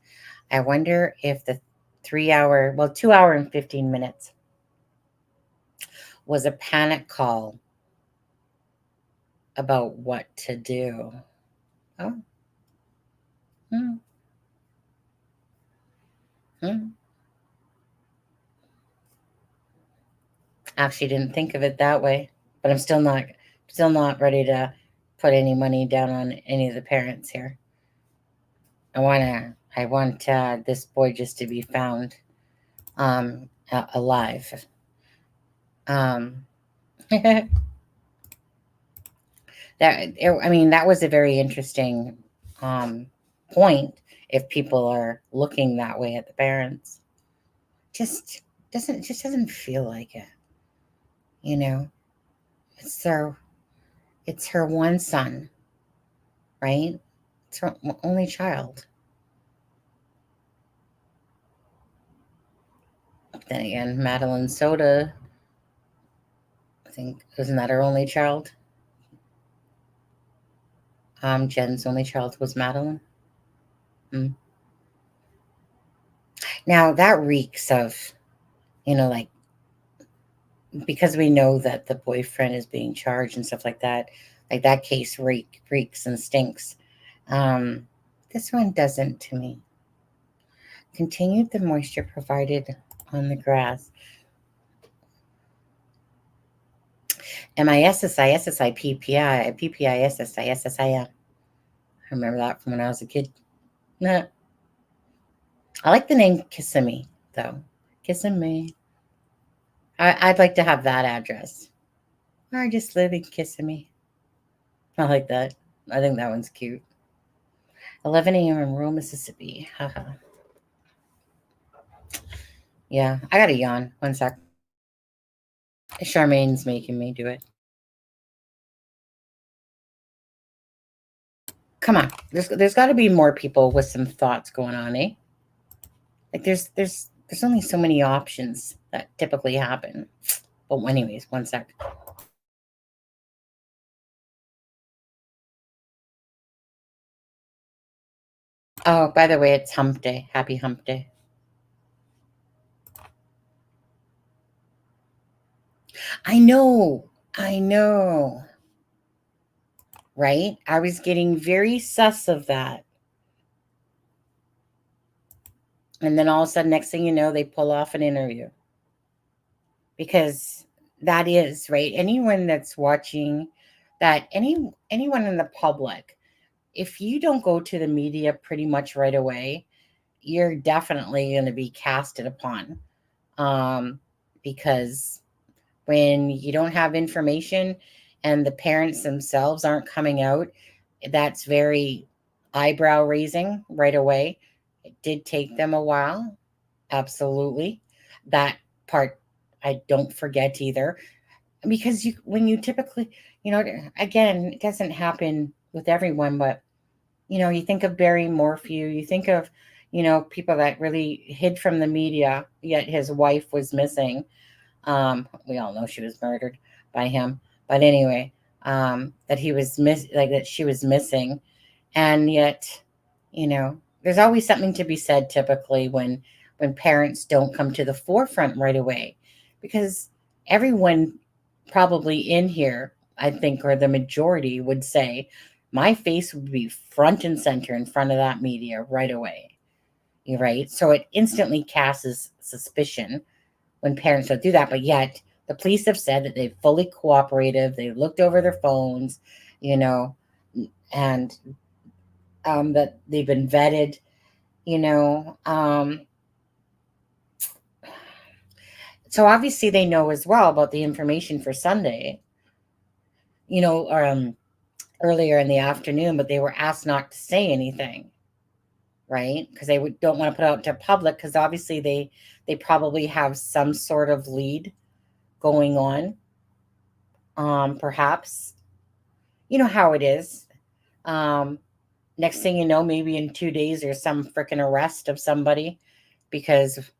I wonder if the 2 hour and 15 minutes was a panic call about what to do. Oh. Actually didn't think of it that way, but I'm still not ready to put any money down on any of the parents here. I want this boy just to be found alive. That was a very interesting point. If people are looking that way at the parents, just doesn't feel like it. It's her one son, right? It's her only child. Then again, Madeline Soda, I think, isn't that her only child? Jen's only child was Madeline. Now that reeks of, like, because we know that the boyfriend is being charged and stuff like that case reeks and stinks. This one doesn't to me. Continued the moisture provided on the grass. MISSI, SSI, PPI, PPI, SSI, SSIM. I remember that from when I was a kid. I like the name Kissimmee, though. Kissimmee. I'd like to have that address. I just live in Kissimmee. I like that. I think that one's cute. 11 a.m. in rural Mississippi. Haha. Yeah, I got to yawn. 1 sec. Charmaine's making me do it. Come on. There's got to be more people with some thoughts going on, eh? Like there's only so many options that typically happen. But anyways, 1 sec. Oh, by the way, it's hump day. Happy hump day. I know. Right? I was getting very sus of that. And then all of a sudden, next thing you know, they pull off an interview. Because that is, right? Anyone that's watching that, anyone in the public, if you don't go to the media pretty much right away, you're definitely going to be casted upon. Because when you don't have information and the parents themselves aren't coming out, that's very eyebrow raising right away. It did take them a while. Absolutely. That part I don't forget either. Because when you typically, again, it doesn't happen with everyone, but, you think of Barry Morphew, you think of, people that really hid from the media, yet his wife was missing. We all know she was murdered by him, but anyway, that she was missing. And yet, there's always something to be said typically when parents don't come to the forefront right away, because everyone probably in here, I think, or the majority would say, my face would be front and center in front of that media right away. You're right. So it instantly casts suspicion when parents don't do that. But yet the police have said that they've fully cooperated. They looked over their phones, you know, and that they've been vetted, you know. So obviously they know as well about the information for Sunday, you know, earlier in the afternoon, but they were asked not to say anything, right? Because they don't want to put out to public, because obviously they probably have some sort of lead going on. Perhaps, you know how it is. Next thing you know, maybe in 2 days there's some freaking arrest of somebody because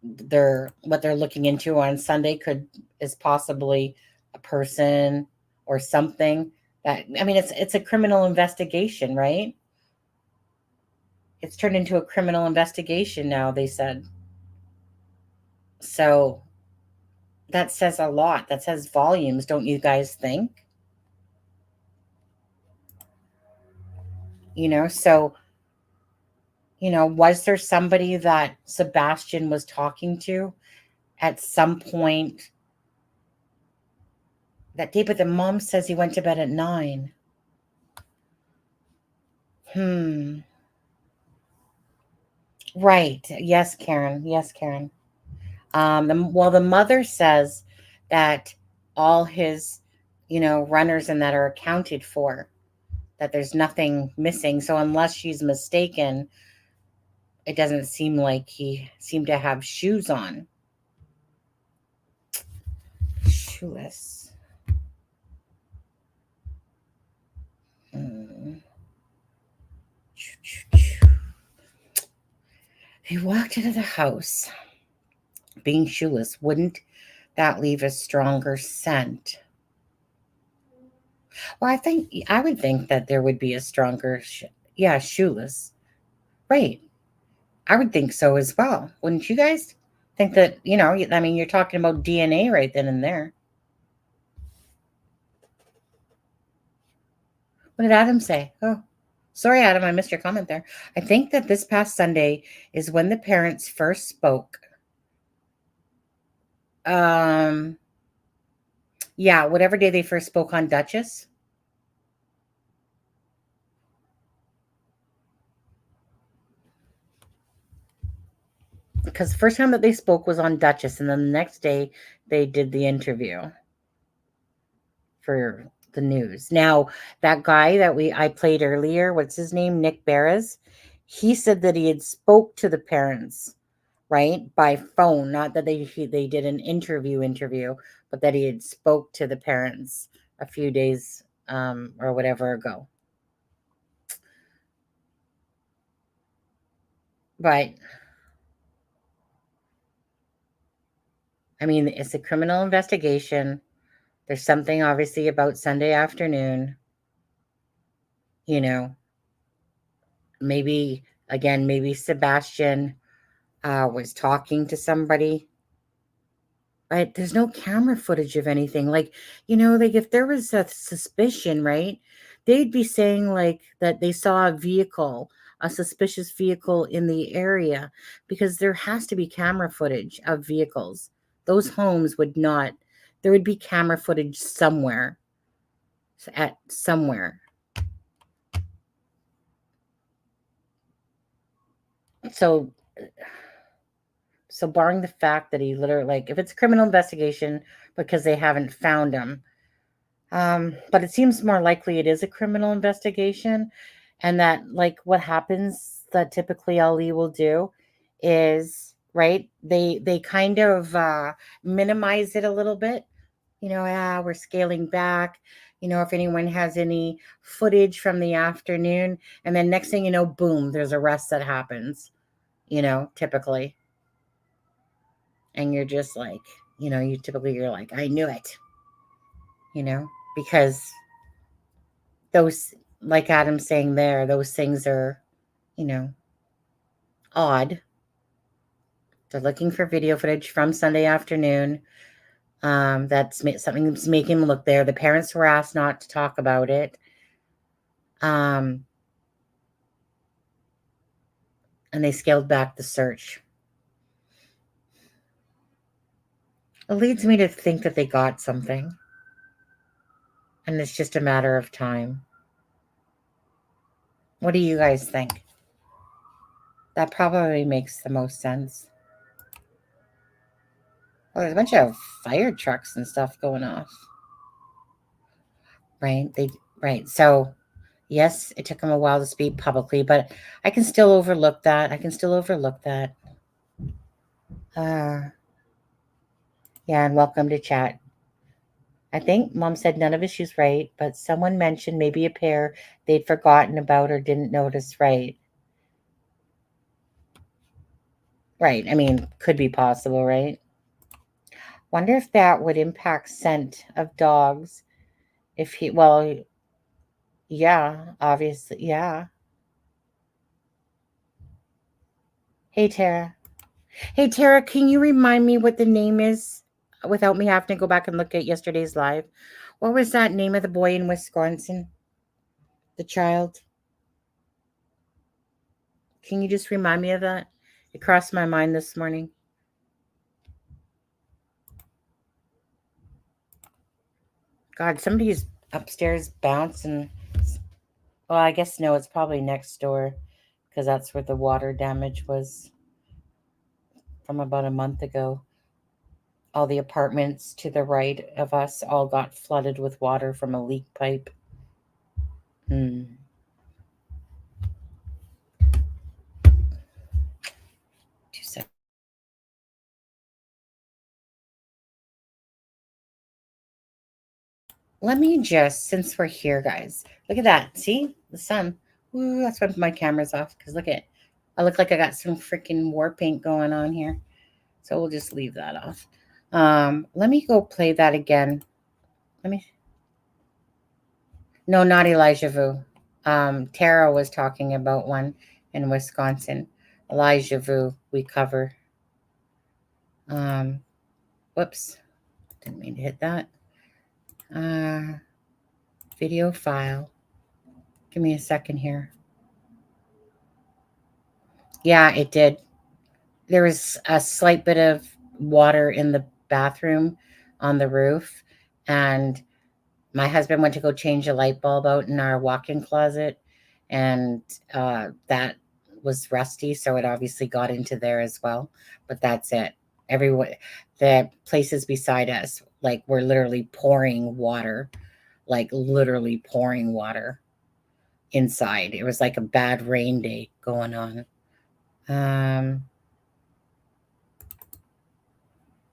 what they're looking into on Sunday is possibly a person or something that, I mean, it's a criminal investigation, right? It's turned into a criminal investigation now, they said. So that says a lot. That says volumes, don't you guys think? You know, so, you know, was there somebody that Sebastian was talking to at some point that day? But the mom says he went to bed at 9. Right. Yes, Karen. Yes, Karen. The mother says that all his, you know, runners and that are accounted for, that there's nothing missing. So unless she's mistaken, it doesn't seem like he seemed to have shoes on. Shoeless. He walked into the house being shoeless. Wouldn't that leave a stronger scent? Well, I would think that there would be a stronger, shoeless. Right. I would think so as well. Wouldn't you guys think that, you know, I mean, you're talking about DNA right then and there. What did Adam say? Oh, sorry, Adam, I missed your comment there. I think that this past Sunday is when the parents first spoke. Yeah, whatever day they first spoke on Duchess. Because the first time that they spoke was on Duchess, and then the next day they did the interview for the news. Now, that guy that I played earlier, what's his name? Nick Barras. He said that he had spoke to the parents, right, by phone. Not that they did an interview, but that he had spoke to the parents a few days or whatever ago. But I mean, it's a criminal investigation. There's something obviously about Sunday afternoon. You know, maybe Sebastian was talking to somebody. Right? There's no camera footage of anything. Like, you know, like if there was a suspicion, right, they'd be saying like that they saw a suspicious vehicle in the area, because there has to be camera footage of vehicles. Those homes would not, there would be camera footage somewhere. So barring the fact that he literally, like, if it's a criminal investigation because they haven't found him, but it seems more likely it is a criminal investigation, and that, like, what happens that typically Ali will do is, right, they kind of minimize it a little bit. You know, we're scaling back. You know, if anyone has any footage from the afternoon, and then next thing you know, boom, there's arrest that happens. You know, typically. And you're just like, you know, you're like, I knew it, you know, because those, like Adam's saying there, those things are, you know, odd. They're looking for video footage from Sunday afternoon. That's something that's making them look there. The parents were asked not to talk about it. and they scaled back the search. It leads me to think that they got something, and it's just a matter of time. What do you guys think? That probably makes the most sense. Well, there's a bunch of fire trucks and stuff going off. Right. So, yes, it took them a while to speak publicly, but I can still overlook that. Yeah, and welcome to chat. I think Mom said none of it she's right, but someone mentioned maybe a pair they'd forgotten about or didn't notice. Right. I mean, could be possible, right? Wonder if that would impact scent of dogs. If he, well, yeah, obviously, yeah. Hey, Tara. Hey, Tara, can you remind me what the name is without me having to go back and look at yesterday's live? What was that name of the boy in Wisconsin? The child? Can you just remind me of that? It crossed my mind this morning. God, somebody's upstairs bouncing. Well, I guess no, it's probably next door because that's where the water damage was from about a month ago. All the apartments to the right of us all got flooded with water from a leak pipe. Let me just, since we're here, guys, look at that. See the sun. Ooh, that's why my camera's off because look at, I look like I got some freaking war paint going on here. So we'll just leave that off. Let me go play that again. No, not Elijah Vu. Tara was talking about one in Wisconsin. Elijah Vu, we cover. Whoops. Didn't mean to hit that. Video file. Give me a second here. Yeah, it did. There was a slight bit of water in the bathroom on the roof, and my husband went to go change a light bulb out in our walk-in closet, and that was rusty, so it obviously got into there as well. But that's it. Everyone, the places beside us, like, were literally pouring water, inside. It was like a bad rain day going on.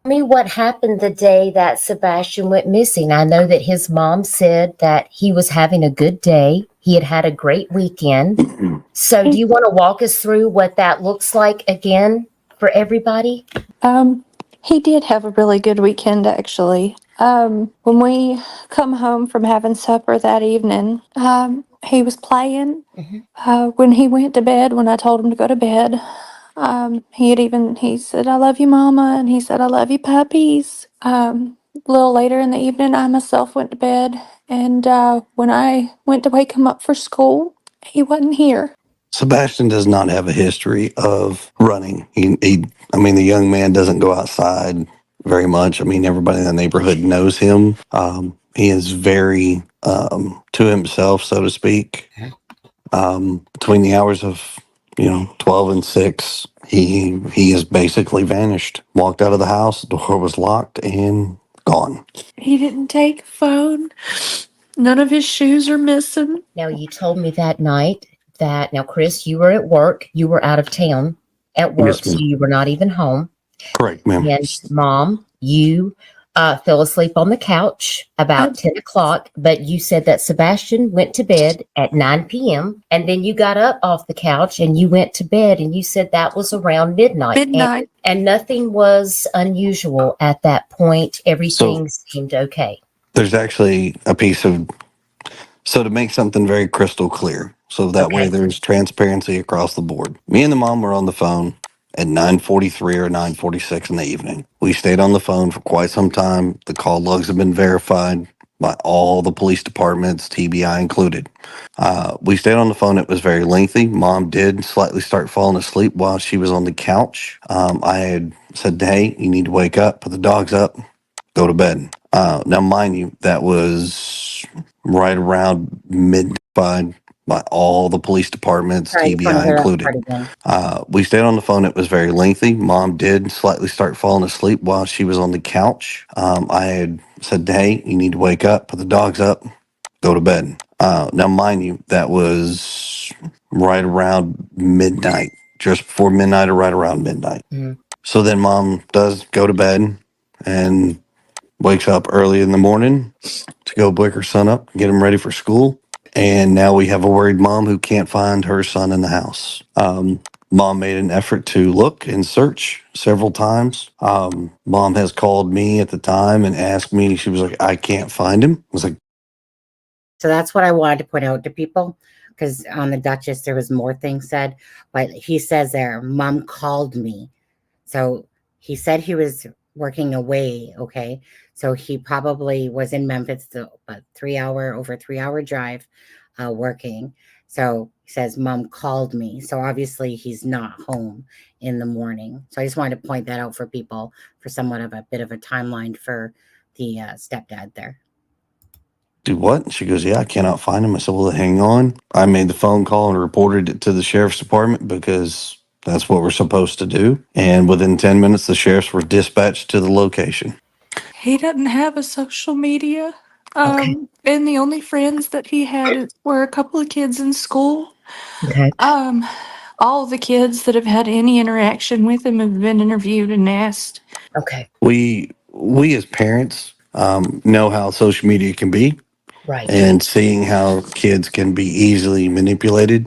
Me what happened the day that Sebastian went missing. I know that his mom said that he was having a good day. He had had a great weekend. So do you want to walk us through what that looks like again for everybody? He did have a really good weekend, actually. When we come home from having supper that evening, he was playing. When he went to bed, when I told him to go to bed, he said, "I love you, Mama," and he said, "I love you, puppies." A little later in the evening, I myself went to bed, and when I went to wake him up for school, he wasn't here. Sebastian does not have a history of running. I mean, the young man doesn't go outside very much. I mean, everybody in the neighborhood knows him. He is very to himself, so to speak. Between the hours of 12 and 6, he has basically vanished. Walked out of the house, the door was locked, and gone. He didn't take a phone. None of his shoes are missing. Now, you told me that night that, now, Chris, you were at work. You were out of town at work, Yes, so you were not even home. Correct, ma'am. And Mom, you fell asleep on the couch about 10 o'clock, but you said that Sebastian went to bed at 9 p.m. and then you got up off the couch and you went to bed, and you said that was around midnight. And nothing was unusual at that point. Everything seemed okay. There's actually a piece of, so to make something very crystal clear, so that way there's transparency across the board. Me and the mom were on the phone at 9:43 or 9:46 in the evening. We stayed on the phone for quite some time. The call logs have been verified. by all the police departments, TBI included. We stayed on the phone. It was very lengthy. Mom did slightly start falling asleep while she was on the couch. I had said, hey, you need to wake up, put the dogs up, go to bed. Now, mind you, that was right around midnight by all the police departments, Sorry, I just want to TBI hear that included. part again. We stayed on the phone. It was very lengthy. Mom did slightly start falling asleep while she was on the couch. I had said, hey, you need to wake up, put the dogs up, go to bed. Now, mind you, that was right around midnight, just before midnight or right around midnight. Mm-hmm. So then mom does go to bed and wakes up early in the morning to go wake her son up, get him ready for school. And now we have a worried mom who can't find her son in the house. Mom made an effort to look and search several times. Mom has called me at the time and asked me, she was like, I can't find him. I was like, so that's what I wanted to point out to people, because on the Duchess, there was more things said, but he says there, Mom called me. So he said he was working away. Okay. So he probably was in Memphis, but over 3 hour drive, working. So he says, Mom called me. So obviously he's not home in the morning. So I just wanted to point that out for people for somewhat of a bit of a timeline for the stepdad there. do what? She goes, yeah, I cannot find him. I said, well, hang on. I made the phone call and reported it to the sheriff's department because that's what we're supposed to do. And within 10 minutes, the sheriffs were dispatched to the location. He doesn't have a social media. Okay. And the only friends that he had were a couple of kids in school. Okay. All the kids that have had any interaction with him have been interviewed and asked. Okay. We as parents know how social media can be. Right. And seeing how kids can be easily manipulated.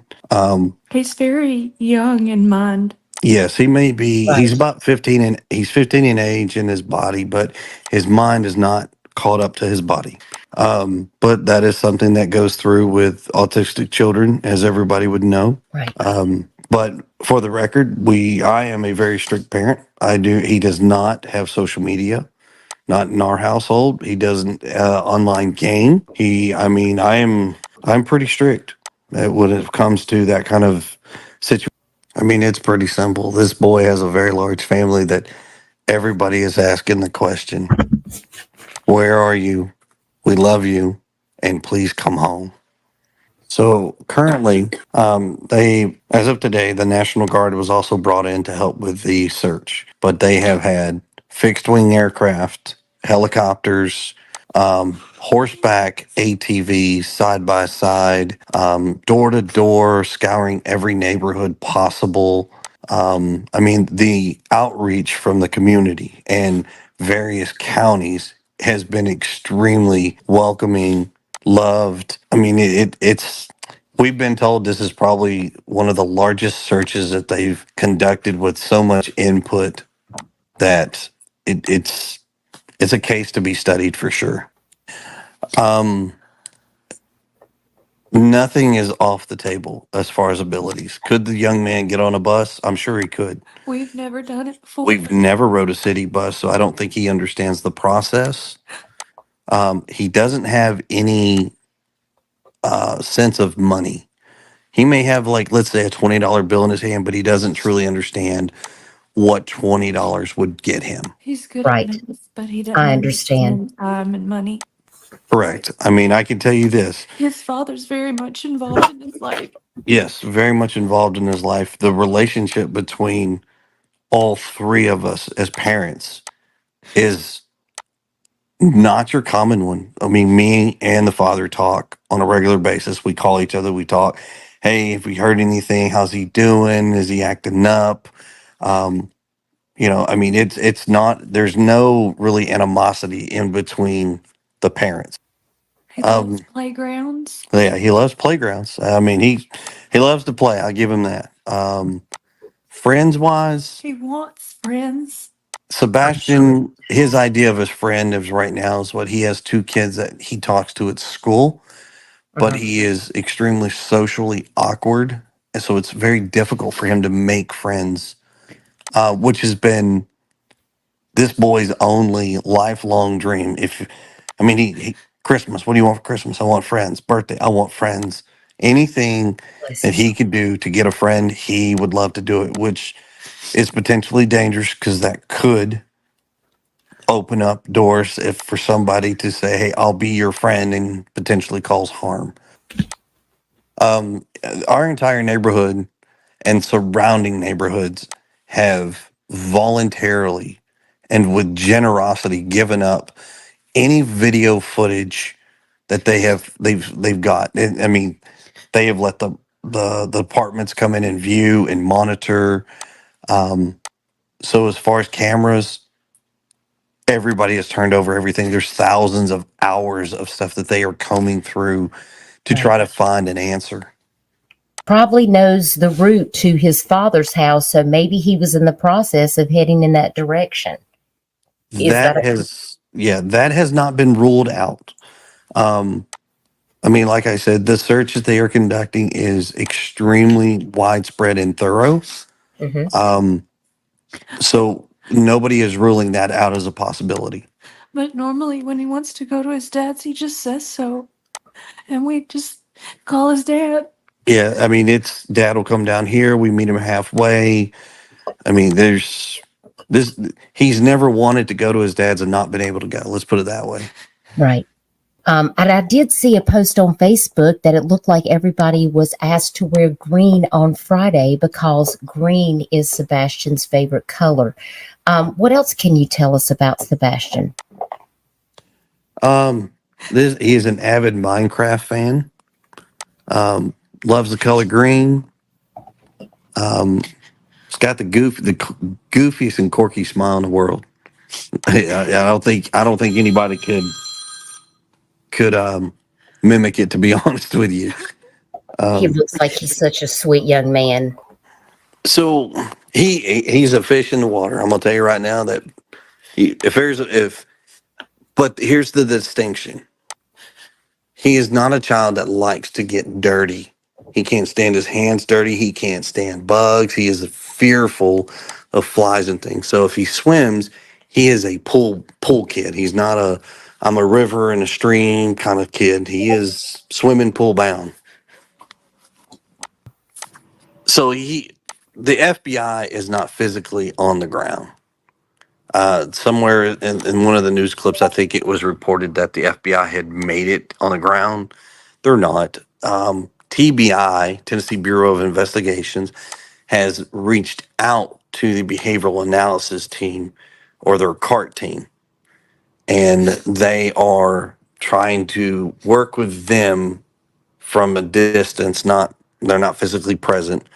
He's very young in mind. Yes, he may be. Right. He's about 15, and he's 15 in age in his body, but his mind is not caught up to his body. But that is something that goes through with autistic children, as everybody would know. Right. But for the record, I am a very strict parent. He does not have social media. Not in our household. He doesn't online game. I'm pretty strict when it comes to that kind of situation. I mean, it's pretty simple. This boy has a very large family that everybody is asking the question, where are you? We love you, and please come home. So currently, as of today, the National Guard was also brought in to help with the search, but they have had fixed wing aircraft, helicopters, horseback ATVs, side by side, door to door, scouring every neighborhood possible. The outreach from the community and various counties has been extremely welcoming, loved. We've been told this is probably one of the largest searches that they've conducted with so much input that it's a case to be studied for sure. Nothing is off the table as far as abilities. Could the young man get on a bus? I'm sure he could. We've never done it before. We've never rode a city bus, so I don't think he understands the process. He doesn't have any sense of money. He may have, like, let's say, a $20 bill in his hand, but he doesn't truly understand what $20 would get him. He's good Right. at math, but he doesn't I understand. understand time and money. Correct. I can tell you this. His father's very much involved in his life. Yes, very much involved in his life. The relationship between all three of us as parents is not your common one. I mean, me and the father talk on a regular basis. We call each other, we talk. Hey, if we heard anything, how's he doing? Is he acting up? It's not, there's no really animosity in between the parents. He loves playgrounds. Yeah, he loves playgrounds. He loves to play. I'll give him that. Friends wise, He wants friends. Sebastian, his idea of his friend is right now is what he has 2 kids that he talks to at school, but he is extremely socially awkward. And so it's very difficult for him to make friends, which has been this boy's only lifelong dream. Christmas, what do you want for Christmas? I want friends. Birthday, I want friends. Anything that he could do to get a friend, he would love to do it, which is potentially dangerous because that could open up doors if for somebody to say, hey, I'll be your friend, and potentially cause harm. Our entire neighborhood and surrounding neighborhoods have voluntarily and with generosity given up any video footage that they've got. And, I mean, they have let the apartments come in and view and monitor. So as far as cameras, everybody has turned over everything. There's thousands of hours of stuff that they are combing through to try to find an answer. Probably knows the route to his father's house, so maybe he was in the process of heading in that direction. That has not been ruled out. I mean, like I said, the search that they are conducting is extremely widespread and thorough. So nobody is ruling that out as a possibility. But normally when he wants to go to his dad's, he just says so. And we just call his dad. Yeah, I mean, it's dad will come down here. We meet him halfway. I mean, he's never wanted to go to his dad's and not been able to go. Let's put it that way. Right. And I did see a post on Facebook that it looked like everybody was asked to wear green on Friday because green is Sebastian's favorite color. What else can you tell us about Sebastian? He is an avid Minecraft fan. Loves the color green. It's got the goofiest and quirky smile in the world. I don't think anybody could mimic it, to be honest with you. He looks like he's such a sweet young man. So he's a fish in the water. I'm gonna tell you right now that but here's the distinction. He is not a child that likes to get dirty. He can't stand his hands dirty. He can't stand bugs. He is fearful of flies and things. So if he swims, he is a pool kid. He's not I'm a river and a stream kind of kid. He is swimming pool bound. So the FBI is not physically on the ground. Somewhere in one of the news clips, I think it was reported that the FBI had made it on the ground. They're not. TBI, Tennessee Bureau of Investigations, has reached out to the behavioral analysis team, or their CART team, and they are trying to work with them from a distance. They're not physically present,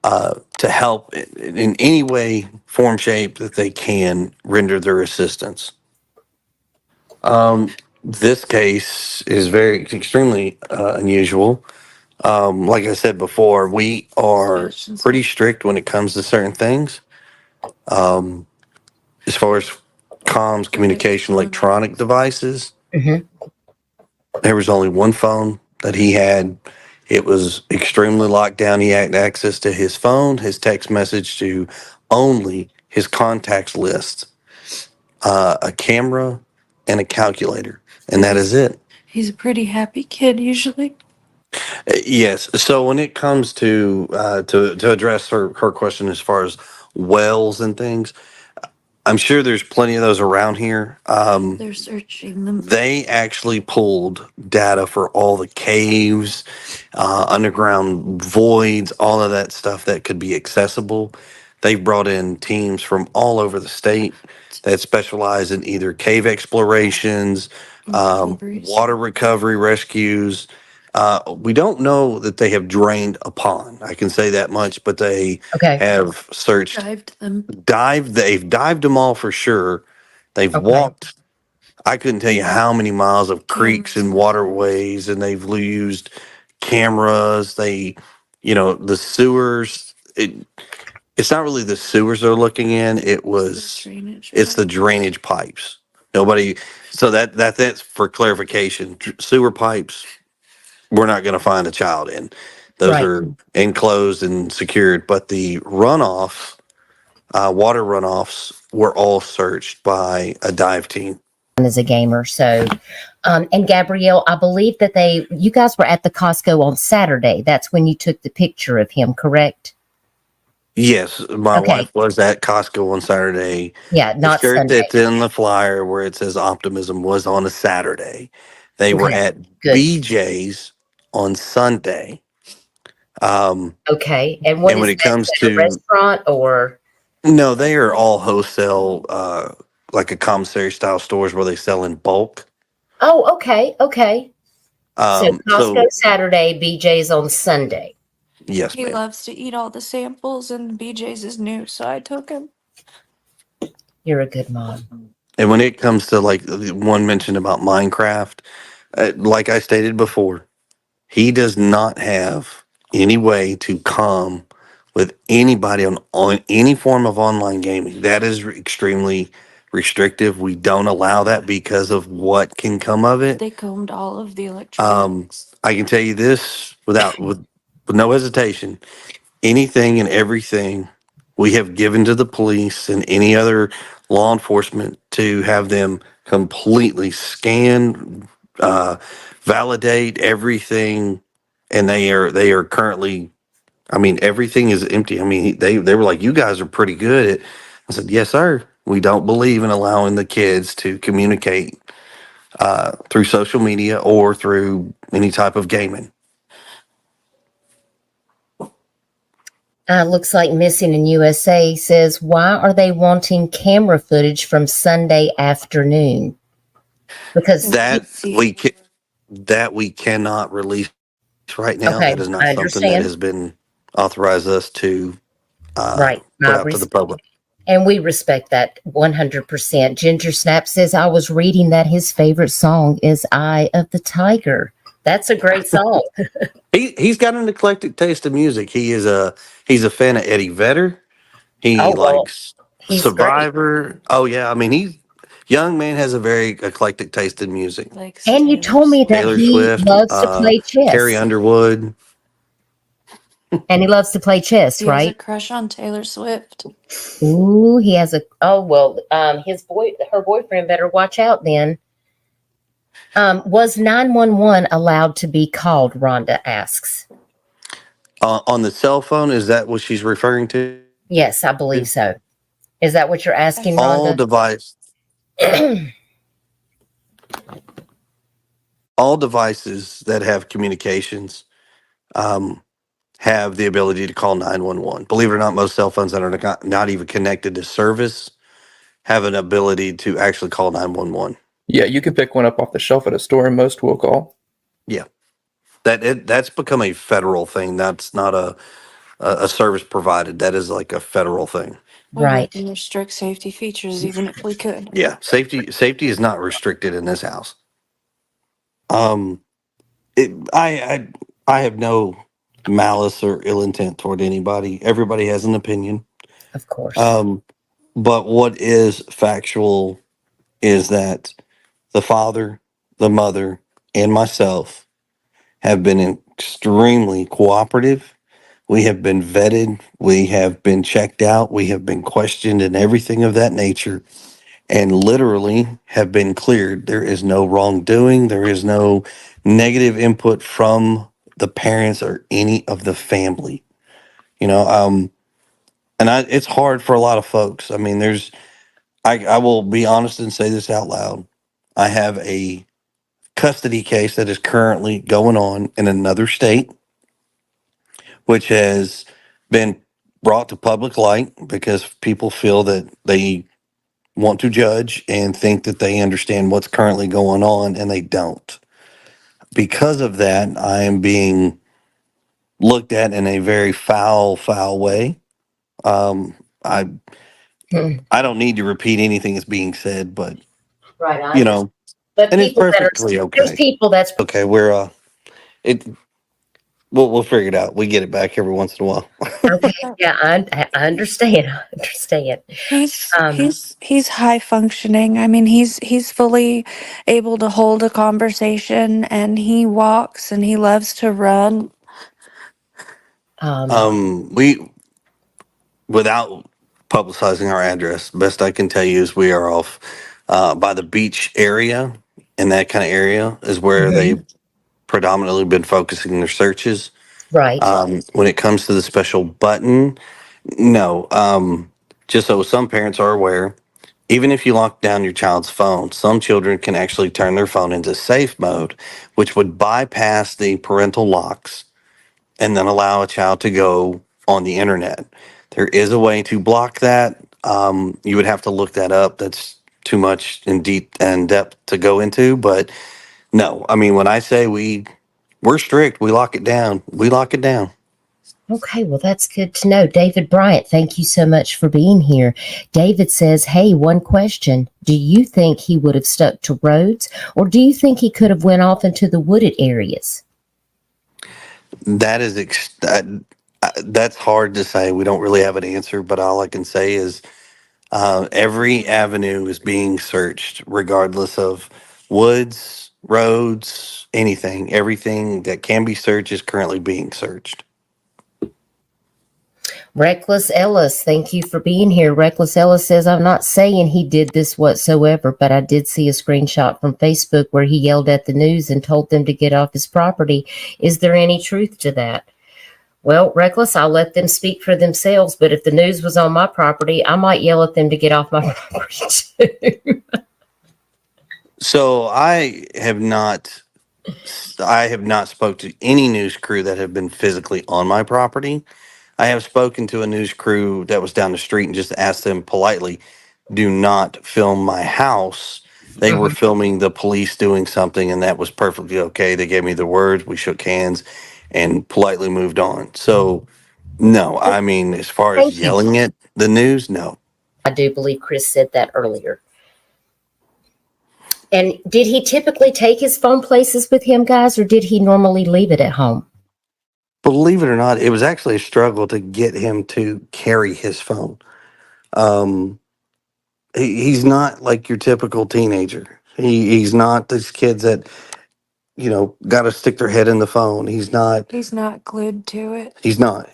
to help in any way, form, shape that they can render their assistance. This case is extremely unusual. Like I said before, we are pretty strict when it comes to certain things. As far as comms, communication, electronic devices, there was only one phone that he had. It was extremely locked down. He had access to his phone, his text message, to only his contacts list, a camera, and a calculator, and that is it. He's a pretty happy kid usually. Yes. So when it comes to address her question as far as wells and things, I'm sure there's plenty of those around here. They're searching them. They actually pulled data for all the caves, underground voids, all of that stuff that could be accessible. They've brought in teams from all over the state that specialize in either cave explorations, water recovery rescues. We don't know that they have drained a pond. I can say that much, but they have searched, they've dived them all for sure. They've walked, I couldn't tell you how many miles of creeks and waterways, and they've used cameras. The sewers, it's not really the sewers they're looking in. It's the drainage pipes. So that's for clarification. Sewer pipes, we're not going to find a child in. Those are enclosed and secured, but the runoff, water runoffs, were all searched by a dive team. is a gamer. So, and Gabrielle, I believe that you guys were at the Costco on Saturday. That's when you took the picture of him, correct? Yes, my Okay. wife was at Costco on Saturday. Yeah, The not shirt Sunday. that's in the flyer where it says Optimism was on a Saturday. They were Okay, at good. BJ's on Sunday. Okay, and what And when is it that? Is comes that a to restaurant or? no, they are all wholesale, like a commissary style stores where they sell in bulk. Oh, okay, okay. So Costco So Saturday, BJ's on Sunday. yes, He ma'am. loves to eat all the samples, and BJ's is new, so I took him. You're a good mom. And when it comes to like the one mentioned about Minecraft, like I stated before, he does not have any way to come with anybody on any form of online gaming. That is extremely restrictive. We don't allow that because of what can come of it. They combed all of the electronics. I can tell you this with no hesitation. Anything and everything we have given to the police and any other law enforcement to have them completely scan, validate everything, and they are currently. I mean, everything is empty. I mean, they were like, "You guys are pretty good at." I said, "Yes, sir. We don't believe in allowing the kids to communicate through social media or through any type of gaming." Looks like Missing in USA says, why are they wanting camera footage from Sunday afternoon? Because That we cannot release right now. okay, That is not I something that understand. has been authorized us to Right, put out to the public. and we respect that 100%. Ginger Snap says, I was reading that his favorite song is Eye of the Tiger. That's a great song. He's got an eclectic taste of music. He's a fan of Eddie Vedder. He Oh, well, likes he's great. Survivor. Oh yeah, I mean young man has a very eclectic taste in music. And you told me that Taylor he Swift, loves to play Carrie chess. Underwood. And he loves to play chess, He has a right? crush on Taylor Swift. Ooh, he has her boyfriend better watch out then. Was 911 allowed to be called? Rhonda asks. On the cell phone, is that what she's referring to? Yes, I believe so. Is that what you're asking, All Rhonda? all devices that have communications have the ability to call 911. Believe it or not, most cell phones that are not even connected to service have an ability to actually call 911. Yeah, you can pick one up off the shelf at a store and most will call. Yeah. That's become a federal thing. That's not a service provided. That is like a federal thing. We wouldn't restrict safety features even if we could. Yeah, safety is not restricted in this house. I have no malice or ill intent toward anybody. Everybody has an opinion. Of course. But what is factual is that the father, the mother, and myself have been extremely cooperative. We have been vetted. We have been checked out. We have been questioned and everything of that nature, and literally have been cleared. There is no wrongdoing. There is no negative input from the parents or any of the family. It's hard for a lot of folks. I mean, I will be honest and say this out loud. I have a custody case that is currently going on in another state, which has been brought to public light because people feel that they want to judge and think that they understand what's currently going on, and they don't. Because of that, I am being looked at in a very foul way. I don't need to repeat anything that's being said, but Right. But and it's perfectly okay. There's people that's okay. We'll figure it out. We get it back every once in a while. okay. Yeah, I understand. I understand. He's high functioning. I mean, he's fully able to hold a conversation, and he walks and he loves to run. We without publicizing our address, best I can tell you is we are off by the beach area, and that kind of area is where they've predominantly been focusing their searches. Right. When it comes to the special button, no. Just so some parents are aware, even if you lock down your child's phone, some children can actually turn their phone into safe mode, which would bypass the parental locks and then allow a child to go on the internet. There is a way to block that. You would have to look that up. That's too much in depth to go into. But no, I mean, when I say we're strict, we lock it down. We lock it down. Okay, well, that's good to know. David Bryant, thank you so much for being here. David says, hey, one question. Do you think he would have stuck to roads, or do you think he could have went off into the wooded areas? That is that's hard to say. We don't really have an answer, but all I can say is every avenue is being searched, regardless of woods, roads, anything. Everything that can be searched is currently being searched. Reckless Ellis, thank you for being here. Reckless Ellis says, I'm not saying he did this whatsoever, but I did see a screenshot from Facebook where he yelled at the news and told them to get off his property. Is there any truth to that? Well, Reckless, I'll let them speak for themselves, but if the news was on my property, I might yell at them to get off my property too. So I have not spoke to any news crew that have been physically on my property. I have spoken to a news crew that was down the street and just asked them politely, do not film my house. They were filming the police doing something, and that was perfectly okay. They gave me the words, we shook hands, and politely moved on. So, no, I mean, as far as yelling at the news, no. I do believe Chris said that earlier. And did he typically take his phone places with him, guys, or did he normally leave it at home? Believe it or not, it was actually a struggle to get him to carry his phone. He's not like your typical teenager. He's not these kids that, got to stick their head in the phone. He's not glued to it. He's not.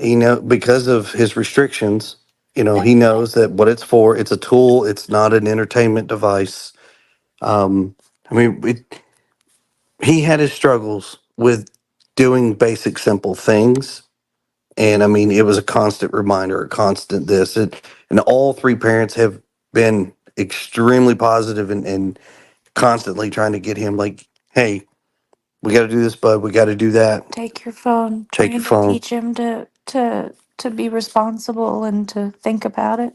Because of his restrictions, he knows that what it's for, it's a tool. It's not an entertainment device. He had his struggles with doing basic, simple things. And it was a constant reminder, a constant this. And all three parents have been extremely positive and constantly trying to get him like, hey, we got to do this, bud. We got to do that. Take your phone. Take your Trying to phone. teach him to be responsible and to think about it.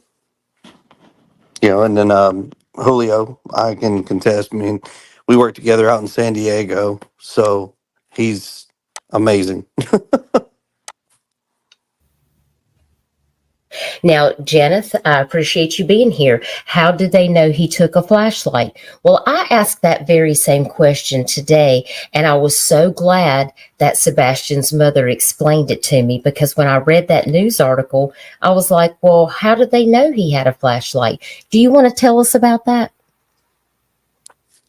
And then Julio, I can contest. We work together out in San Diego, so he's amazing. Now, Janice, I appreciate you being here. How did they know he took a flashlight? Well, I asked that very same question today, and I was so glad that Sebastian's mother explained it to me, because when I read that news article, I was like, well, how did they know he had a flashlight? Do you want to tell us about that?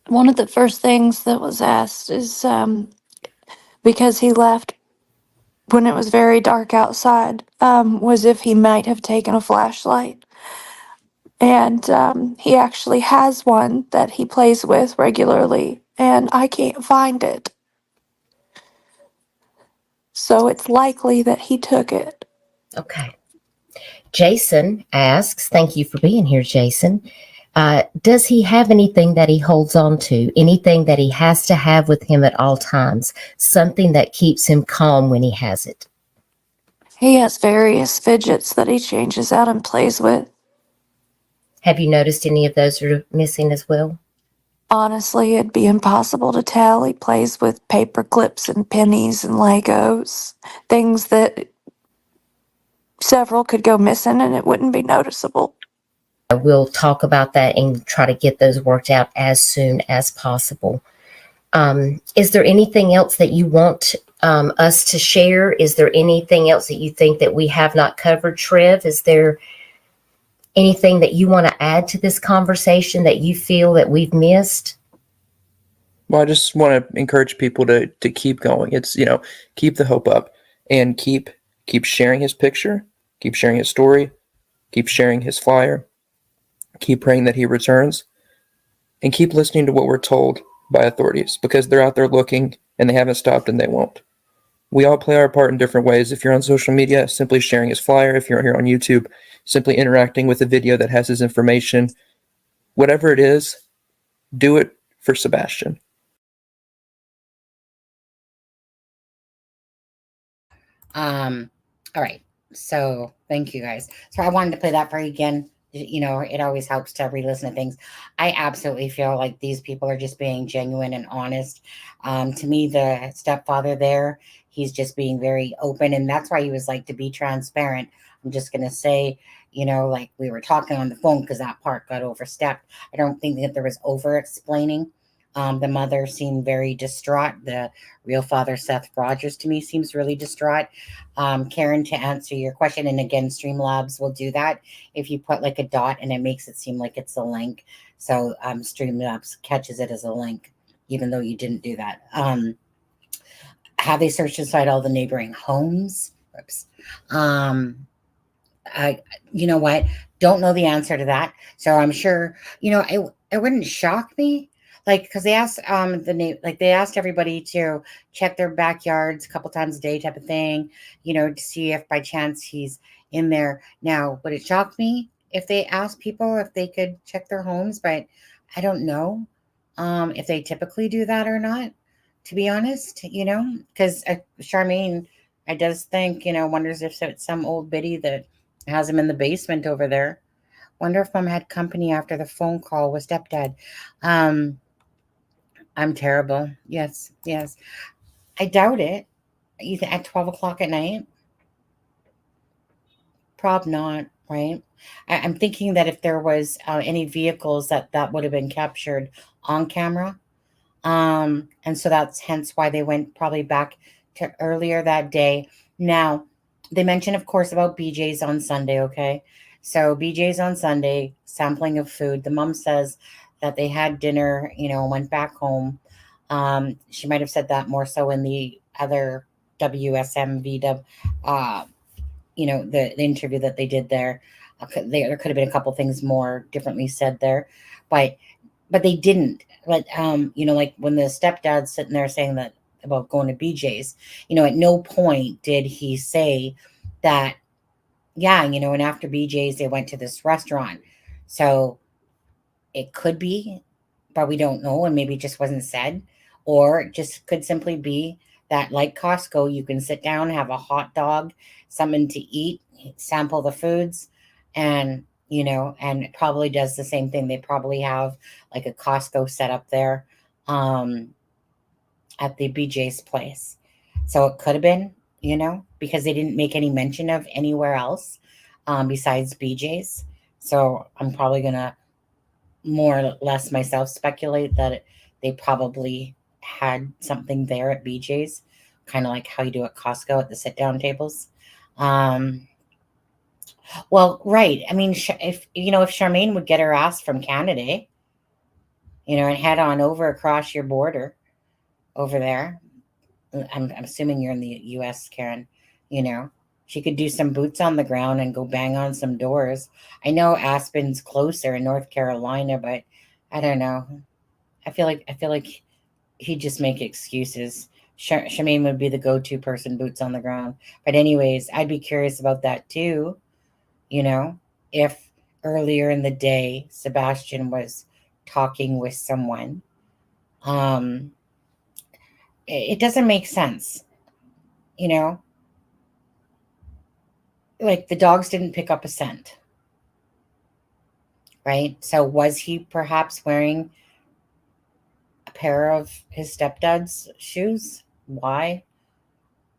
One of the first things that was asked is because he left when it was very dark outside, was if he might have taken a flashlight. And he actually has one that he plays with regularly, and I can't find it. So it's likely that he took it. Okay. Jason asks, thank you for being here, Jason. Does he have anything that he holds on to? Anything that he has to have with him at all times? Something that keeps him calm when he has it? He has various fidgets that he changes out and plays with. Have you noticed any of those are missing as well? Honestly, it'd be impossible to tell. He plays with paper clips and pennies and Legos, things that several could go missing and it wouldn't be noticeable. We'll talk about that and try to get those worked out as soon as possible. Is there anything else that you want us to share? Is there anything else that you think that we have not covered, Trev? Is there anything that you want to add to this conversation that you feel that we've missed? Well, I just want to encourage people to keep going. It's, keep the hope up and keep sharing his picture, keep sharing his story, keep sharing his flyer, keep praying that he returns. and keep listening to what we're told by authorities, because they're out there looking and they haven't stopped and they won't. We all play our part in different ways. If you're on social media, simply sharing his flyer. If you're here on YouTube, simply interacting with a video that has his information. Whatever it is, do it for Sebastian. All right. So thank you guys. So I wanted to play that for you again. You know, it always helps to re-listen to things. I absolutely feel like these people are just being genuine and honest. To me, the stepfather there, he's just being very open, and that's why he was like to be transparent. I'm just gonna say, you know, like we were talking on the phone because that part got overstepped. I don't think that there was over explaining. The mother seemed very distraught. The real father, Seth Rogers, to me seems really distraught. Karen, to answer your question, and again, Streamlabs will do that if you put like a dot and it makes it seem like it's a link. So Streamlabs catches it as a link, even though you didn't do that. Have they searched inside all the neighboring homes? Oops. You know what? Don't know the answer to that. So I'm sure, you know, it wouldn't shock me. Like, because they asked they asked everybody to check their backyards a couple times a day, type of thing, you know, to see if by chance he's in there. Now, would it shock me if they asked people if they could check their homes? But I don't know if they typically do that or not, to be honest, you know, because Charmaine, I does think, you know, wonders if it's some old biddy that has him in the basement over there. Wonder if mom had company after the phone call with stepdad. I'm terrible. Yes, yes. I doubt it. Either at 12 o'clock at night. Prob not, right? I'm thinking that if there was any vehicles that would have been captured on camera. And so that's hence why they went probably back to earlier that day. Now, they mentioned, of course, about BJ's on Sunday, okay? So BJ's on Sunday, sampling of food. The mom says that they had dinner, you know, went back home. She might have said that more so in the other WSMVW, you know, the interview that they did there. There could have been a couple things more differently said there, but they didn't. But you know, like when the stepdad's sitting there saying that about going to BJ's, you know, at no point did he say that, yeah, you know, and after BJ's they went to this restaurant. So it could be, but we don't know, and maybe it just wasn't said, or it just could simply be that, like Costco, you can sit down, have a hot dog, something to eat, sample the foods, and you know, and it probably does the same thing. They probably have like a Costco set up there at the BJ's place. So it could have been, you know, because they didn't make any mention of anywhere else besides BJ's. So I'm probably gonna more or less myself speculate that they probably had something there at BJ's, kind of like how you do at Costco at the sit down tables. Well, right. I mean, if you know, if Charmaine would get her ass from Canada, you know, and head on over across your border over there, I'm assuming you're in the U.S., Karen, you know, she could do some boots on the ground and go bang on some doors. I know Aspen's closer in North Carolina, but I don't know. I feel like he'd just make excuses. Charmaine would be the go-to person, boots on the ground. But anyways, I'd be curious about that too. You know, if earlier in the day Sebastian was talking with someone, it doesn't make sense. You know, like the dogs didn't pick up a scent, right? So was he perhaps wearing a pair of his stepdad's shoes? Why?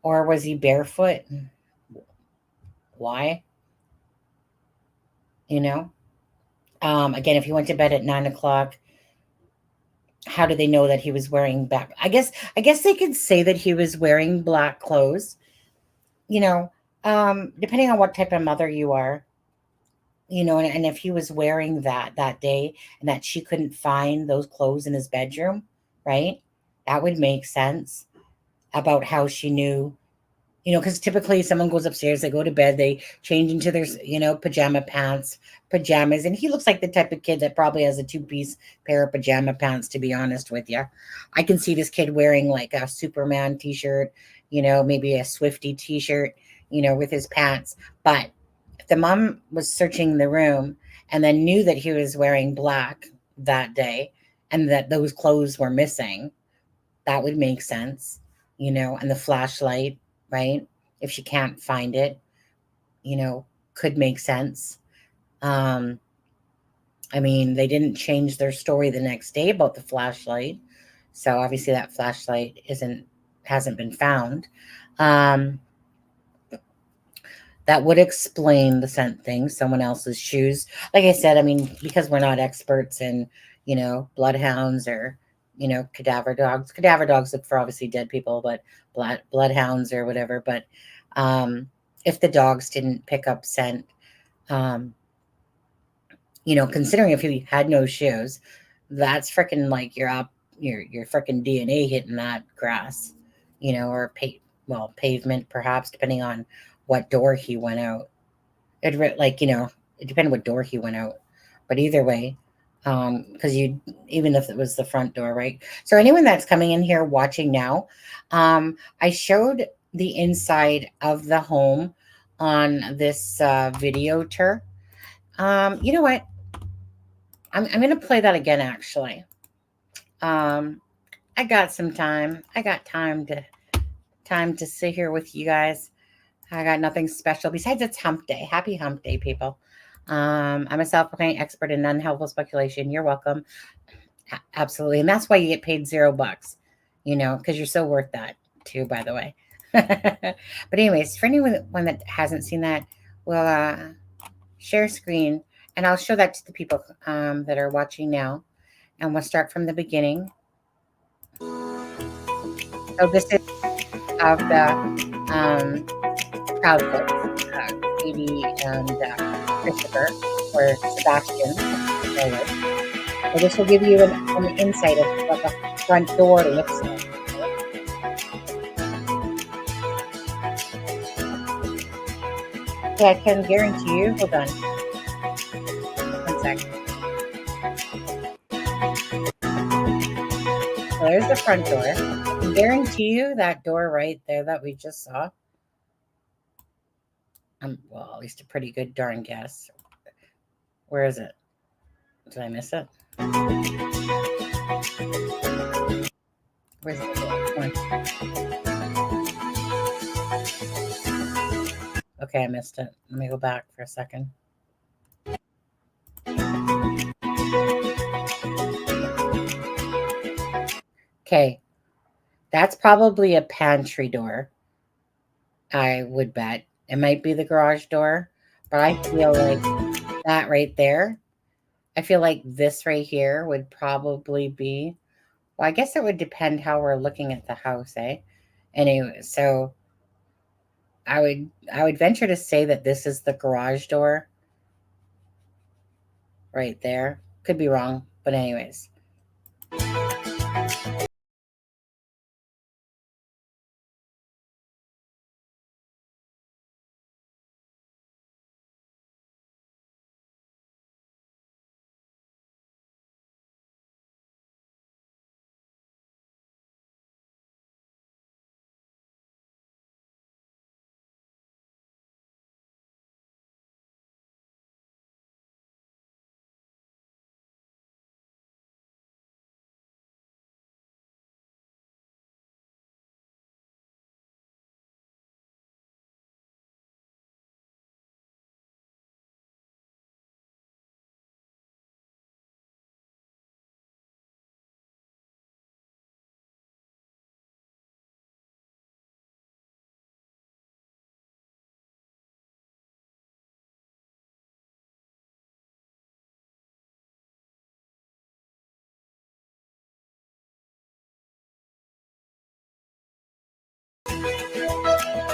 Or was he barefoot? Why? You know? Again, if he went to bed at 9 o'clock, how do they know that he was wearing black? I guess they could say that he was wearing black clothes, you know, depending on what type of mother you are, you know, and if he was wearing that day and that she couldn't find those clothes in his bedroom, right? That would make sense about how she knew you know, because typically someone goes upstairs, they go to bed, they change into their, you know, pajama pants, pajamas. And he looks like the type of kid that probably has a 2-piece pair of pajama pants, to be honest with you. I can see this kid wearing like a Superman t-shirt, you know, maybe a Swifty t-shirt, you know, with his pants. But if the mom was searching the room and then knew that he was wearing black that day and that those clothes were missing, that would make sense, you know, and the flashlight, right? If she can't find it, you know, could make sense. I mean, they didn't change their story the next day about the flashlight. So obviously that flashlight hasn't been found. That would explain the scent thing, someone else's shoes. Like I said, I mean, because we're not experts in, you know, bloodhounds or, you know, cadaver dogs. Cadaver dogs look for obviously dead people, but bloodhounds or whatever. But if the dogs didn't pick up scent, you know, considering if he had no shoes, that's freaking like your freaking DNA hitting that grass, you know, or pavement perhaps, depending on what door he went out. Like, you know, it depended what door he went out. But either way, because even if it was the front door, right? So anyone that's coming in here watching now, I showed the inside of the home on this video tour. You know what? I'm going to play that again, actually. I got some time. I got time to sit here with you guys. I got nothing special besides it's hump day. Happy hump day, people. I'm a self-proclaimed expert in unhelpful speculation. You're welcome. Absolutely. And that's why you get paid $0, you know, because you're so worth that too, by the way. But anyways, for anyone that hasn't seen that, we'll share screen and I'll show that to the people that are watching now. And we'll start from the beginning. So this is of the Proud Folks, Katie and Christopher, or Sebastian. So this will give you an insight of what the front door looks like. Okay, I can guarantee you. Hold on. 1 second. So there's the front door. I can guarantee you that door right there that we just saw. Well, at least a pretty good darn guess. Where is it? Did I miss it? Where's the door? Okay, I missed it. Let me go back for a second. Okay, that's probably a pantry door. I would bet. It might be the garage door, but I feel like that right there. I feel like this right here would probably be, well, I guess it would depend how we're looking at the house, eh? Anyway, so I would venture to say that this is the garage door right there. Could be wrong, but anyways.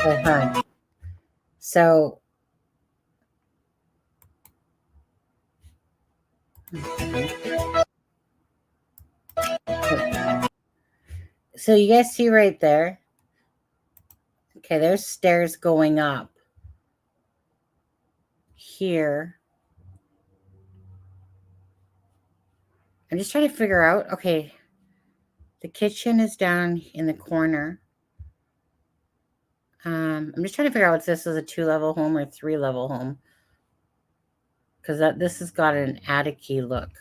Hi. So you guys see right there, Okay, there's stairs going up here. I'm just trying to figure out, okay, the kitchen is down in the corner. I'm just trying to figure out if this is a 2-level home or 3-level home. Because this has got an attic-y look.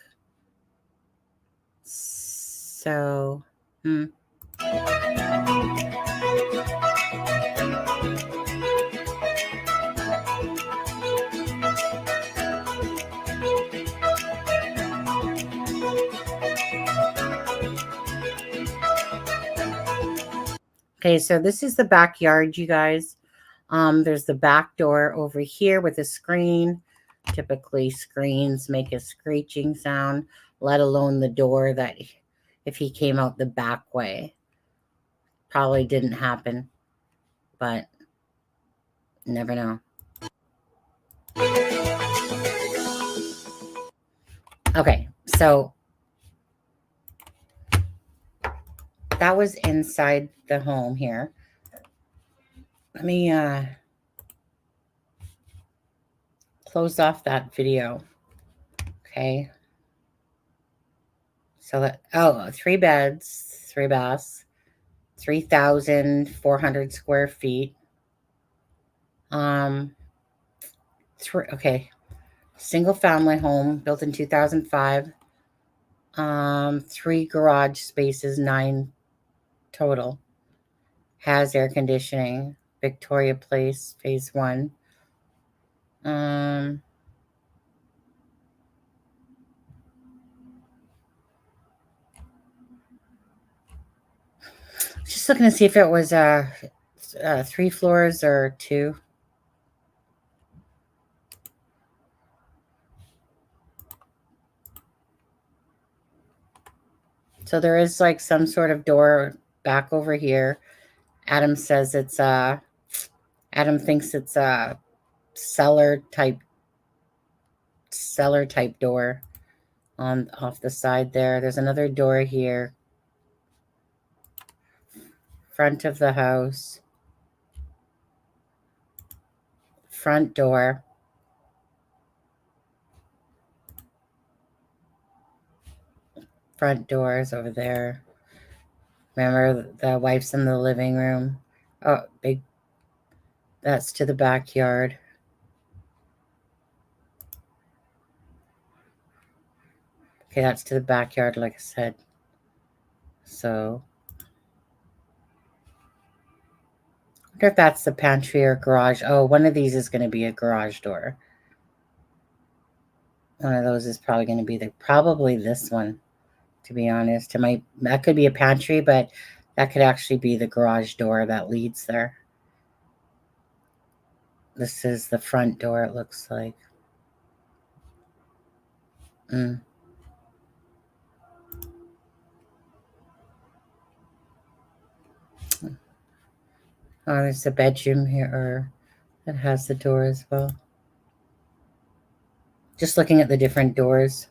So, Okay, so this is the backyard, you guys. There's the back door over here with a screen. Typically, screens make a screeching sound, let alone the door that if he came out the back way. Probably didn't happen, but never know. Okay, so that was inside the home here. Let me close off that video. Okay. So that, 3 beds, 3 baths, 3,400 square feet. Okay. Single family home built in 2005. 3 garage spaces, 9 total. Has air conditioning. Victoria Place, phase 1. Just looking to see if it was 3 floors or 2. So there is like some sort of door back over here. Adam says it's Adam thinks it's a cellar type door off the side there. There's another door here. Front of the house. Front door. Front doors over there. Remember, the wife's in the living room. Oh, big. That's to the backyard. Okay, that's to the backyard, like I said. So, I wonder if that's the pantry or garage. Oh, one of these is going to be a garage door. One of those is probably going to be probably this one, to be honest. That could be a pantry, but that could actually be the garage door that leads there. This is the front door, it looks like. Oh, there's a bedroom here that has the door as well. Just looking at the different doors.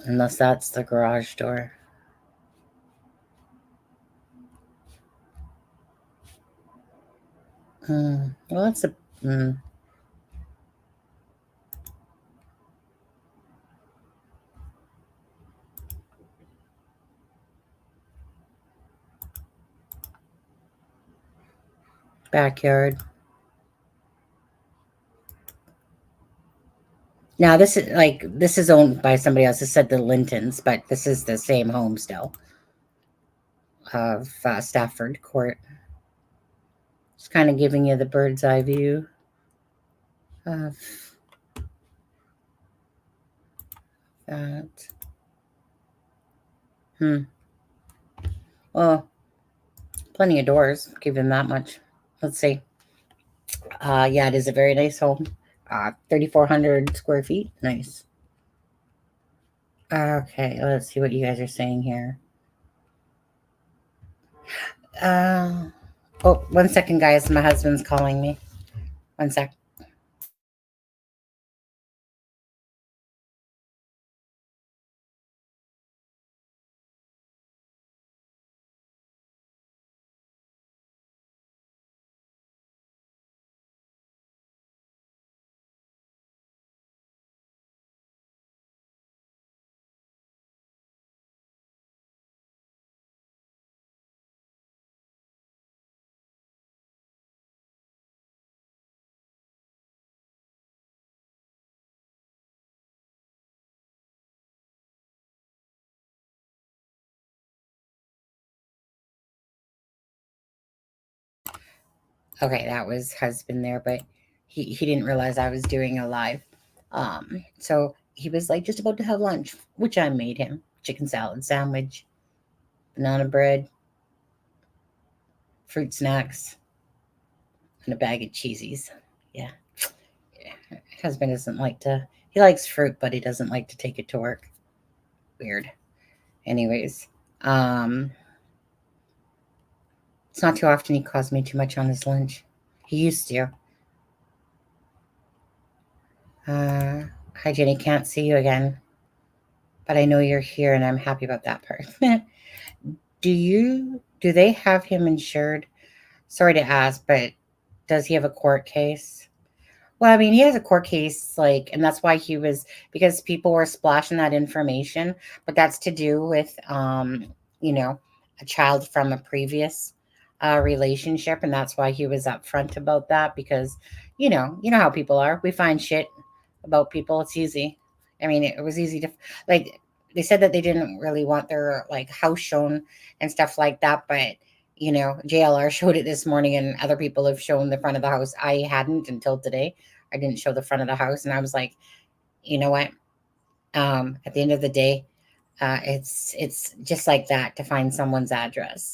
Unless that's the garage door. Well, that's a... backyard. Now this is owned by somebody else. It said the Lintons, but this is the same home still of Stafford Court. Just kind of giving you the bird's eye view of that. Well, plenty of doors. Give them that much. Let's see. Yeah, it is a very nice home. 3,400 square feet. Nice. Okay, let's see what you guys are saying here. Oh, 1 second, guys. My husband's calling me. 1 sec. Okay, that was husband there, but he didn't realize I was doing a live. So he was like just about to have lunch, which I made him. Chicken salad sandwich, banana bread, fruit snacks, and a bag of cheesies. Yeah. Husband doesn't like to, he likes fruit, but he doesn't like to take it to work. Weird. Anyways, it's not too often he calls me too much on his lunch. He used to. Hi, Jenny. Can't see you again, but I know you're here, and I'm happy about that part. Do they have him insured? Sorry to ask, but does he have a court case? Well, I mean, he has a court case, like, and that's why because people were splashing that information, but that's to do with, a child from a previous relationship, and that's why he was upfront about that, because, you know how people are. We find shit about people. It's easy. I mean, it was easy to, like, they said that they didn't really want their, like, house shown and stuff like that, but JLR showed it this morning, and other people have shown the front of the house. I hadn't until today. I didn't show the front of the house, and I was like, you know what? At the end of the day, it's just like that to find someone's address.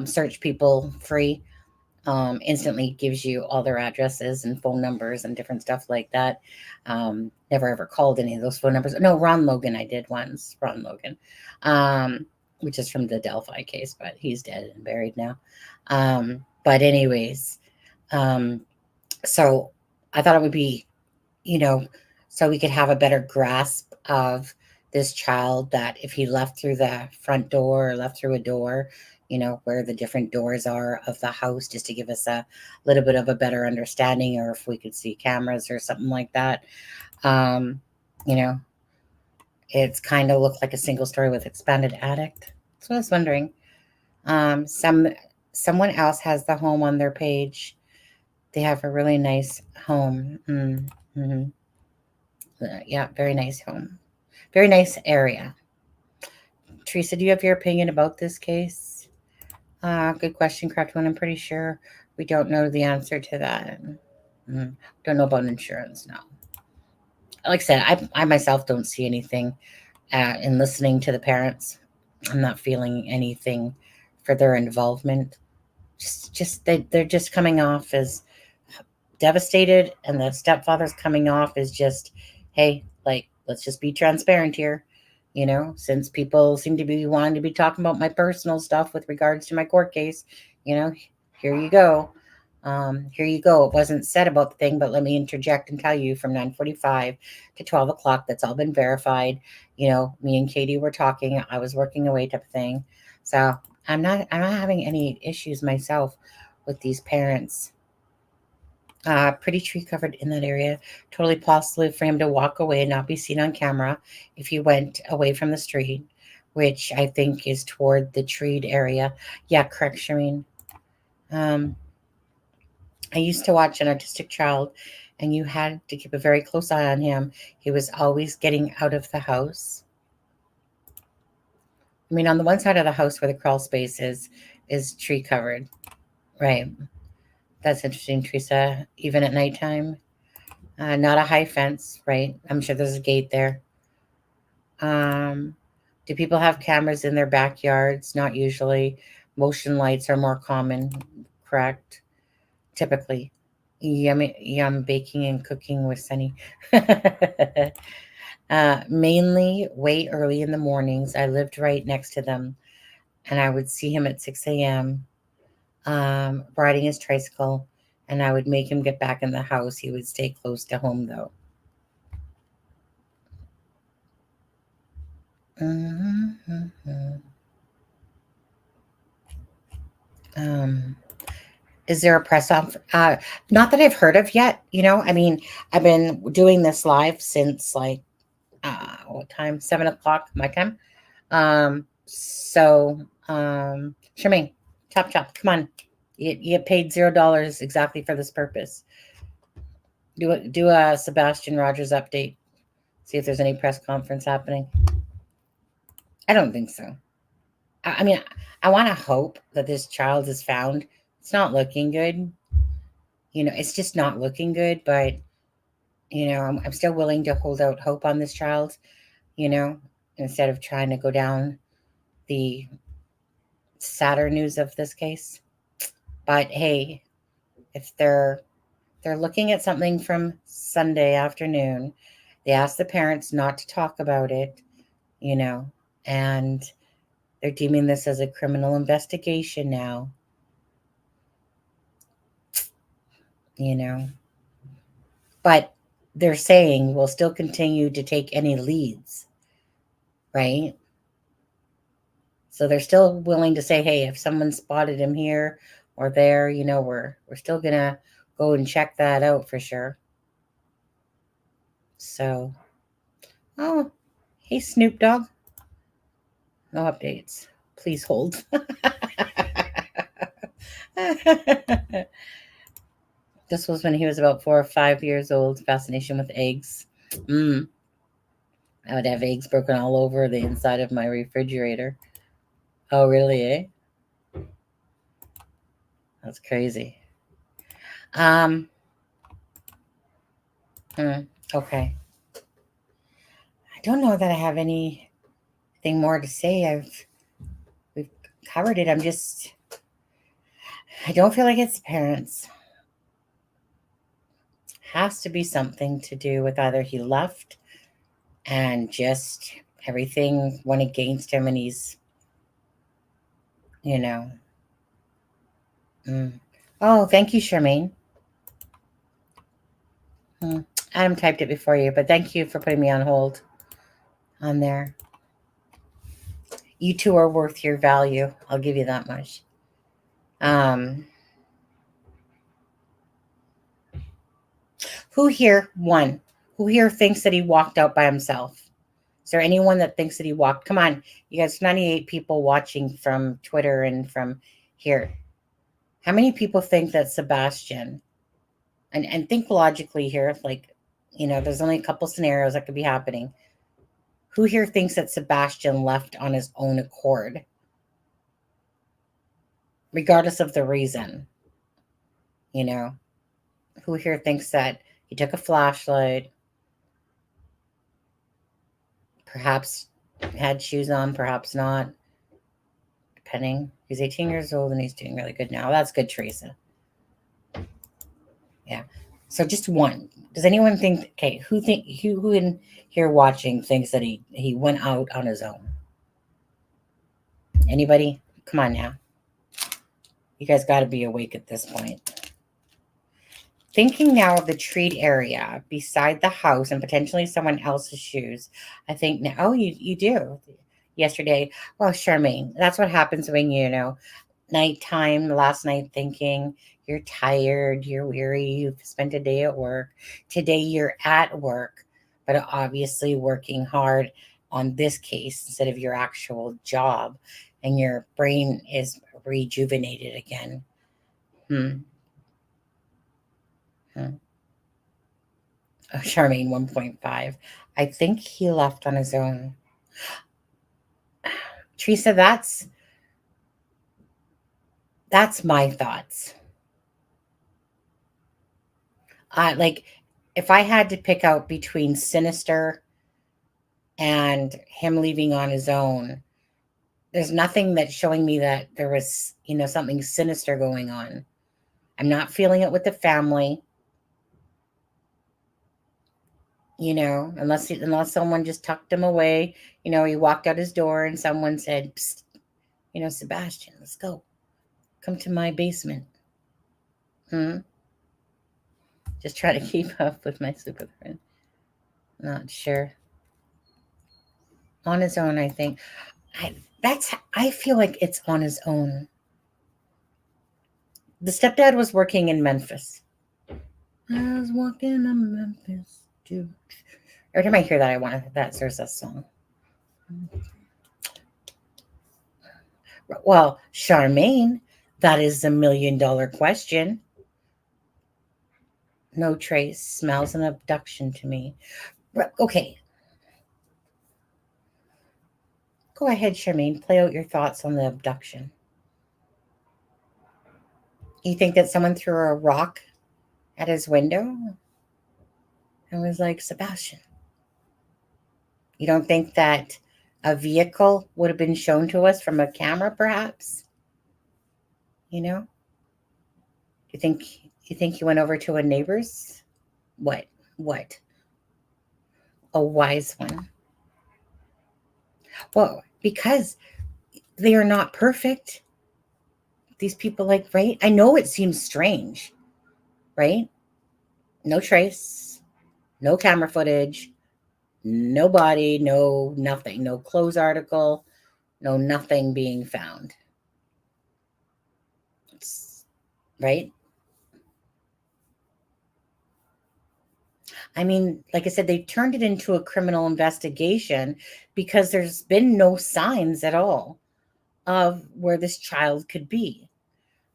Search people free. Instantly gives you all their addresses and phone numbers and different stuff like that. Never ever called any of those phone numbers. No, Ron Logan, I did once. Ron Logan, which is from the Delphi case, but he's dead and buried now. But anyways, so I thought it would be, so we could have a better grasp of this child, that if he left through the front door or left through a door, where the different doors are of the house, just to give us a little bit of a better understanding, or if we could see cameras or something like that. It's kind of looked like a single story with expanded attic. So I was wondering. Someone else has the home on their page. They have a really nice home. Yeah, very nice home. Very nice area. Teresa, do you have your opinion about this case? Good question, correct one. I'm pretty sure we don't know the answer to that. Don't know about insurance, no. Like I said, I myself don't see anything in listening to the parents. I'm not feeling anything for their involvement. They're just coming off as devastated, and the stepfather's coming off as just, hey, like, let's just be transparent here. Since people seem to be wanting to be talking about my personal stuff with regards to my court case, here you go. Here you go. It wasn't said about the thing, but let me interject and tell you, from 9:45 to 12 o'clock, that's all been verified. Me and Katie were talking. I was working away, type of thing. So I'm not having any issues myself with these parents. Pretty tree covered in that area. Totally possible for him to walk away and not be seen on camera if he went away from the street, which I think is toward the treed area. Yeah, correct, Shireen. I used to watch An Artistic Child, and you had to keep a very close eye on him. He was always getting out of the house. I mean, on the one side of the house where the crawl space is tree covered. Right. That's interesting, Teresa. Even at nighttime, not a high fence, right? I'm sure there's a gate there. Do people have cameras in their backyards? Not usually. Motion lights are more common, correct? Typically. Yum baking and cooking with Sunny. Mainly way early in the mornings. I lived right next to them, and I would see him at 6 a.m. Riding his tricycle, and I would make him get back in the house. He would stay close to home, though. Is there a press off? Not that I've heard of yet. I mean, I've been doing this live since like what time? 7 o'clock my time. Charmaine, chop, come on. You get paid $0 exactly for this purpose. Do a Sebastian Rogers update. See if there's any press conference happening. I don't think so. I mean, I want to hope that this child is found It's not looking good. It's just not looking good. But, I'm still willing to hold out hope on this child, instead of trying to go down the sadder news of this case. But hey, if they're looking at something from Sunday afternoon, they asked the parents not to talk about it, and they're deeming this as a criminal investigation now, but they're saying we'll still continue to take any leads, right? So they're still willing to say, hey, if someone spotted him here or there, we're still gonna go and check that out for sure. So, oh, hey, Snoop Dogg. No updates. Please hold. This was when he was about 4 or 5 years old. Fascination with eggs. I would have eggs broken all over the inside of my refrigerator. Oh, really, eh? That's crazy. Okay. I don't know that I have anything more to say. We've covered it. I don't feel like it's parents. Has to be something to do with either he left and just everything went against him and he's, Oh, thank you, Charmaine. Adam typed it before you, but thank you for putting me on hold on there. You two are worth your value. I'll give you that much. Who here thinks that he walked out by himself? Is there anyone that thinks that he walked? Come on, you guys, 98 people watching from Twitter and from here. How many people think that Sebastian, and think logically here, like, there's only a couple scenarios that could be happening. Who here thinks that Sebastian left on his own accord? Regardless of the reason. Who here thinks that he took a flashlight, perhaps had shoes on, perhaps not, depending. He's 18 years old and he's doing really good now. That's good, Teresa. Yeah. So just one. Does anyone think, okay, who in here watching thinks that he went out on his own? Anybody? Come on now. You guys got to be awake at this point. Thinking now of the treat area beside the house and potentially someone else's shoes. I think now, oh, you do. Yesterday, well, Charmaine, that's what happens when, nighttime, last night thinking, you're tired, you're weary, you've spent a day at work. Today you're at work, but obviously working hard on this case instead of your actual job, and your brain is rejuvenated again. Oh, Charmaine 1.5. I think he left on his own. Teresa, that's my thoughts. Like, if I had to pick out between sinister and him leaving on his own, there's nothing that's showing me that there was, something sinister going on. I'm not feeling it with the family, unless someone just tucked him away. He walked out his door and someone said, psst, Sebastian, let's go. Come to my basement. Just try to keep up with my super friend. Not sure. On his own, I think. I feel like it's on his own. The stepdad was working in Memphis. I was walking in Memphis too. Every time I hear that, I want that Cersei song. Well, Charmaine, that is $1 million question. No trace. Smells an abduction to me. Okay. Go ahead, Charmaine. Play out your thoughts on the abduction. You think that someone threw a rock at his window and was like, Sebastian? You don't think that a vehicle would have been shown to us from a camera, perhaps? You know? You think he went over to a neighbor's? What? What? A wise one. Well, because they are not perfect. These people, like, right? I know it seems strange, right? No trace, no camera footage, no body, no nothing, no clothes article, no nothing being found. Right? I mean, like I said, they turned it into a criminal investigation because there's been no signs at all of where this child could be.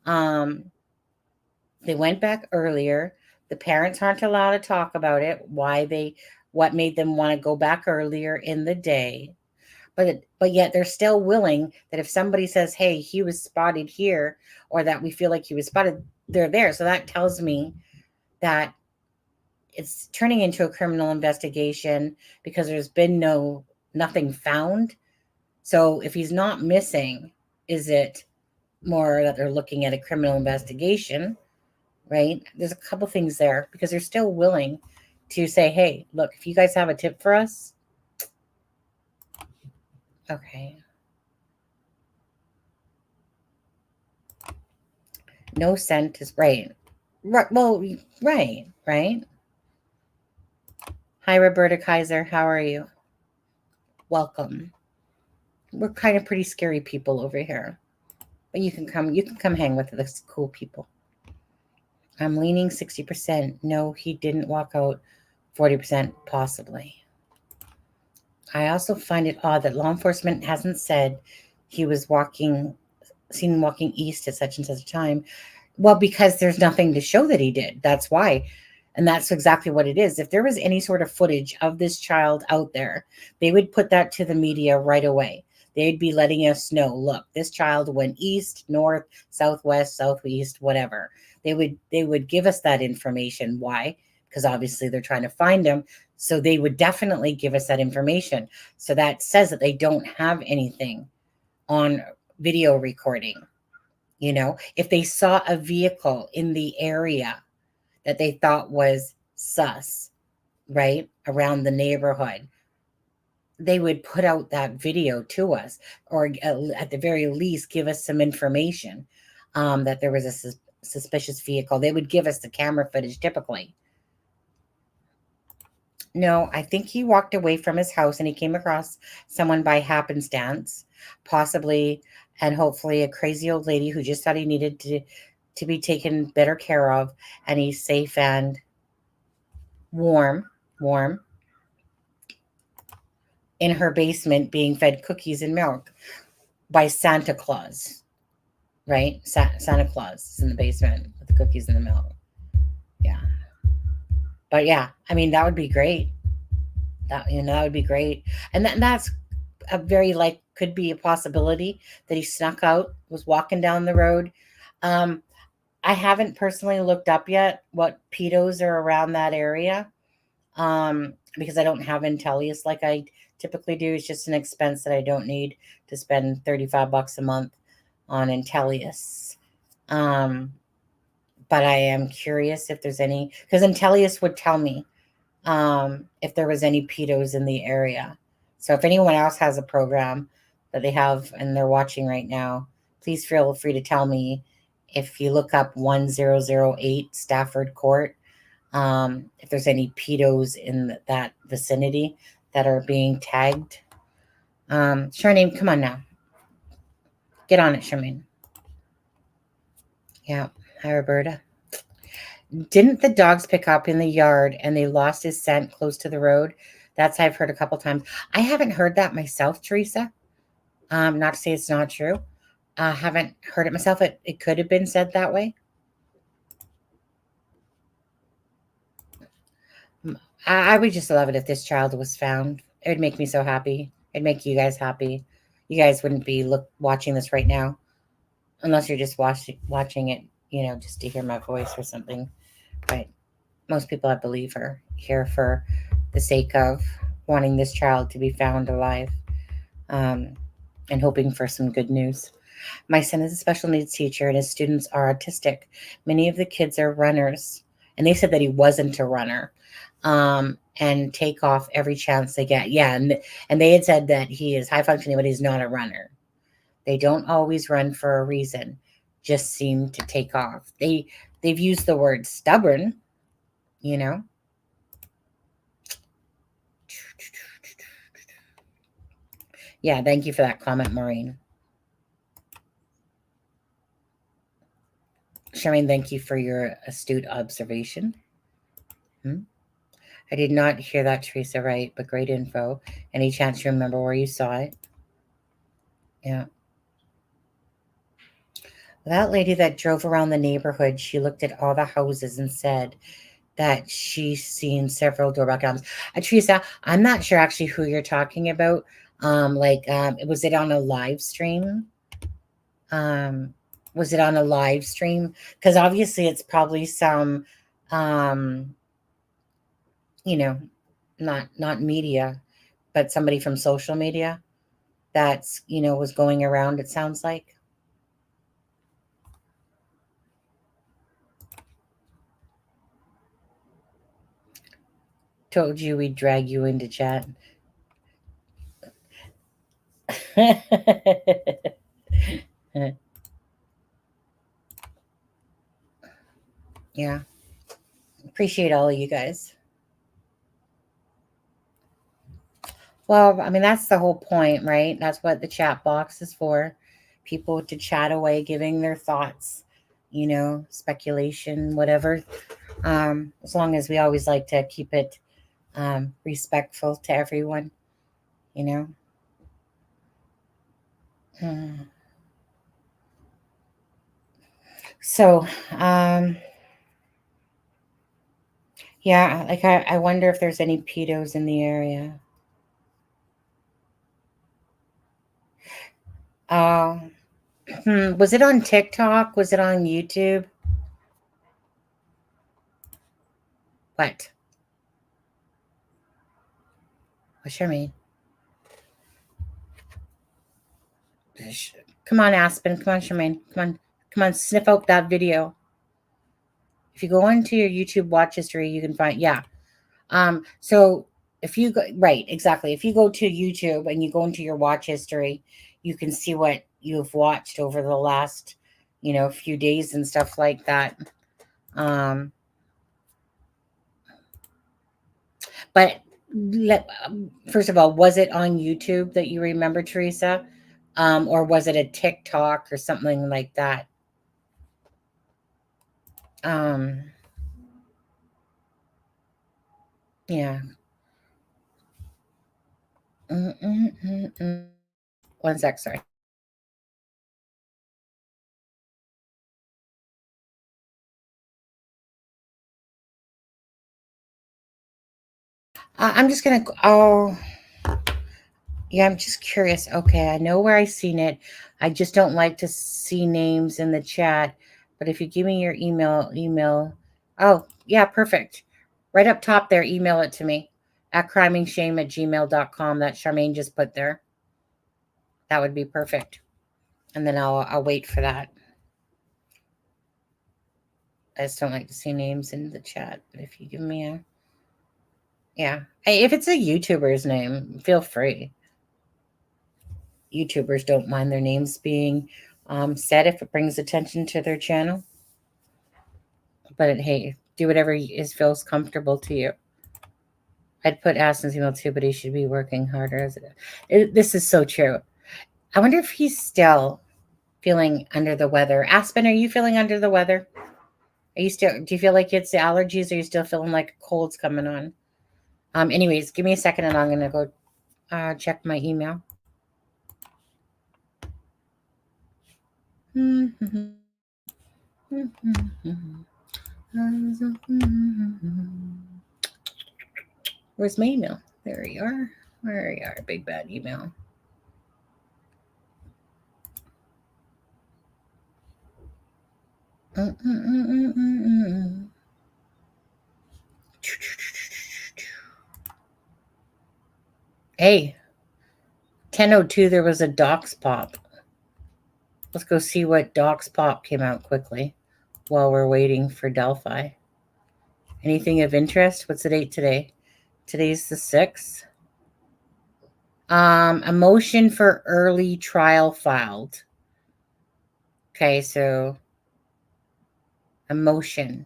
They went back earlier. The parents aren't allowed to talk about it, what made them want to go back earlier in the day. But yet they're still willing that if somebody says, hey, he was spotted here, or that we feel like he was spotted, they're there. So that tells me that it's turning into a criminal investigation because there's been nothing found. So if he's not missing, is it more that they're looking at a criminal investigation? Right? There's a couple things there because they're still willing to say, hey, look, if you guys have a tip for us. Okay. No scent is right. Right. Well, right. Hi, Roberta Kaiser. How are you? Welcome. We're kind of pretty scary people over here. But you can come hang with the cool people. I'm leaning 60%. No, he didn't walk out. 40% possibly. I also find it odd that law enforcement hasn't said he was seen walking east at such and such a time. Well, because there's nothing to show that he did. That's why. And that's exactly what it is. If there was any sort of footage of this child out there, they would put that to the media right away. They'd be letting us know, look, this child went east, north, southwest, southeast, whatever. They would give us that information. Why? Because obviously they're trying to find him. So they would definitely give us that information. So that says that they don't have anything on video recording. You know, if they saw a vehicle in the area that they thought was sus, right, around the neighborhood, they would put out that video to us, or at the very least give us some information that there was a suspicious vehicle. They would give us the camera footage typically. No, I think he walked away from his house and he came across someone by happenstance, possibly and hopefully a crazy old lady who just thought he needed to be taken better care of, and he's safe and warm in her basement being fed cookies and milk by Santa Claus, right? Santa Claus is in the basement with the cookies and the milk. Yeah. But yeah, I mean, that would be great. That would be great. And that's a very, could be a possibility that he snuck out, was walking down the road. I haven't personally looked up yet what pedos are around that area, because I don't have Intellius like I typically do. It's just an expense that I don't need to spend $35 a month on Intellius. But I am curious if there's any, because Intellius would tell me if there was any pedos in the area. So if anyone else has a program that they have and they're watching right now, please feel free to tell me. If you look up 1008 Stafford Court, if there's any pedos in that vicinity that are being tagged. Charmaine, come on now. Get on it, Charmaine. Yeah. Hi, Roberta. Didn't the dogs pick up in the yard and they lost his scent close to the road? That's I've heard a couple times. I haven't heard that myself, Teresa. Not to say it's not true. I haven't heard it myself. It could have been said that way. I would just love it if this child was found. It would make me so happy. It'd make you guys happy. You guys wouldn't be watching this right now unless you're just watching it just to hear my voice or something. But most people, I believe, are here for the sake of wanting this child to be found alive, and hoping for some good news. My son is a special needs teacher and his students are autistic. Many of the kids are runners, and they said that he wasn't a runner, and take off every chance they get. Yeah, and they had said that he is high functioning, but he's not a runner. They don't always run for a reason, just seem to take off. They've used the word stubborn, you know. Yeah, thank you for that comment, Maureen. Charmaine, thank you for your astute observation. I did not hear that, Teresa, right, but great info. Any chance you remember where you saw it? Yeah. That lady that drove around the neighborhood, she looked at all the houses and said that she's seen several doorbell cams. Teresa, I'm not sure actually who you're talking about. Was it on a live stream? Was it on a live stream? Because obviously it's probably some, not media, but somebody from social media that's, was going around, it sounds like. Told you we'd drag you into chat. Yeah. Appreciate all of you guys. Well, I mean, that's the whole point, right? That's what the chat box is for. People to chat away, giving their thoughts, speculation, whatever. As long as we always like to keep it respectful to everyone, So, yeah, like I wonder if there's any pedos in the area. Was it on TikTok? Was it on YouTube? What? What's your mean? Come on, Aspen. Come on, Charmaine. Come on, sniff out that video. If you go into your YouTube watch history, you can find, yeah. So if you go, right, exactly. If you go to YouTube and you go into your watch history, you can see what you've watched over the last, few days and stuff like that. But first of all, was it on YouTube that you remember, Teresa? Or was it a TikTok or something like that? Yeah. 1 sec, sorry. I'm just gonna. Yeah, I'm just curious. Okay, I know where I seen it. I just don't like to see names in the chat. But if you give me your email. Oh, yeah, perfect. Right up top there, email it to me at crimingshame@gmail.com. That Charmaine just put there. That would be perfect. And then I'll wait for that. I just don't like to see names in the chat. But if you give me a, yeah, hey, if it's a YouTuber's name, feel free. YouTubers don't mind their names being said if it brings attention to their channel. But hey, do whatever feels comfortable to you. I'd put Aspen's email too, but he should be working harder. This is so true. I wonder if he's still feeling under the weather. Aspen, are you feeling under the weather? Do you feel like it's the allergies, or are you still feeling like a cold's coming on? Anyways, give me a second and I'm going to go check my email. Where's my email? There you are. Where you are, big bad email. Hey, 10:02, there was a docs pop. Let's go see what docs pop came out quickly while we're waiting for Delphi. Anything of interest? What's the date today? Today's the 6th. A motion for early trial filed. Okay, so a motion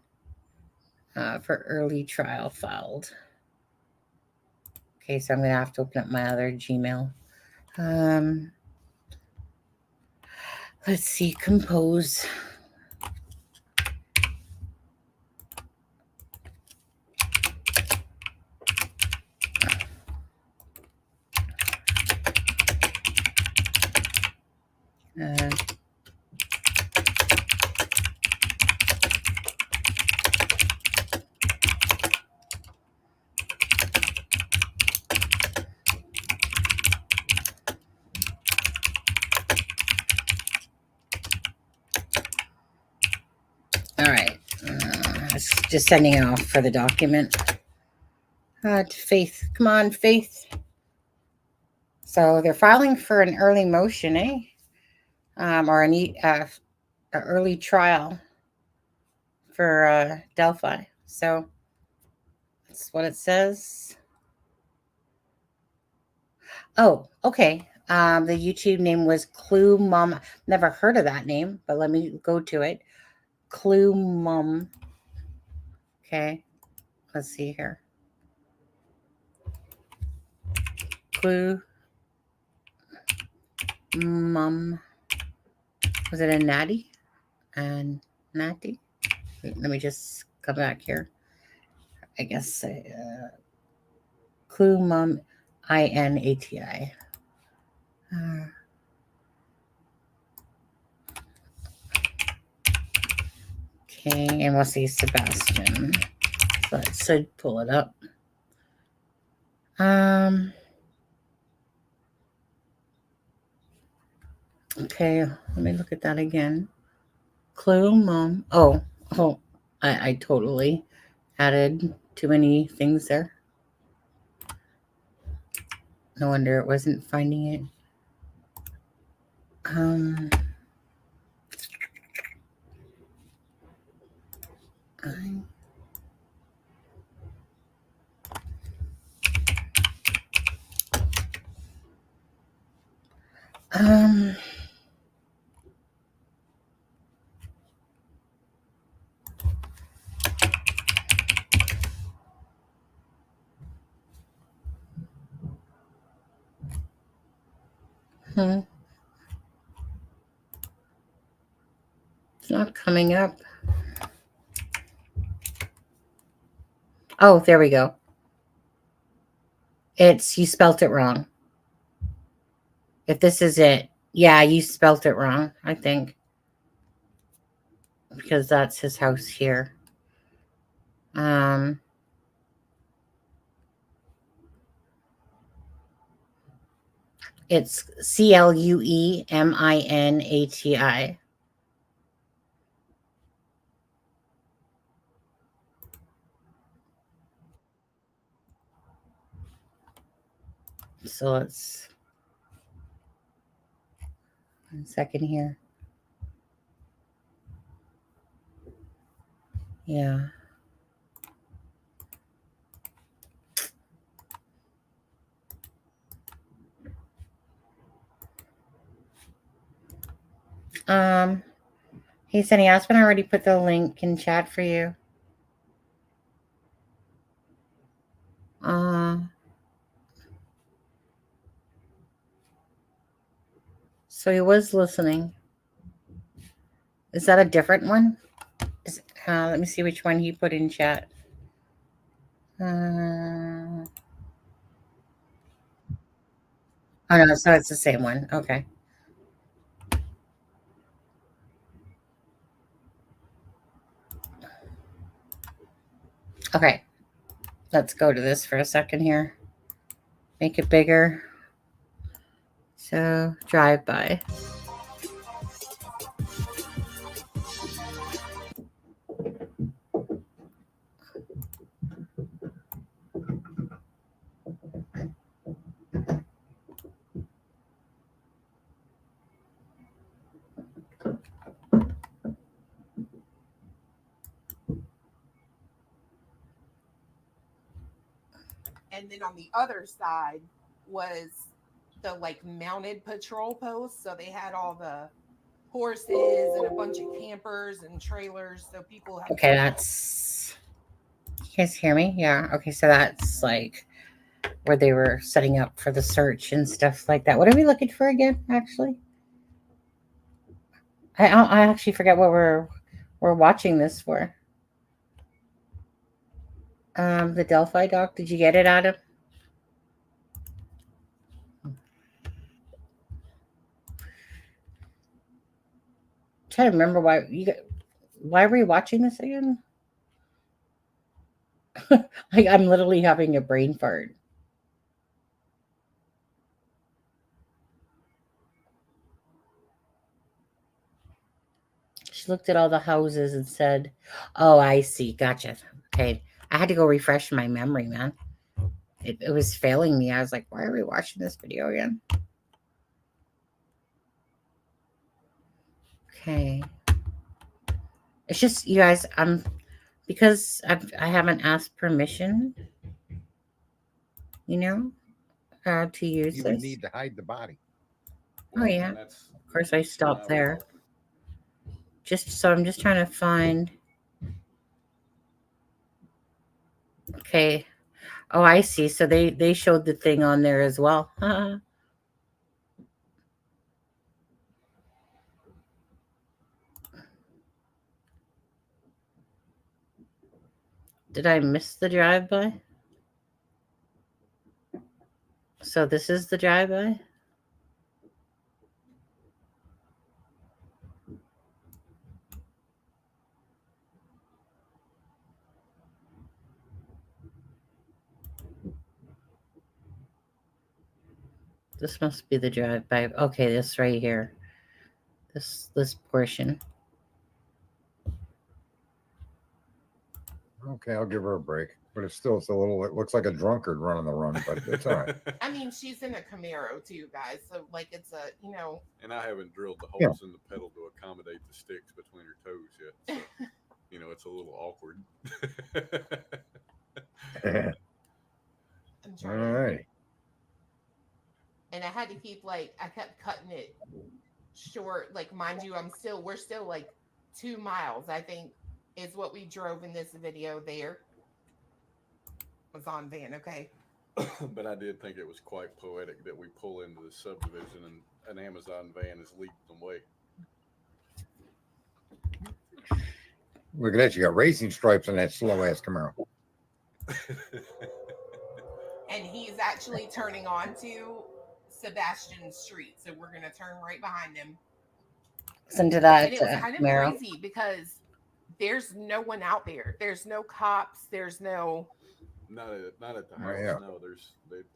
for early trial filed. Okay, so I'm going to have to open up my other Gmail. Let's see, compose. All right, just sending off for the document. To Faith, come on, Faith. So they're filing for an early motion, or an early trial for Delphi. So that's what it says. Oh, okay. The YouTube name was Clue Mom. Never heard of that name, but let me go to it. Clue Mom. Okay, let's see here. Clue Mom. Was it a Natty? And Natty? Wait, let me just come back here. I guess Clue Mom, INATI. Okay, and we'll see Sebastian. So it should pull it up. Okay, let me look at that again. Clue Mom. Oh, I totally added too many things there. No wonder it wasn't finding it. It's not coming up. Oh, there we go. You spelt it wrong. If this is it, yeah, you spelt it wrong, I think. Because that's his house here. It's CLUEMINATI. So let's 1 second here. Yeah. Hey, Sunny Aspen, I already put the link in chat for you. So he was listening. Is that a different one? Let me see which one he put in chat. Oh no, so it's the same one. Okay. Okay. Let's go to this for a second here. Make it bigger. So drive by. And then on the other side was the like mounted patrol posts. So they had all the horses and a bunch of campers and trailers. So people have. Okay, that's. You guys hear me? Yeah. Okay, so that's like where they were setting up for the search and stuff like that. What are we looking for again? Actually, I actually forget what we're watching this for. The Delphi doc. Did you get it, Adam? Trying to remember why why were you watching this again? Like I'm literally having a brain fart. She looked at all the houses and said, "Oh, I see. Gotcha. Okay." I had to go refresh my memory, man. It was failing me. I was like, "Why are we watching this video again?" Okay. It's just you guys. Because I haven't asked permission. You know, to use You this. would need to hide the body. Oh yeah. Of course, I stopped there. I'm just trying to find. Okay. Oh, I see. So they showed the thing on there as well. Did I miss the drive-by? So this is the drive-by? This must be the drive-by. Okay, this right here. This portion. Okay, I'll give her a break. But it's a little, it looks like a drunkard running the run, but it's all right. I mean, she's in a Camaro too, guys. So like it's a, you know. And I haven't drilled the holes in the pedal to accommodate the sticks between her toes yet. So, you know, it's a little awkward. I'm trying. All right. And I had to keep I kept cutting it short. Like, mind you, we're still like 2 miles, I think, is what we drove in this video there. Was on van, okay. But I did think it was quite poetic that we pull into the subdivision and an Amazon van is leading them away. Look at that. You got racing stripes on that slow ass Camaro. And he's actually turning onto Sebastian Street. So we're going to turn right behind him. Listen to that. And it was kind of crazy because there's no one out there. There's no cops. There's no. Not at the house. Yeah. No,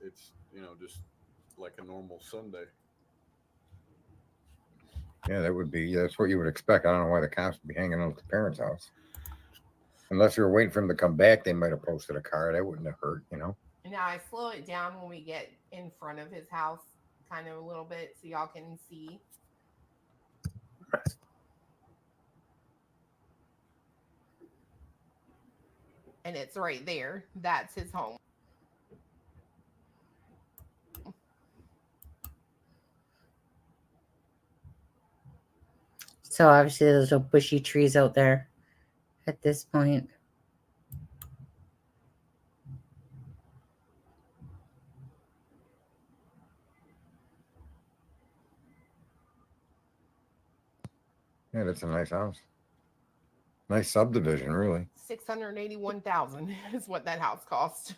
it's, you know, just like a normal Sunday. Yeah, that's what you would expect. I don't know why the cops would be hanging out at the parents' house. Unless you were waiting for him to come back, they might have posted a car. That wouldn't have hurt, you know. Now I slow it down when we get in front of his house, kind of a little bit, so y'all can see. And it's right there. That's his home. So obviously there's no bushy trees out there at this point. Yeah, that's a nice house. Nice subdivision, really. $681,000 is what that house cost.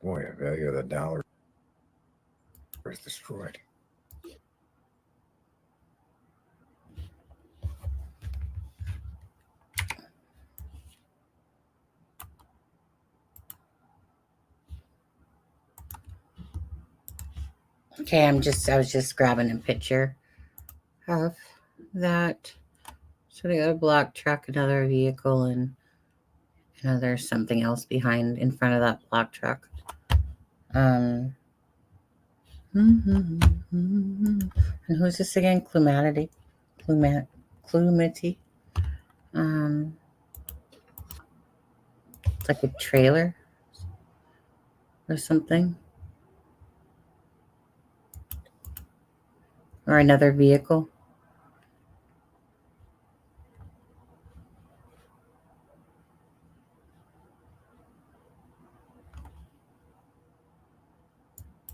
Boy, the value of the dollar is destroyed. Okay, I was just grabbing a picture of that. So they got a black truck, another vehicle, and there's something else behind in front of that black truck. And who's this again? Clumity. It's like a trailer or something. Or another vehicle.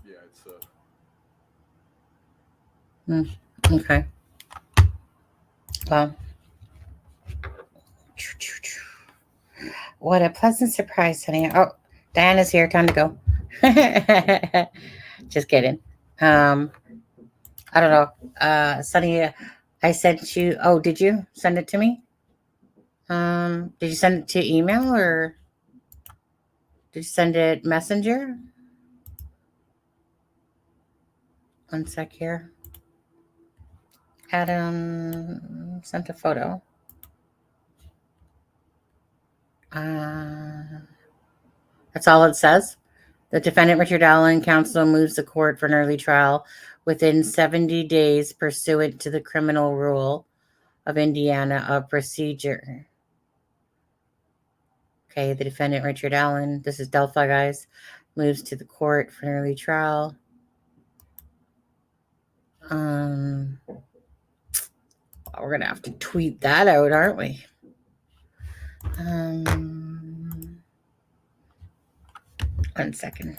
Yeah, it's Okay. Well, what a pleasant surprise, honey. Oh, Diana's here. Time to go. Just kidding. I don't know. Sunny, I sent you. Oh, did you send it to me? Did you send it to email or did you send it messenger? One sec here. Adam sent a photo. That's all it says. The defendant, Richard Allen, counsel moves the court for an early trial within 70 days pursuant to the criminal rule of Indiana of procedure. Okay, the defendant, Richard Allen, this is Delphi, guys, moves to the court for an early trial. We're going to have to tweet that out, aren't we? One second.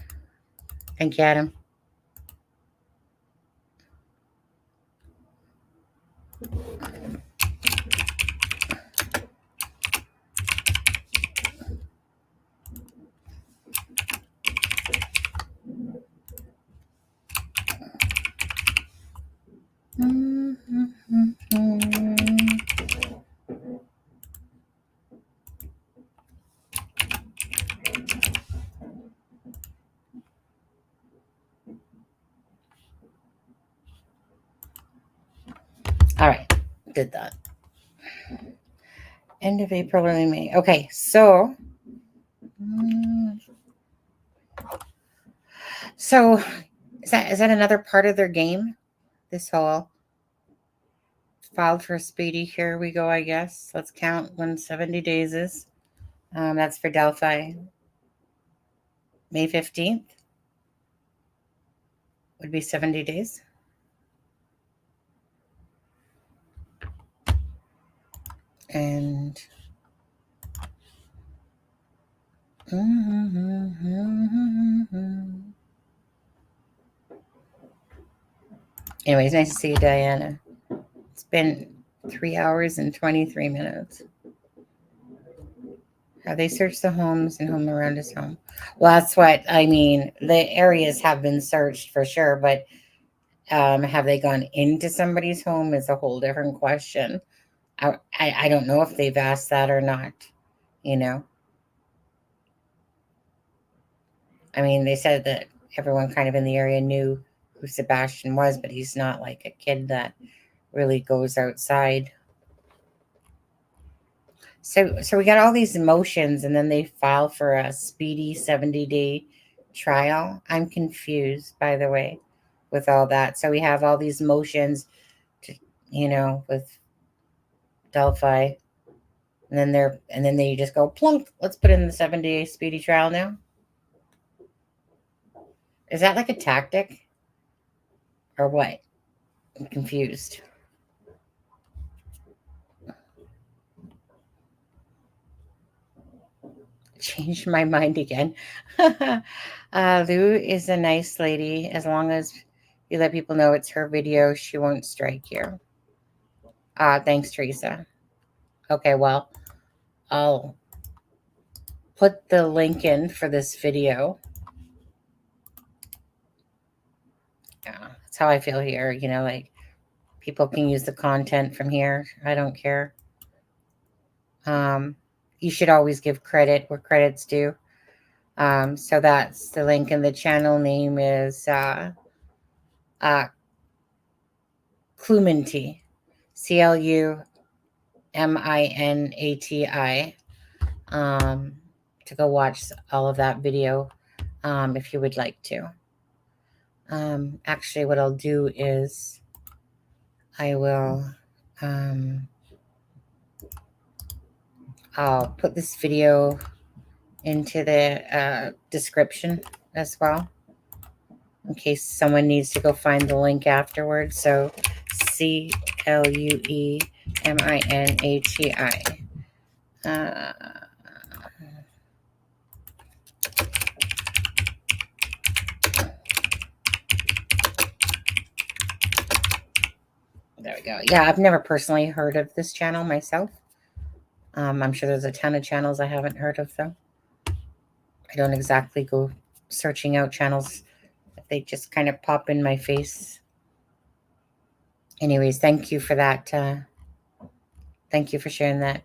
Thank you, Adam. All right, did that. End of April, early May. Okay, so is that another part of their game? This whole filed for speedy. Here we go, I guess. Let's count when 70 days is. That's for Delphi. May 15th would be 70 days. And anyways, nice to see you, Diana. It's been 3 hours and 23 minutes. Have they searched the homes and home around his home? Well, that's what I mean. The areas have been searched for sure, but have they gone into somebody's home is a whole different question. I don't know if they've asked that or not, you know. I mean, they said that everyone kind of in the area knew who Sebastian was, but he's not like a kid that really goes outside. So we got all these emotions, and then they file for a speedy 70-day trial. I'm confused, by the way, with all that. So we have all these motions, with Delphi, and then they just go plunk. Let's put in the 70-day speedy trial now. Is that like a tactic, or what? I'm confused. Changed my mind again. Lou is a nice lady. As long as you let people know it's her video, she won't strike you. Thanks, Teresa. Okay, well, I'll put the link in for this video. Yeah, that's how I feel here. Like people can use the content from here. I don't care. You should always give credit where credit's due. So that's the link, and the channel name is Clumity. CLUMINATI, to go watch all of that video if you would like to. Actually, what I'll do is I will I'll put this video into the description as well, in case someone needs to go find the link afterwards. So CLUEMINATI. There we go. Yeah, I've never personally heard of this channel myself. I'm sure there's a ton of channels I haven't heard of, though. I don't exactly go searching out channels. They just kind of pop in my face. Anyways, thank you for that. Thank you for sharing that.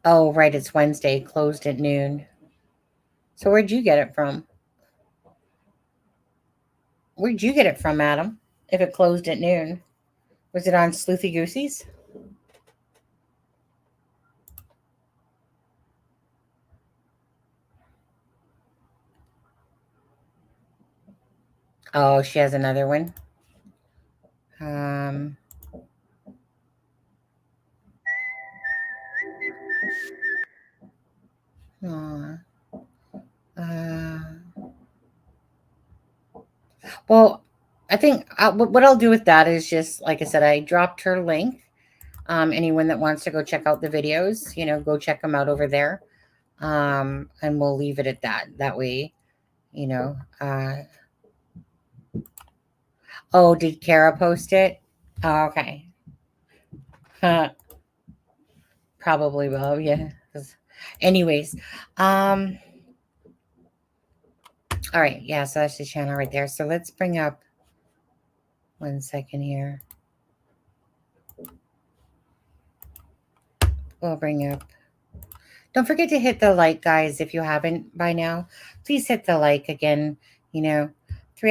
Oh, right. It's Wednesday. Closed at noon. So where'd you get it from? Where'd you get it from, Adam? If it closed at noon. Was it on Sleuthy Goosey's? Oh, she has another one. Well, I think what I'll do with that is just, like I said, I dropped her link. Anyone that wants to go check out the videos, go check them out over there. And we'll leave it at that. That way, oh, did Kara post it? Oh, okay. Probably will, yeah. Anyways, all right, yeah, so that's the channel right there. So let's bring up 1 second here. We'll bring up. Don't forget to hit the like, guys, if you haven't by now. Please hit the like again. 3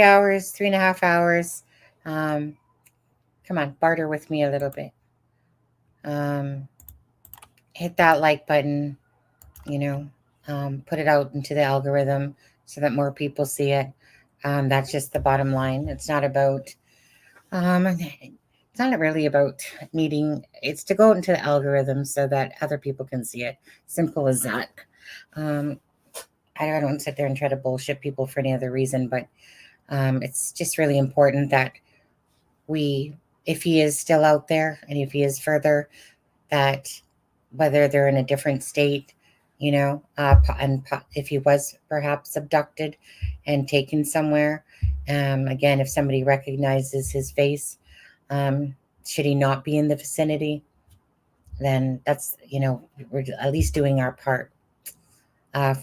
hours, 3.5 hours. Come on, barter with me a little bit. Hit that like button, put it out into the algorithm so that more people see it. That's just the bottom line. It's not about, it's not really about needing, it's to go into the algorithm so that other people can see it. Simple as that. I don't sit there and try to bullshit people for any other reason, but it's just really important that if he is still out there and if he is further, that whether they're in a different state, and if he was perhaps abducted and taken somewhere, again, if somebody recognizes his face, should he not be in the vicinity, then that's, we're at least doing our part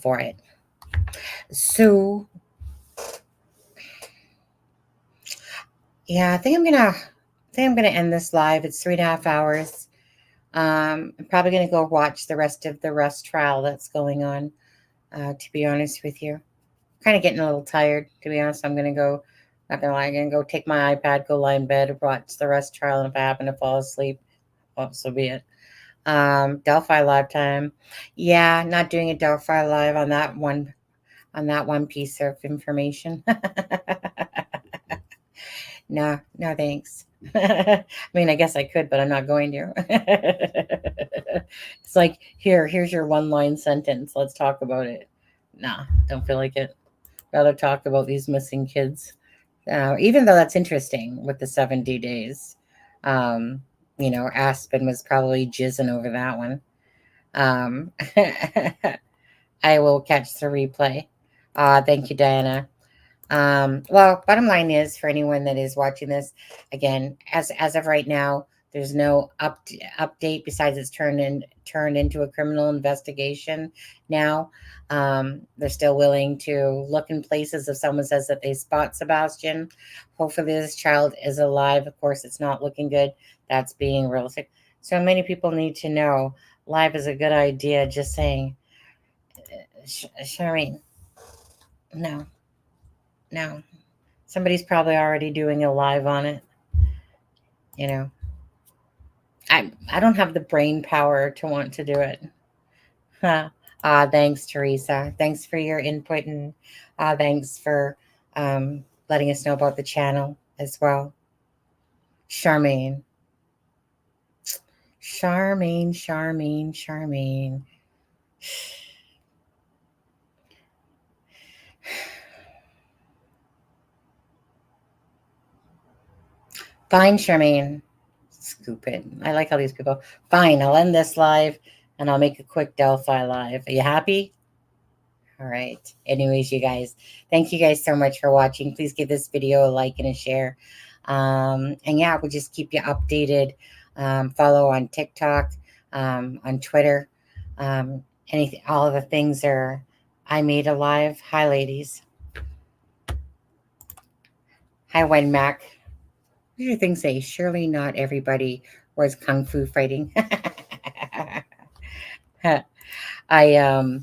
for it. So, yeah, I think I'm gonna end this live. It's 3.5 hours. I'm probably gonna go watch the rest of the Rust trial that's going on. To be honest with you, kind of getting a little tired. To be honest, I'm gonna go. Not gonna lie, I'm gonna go take my iPad, go lie in bed, watch the Rust trial, and if I happen to fall asleep, well, so be it. Delphi live time. Yeah, not doing a Delphi live on that one piece of information. No, thanks. I mean, I guess I could, but I'm not going to. It's like, here's your one-line sentence. Let's talk about it. Nah, don't feel like it. Rather talk about these missing kids. Even though that's interesting with the 70 days. Aspen was probably jizzing over that one. I will catch the replay. Thank you, Diana. Well, bottom line is, for anyone that is watching this, again, as of right now, there's no update besides it's turned into a criminal investigation now. They're still willing to look in places if someone says that they spot Sebastian. Hopefully this child is alive. Of course, it's not looking good. That's being realistic. So many people need to know live is a good idea. Just saying. Shireen. No. Somebody's probably already doing a live on it. You know, I don't have the brain power to want to do it. Huh. Thanks, Teresa. Thanks for your input, and thanks for letting us know about the channel as well. Charmaine. Fine, Charmaine. Scoop it. I like all these people. Fine, I'll end this live and I'll make a quick Delphi live. Are you happy? All right. Anyways, you guys, thank you guys so much for watching. Please give this video a like and a share. And yeah, we'll just keep you updated. Follow on TikTok, on Twitter. Anything, all of the things are I made alive. Hi, ladies. Hi, Wen Mac. What do you think say? Surely not everybody was kung fu fighting. I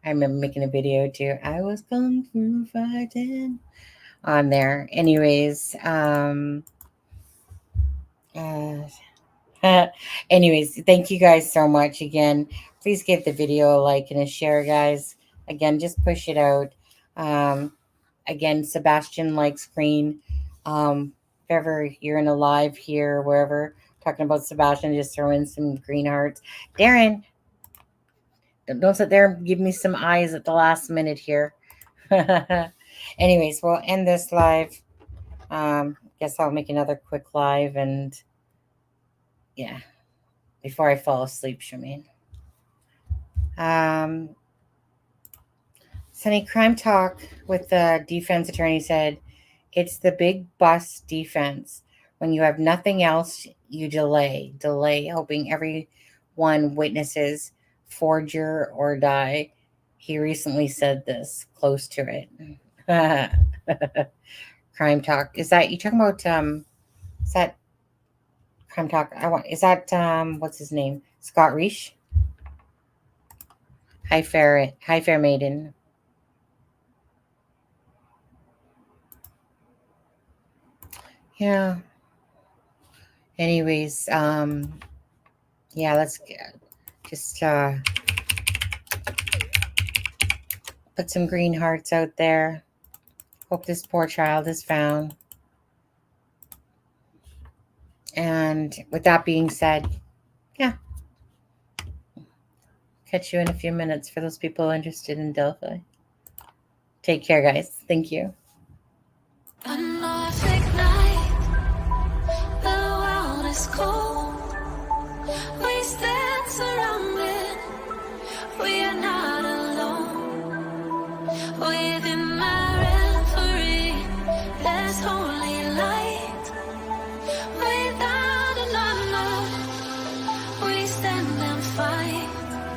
remember making a video too. I was kung fu fighting on there. Anyways, anyways, thank you guys so much again. Please give the video a like and a share, guys. Again, just push it out. Again, Sebastian likes green. If ever you're in a live here, wherever, talking about Sebastian, just throw in some green hearts. Darren, don't sit there and give me some eyes at the last minute here. Anyways, we'll end this live. Guess I'll make another quick live, and yeah, before I fall asleep, Charmaine. Sunny Crime Talk with the defense attorney said, it's the big bus defense. When you have nothing else, you delay, hoping everyone witnesses, forger or die. He recently said this, close to it. Crime Talk. Is that, you talking about, is that Crime Talk? Is that, what's his name? Scott Reish? Hi, Fair Maiden. Yeah. Anyways, yeah, let's just put some green hearts out there. Hope this poor child is found. And with that being said, yeah. Catch you in a few minutes for those people interested in Delphi. Take care, guys. Thank you.